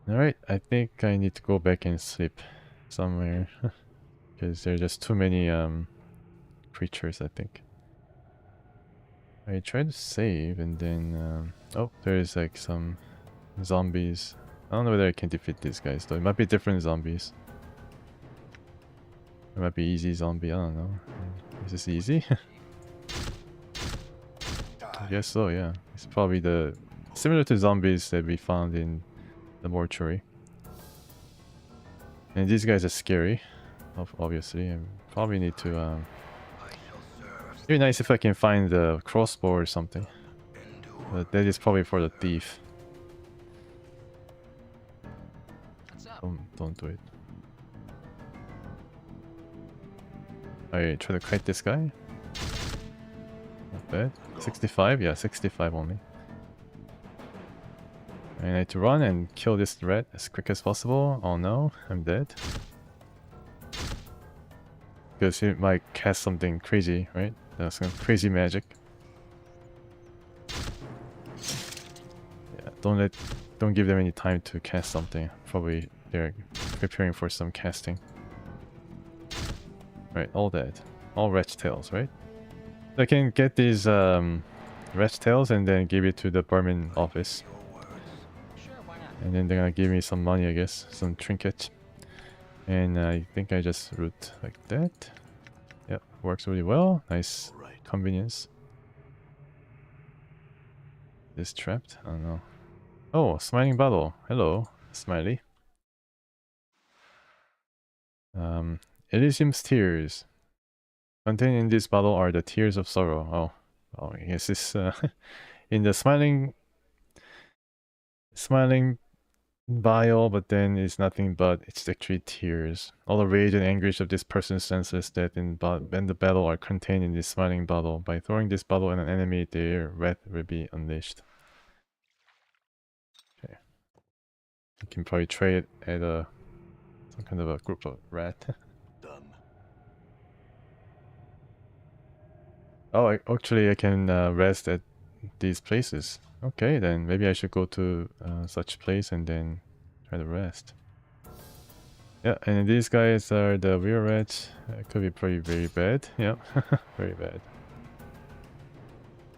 Alright, I think I need to go back and sleep somewhere because there are just too many creatures, I think. I tried to save and then oh, there's like some zombies. I don't know whether I can defeat these guys though. It might be different zombies. It might be easy zombie, I don't know. Is this easy? I guess so, yeah. It's probably the similar to zombies that we found in the mortuary. And these guys are scary, obviously. I probably need to it'd be nice if I can find the crossbow or something. But that is probably for the thief. What's up? Don't do it. I try to kite this guy. Not bad. 65? Yeah, 65 only. I need to run and kill this rat as quick as possible. Oh no, I'm dead. Because he might cast something crazy, right? That's some crazy magic. Yeah, don't give them any time to cast something. Probably they're preparing for some casting. Right, all dead. All wretch tails, right? I can get these wretch tails and then give it to the Burman office. Sure, why not? And then they're gonna give me some money, I guess. Some trinket. And I think I just root like that. Yep, works really well. Nice convenience. Is trapped? I don't know. Oh, smiling bottle. Hello, Smiley. Elysium's tears. Contained in this bottle are the tears of sorrow. Oh, I guess this in the smiling vial, but then it's nothing but it's actually tears. All the rage and anguish of this person's senseless death and the battle are contained in this smiling bottle. By throwing this bottle at an enemy, their wrath will be unleashed. Okay. You can probably trade it at some kind of a group of rat. Oh, actually I can rest at these places. Okay, then maybe I should go to such place and then try to rest. Yeah, and these guys are the real rats. Could be pretty very bad. Yeah, very bad.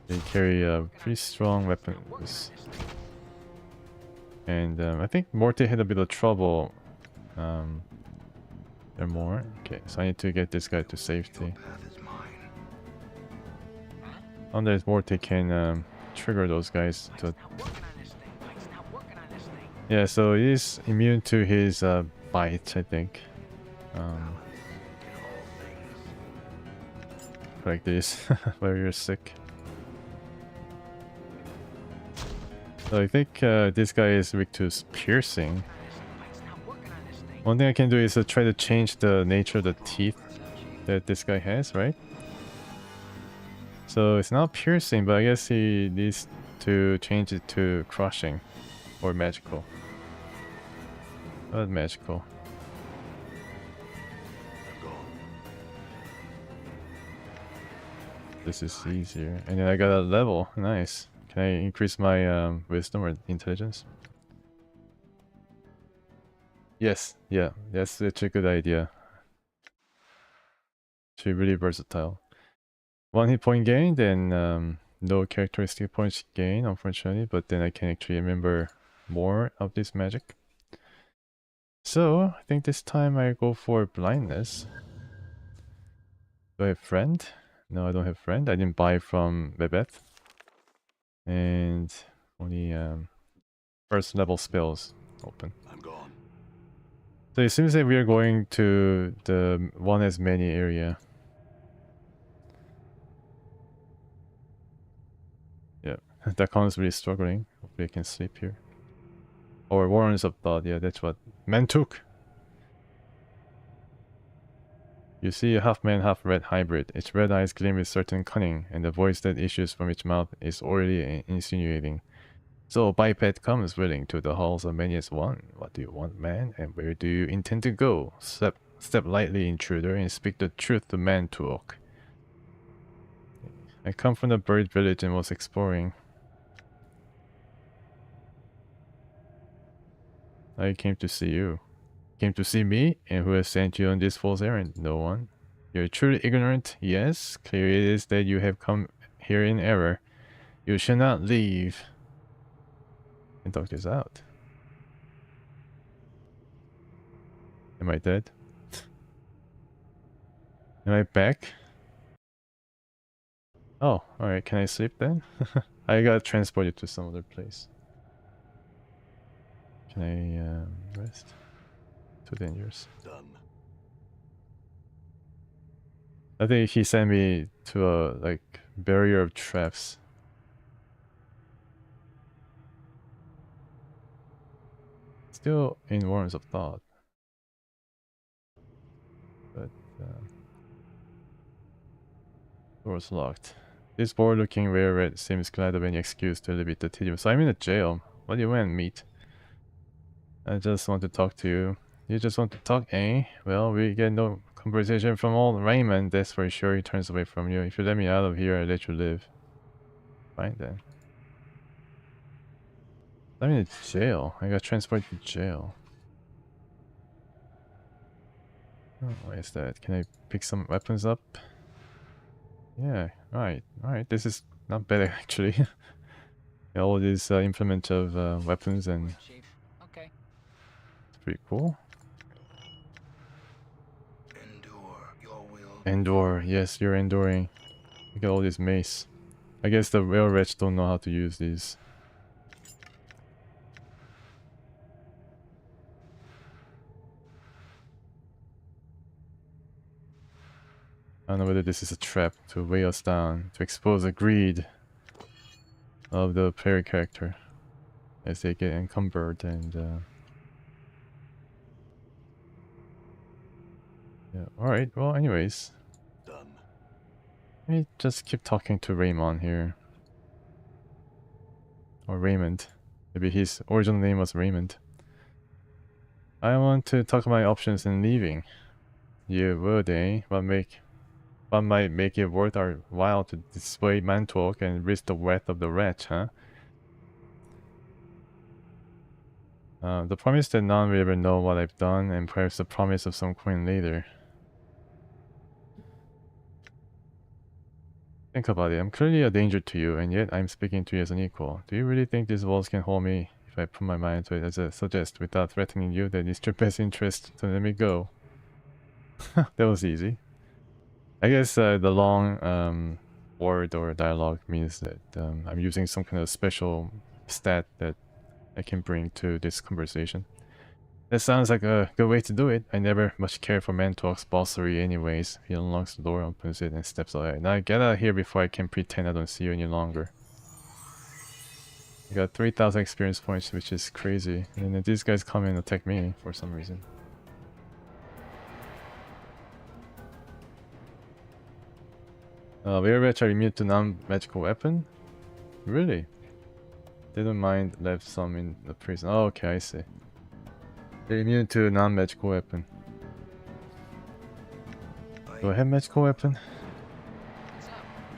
They carry pretty strong weapons. And I think Morty had a bit of trouble. There are more. Okay, so I need to get this guy to safety. Unless Morty can trigger those guys to... Yeah, so he is immune to his bite, I think. Like this, where you're sick. So I think this guy is weak to piercing. One thing I can do is try to change the nature of the teeth that this guy has, right? So it's not piercing, but I guess he needs to change it to crushing or magical. Not magical. This is easier. And then I got a level. Nice. Can I increase my wisdom or intelligence? Yes. Yeah. That's such a good idea. Actually really versatile. 1 hit point gain, then no characteristic points gain, unfortunately, but then I can actually remember more of this magic. So I think this time I go for blindness. Do I have friend? No, I don't have friend. I didn't buy from Bebeth. And only first level spells open. I'm gone. So it seems that we are going to the one as many area. Yeah, that counts really struggling. Hopefully I can sleep here. Or Warrens of Thought, yeah, that's what man took. You see a half-man, half-red hybrid. Its red eyes gleam with certain cunning, and the voice that issues from its mouth is already insinuating. So biped comes willing to the halls of Nameless One. What do you want, man? And where do you intend to go? Step lightly, intruder, and speak the truth to man talk. I come from the bird village and was exploring. I came to see you. Came to see me? And who has sent you on this false errand? No one. You're truly ignorant? Yes. Clear it is that you have come here in error. You shall not leave. And talk this out. Am I dead? Am I back? Oh, alright. Can I sleep then? I got transported to some other place. Can I rest? Too dangerous. Done. I think he sent me to a like barrier of traps. Still in Warrens of Thought. But door's locked. This bored looking rare red seems glad of any excuse to alleviate the tedium. So I'm in a jail. What do you want, meat? I just want to talk to you. You just want to talk, eh? Well, we get no conversation from old Raymond, that's for sure. He turns away from you. If you let me out of here, I'll let you live. Fine then. I'm in a jail. I got transported to jail. Oh, why is that? Can I pick some weapons up? Yeah, alright. This is not bad actually. All these implement of weapons, and Chief. Okay. it's pretty cool. Endure your will. Endure, yes, you're enduring. Look at all this mace. I guess the real rich don't know how to use these. I don't know whether this is a trap to weigh us down, to expose the greed of the player character as they get encumbered and yeah, alright, well anyways. Done. Let me just keep talking to Raymond here. Or Raymond. Maybe his original name was Raymond. I want to talk about my options in leaving. You would, eh? What might make it worth our while to display man talk and risk the wrath of the wretch, huh? The promise that none will ever know what I've done, and perhaps the promise of some coin later. Think about it. I'm clearly a danger to you, and yet I'm speaking to you as an equal. Do you really think these walls can hold me if I put my mind to it, as I suggest, without threatening you that it's your best interest to let me go? That was easy. I guess the long word or dialogue means that I'm using some kind of special stat that I can bring to this conversation. That sounds like a good way to do it. I never much care for Mantalk's bossery anyways. He unlocks the door, opens it, and steps away. Now get out of here before I can pretend I don't see you any longer. I got 3,000 experience points, which is crazy. And then these guys come and attack me for some reason. Werewolves are immune to non-magical weapon? Really? They don't mind left some in the prison. Oh, okay, I see. They're immune to non-magical weapon. Do I have magical weapon? What's up?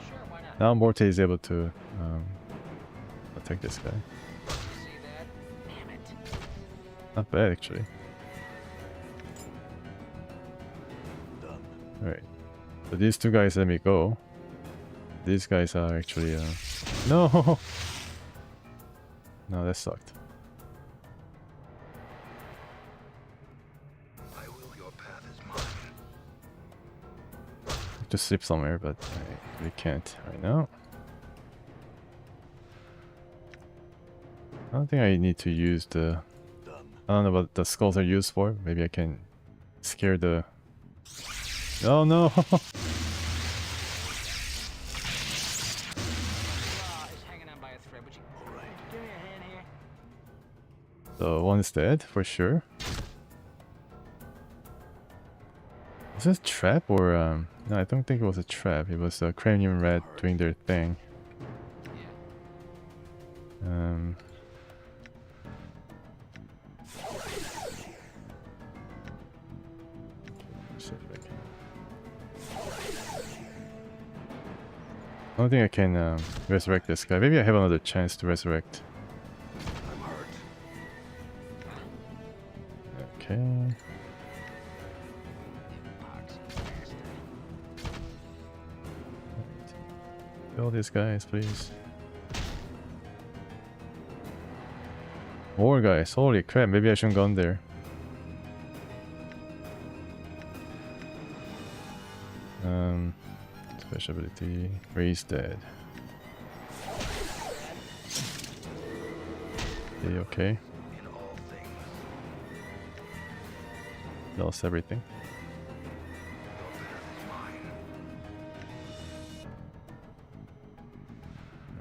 Sure, why not? Now Morte is able to attack this guy. See that? Damn it. Not bad actually. Done. Alright. So these two guys let me go. These guys are actually no. No, that sucked. I will. Your path is mine. To sleep somewhere, but I really can't right now. I don't think I need to use the... I don't know what the skulls are used for. Maybe I can scare the... Oh no! Law is hanging on by a thread. Would you give me a hand here? So one's dead for sure. Was this a trap or no, I don't think it was a trap. It was a cranium rat doing their thing. Yeah. See if I can... I don't think I can resurrect this guy. Maybe I have another chance to resurrect. I'm hurt. Okay. Kill these guys, please. More guys, holy crap, maybe I shouldn't gone there. Special ability, raise dead. Okay. In all things, Lost everything. your path is mine.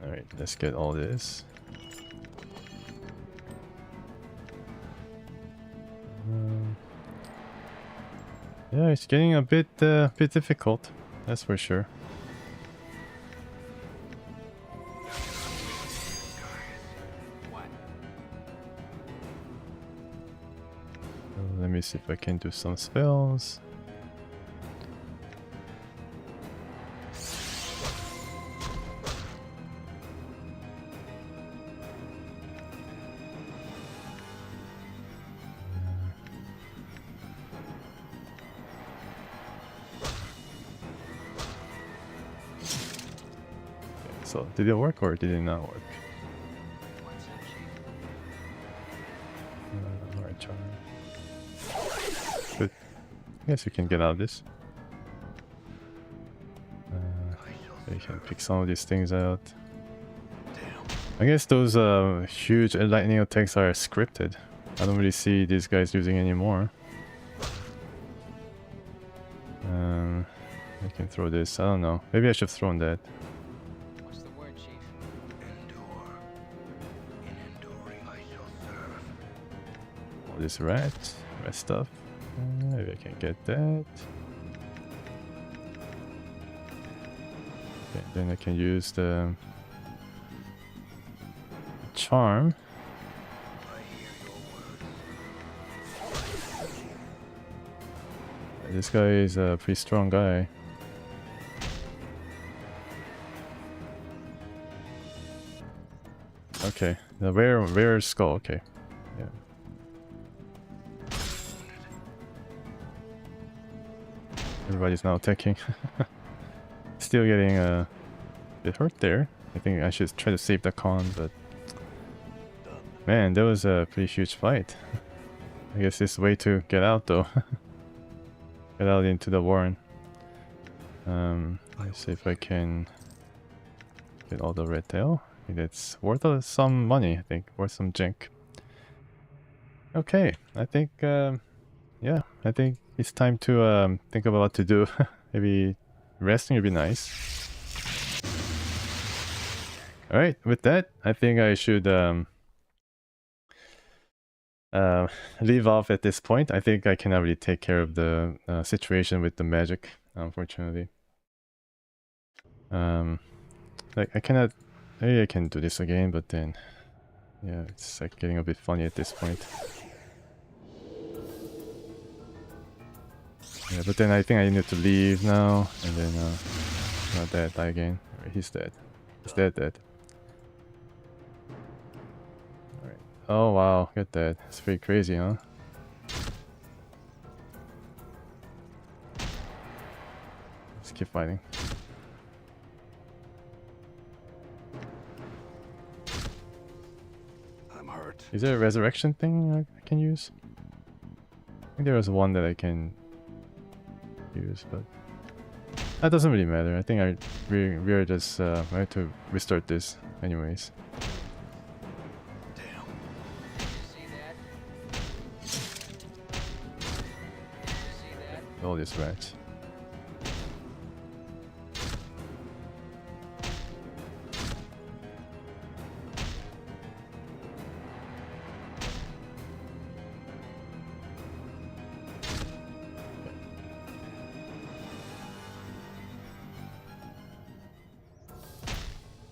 Alright, let's get all this. Yeah, it's getting a bit difficult, that's for sure. What? Let me see if I can do some spells. So, did it work or did it not work? What's up, Chief? Alright, try. Good. Guess you can get out of this. You can pick some of these things out. I guess those huge lightning attacks are scripted. I don't really see these guys using anymore. I can throw this. I don't know. Maybe I should have thrown that. What's the word, Chief? Endure. In enduring, I shall serve. All this rat stuff. Maybe I can get that. Okay, then I can use the charm. I hear your words. This guy is a pretty strong guy. Okay, the rare skull. Okay, yeah. Everybody's now attacking. Still getting a bit hurt there. I think I should try to save the con, but man, that was a pretty huge fight. I guess this way to get out though. Get out into the warren. Let's see if I can get all the red tail. I think that's worth some money, I think. Worth some jink. Okay, I think, yeah, I think it's time to think about what to do. Maybe resting would be nice. Alright, with that, I think I should leave off at this point. I think I cannot really take care of the situation with the magic, unfortunately. Like I cannot. Maybe I can do this again, but then, yeah, it's like getting a bit funny at this point. Yeah, but then I think I need to leave now, and then not dead, die again. He's dead. He's dead. Alright. Oh wow, get that. It's pretty crazy, huh? Let's keep fighting. Is there a resurrection thing I can use? I think there was one that I can use, but that doesn't really matter. I think we are just I have to restart this anyways. Damn. See that? See that? All these rats.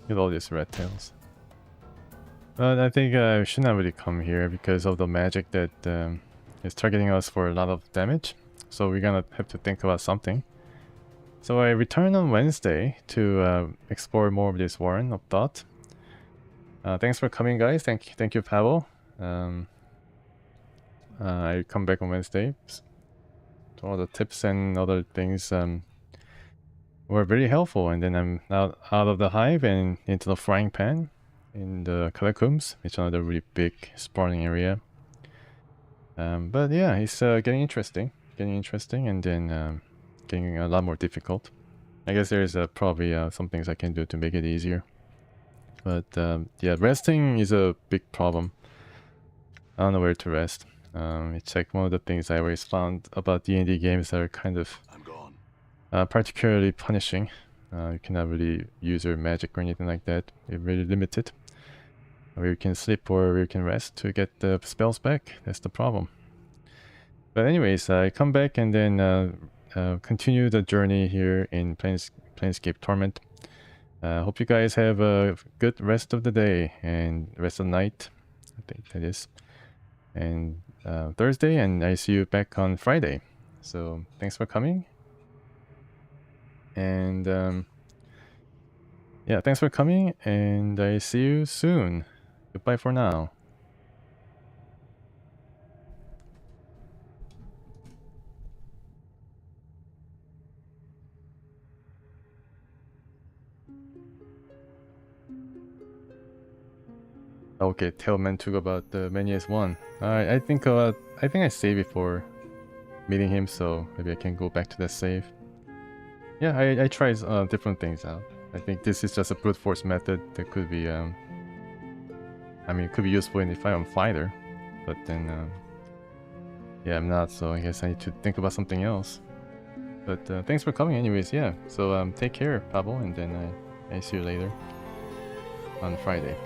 With all these red tails. But I think I should not really come here because of the magic that is targeting us for a lot of damage. So we're gonna have to think about something. So I return on Wednesday to explore more of this Warren of Thought. Thanks for coming, guys. Thank you, Pavel. I come back on Wednesday. So all the tips and other things were very helpful, and then I'm out of the hive and into the frying pan in the catacombs, which is another really big spawning area. But yeah, it's getting interesting, and then getting a lot more difficult. I guess there's probably some things I can do to make it easier. But yeah, resting is a big problem. I don't know where to rest. It's like one of the things I always found about D&D games that are kind of I'm gone. particularly punishing. You cannot really use your magic or anything like that. You're really limited. Where you can sleep or where you can rest to get the spells back. That's the problem. But anyways, I come back and then continue the journey here in Planescape Torment. Hope you guys have a good rest of the day and rest of the night. I think that is. And Thursday, and I see you back on Friday. So thanks for coming. And yeah, thanks for coming, and I see you soon. Goodbye for now. Okay, tell Mentug about the Nameless One. Alright, I think I saved before meeting him, so maybe I can go back to that save. Yeah, I tried different things out. I think this is just a brute force method that could be I mean, it could be useful if I'm a fighter, but then yeah, I'm not, so I guess I need to think about something else. But thanks for coming anyways, yeah. So take care, Pavel, and then I see you later on Friday.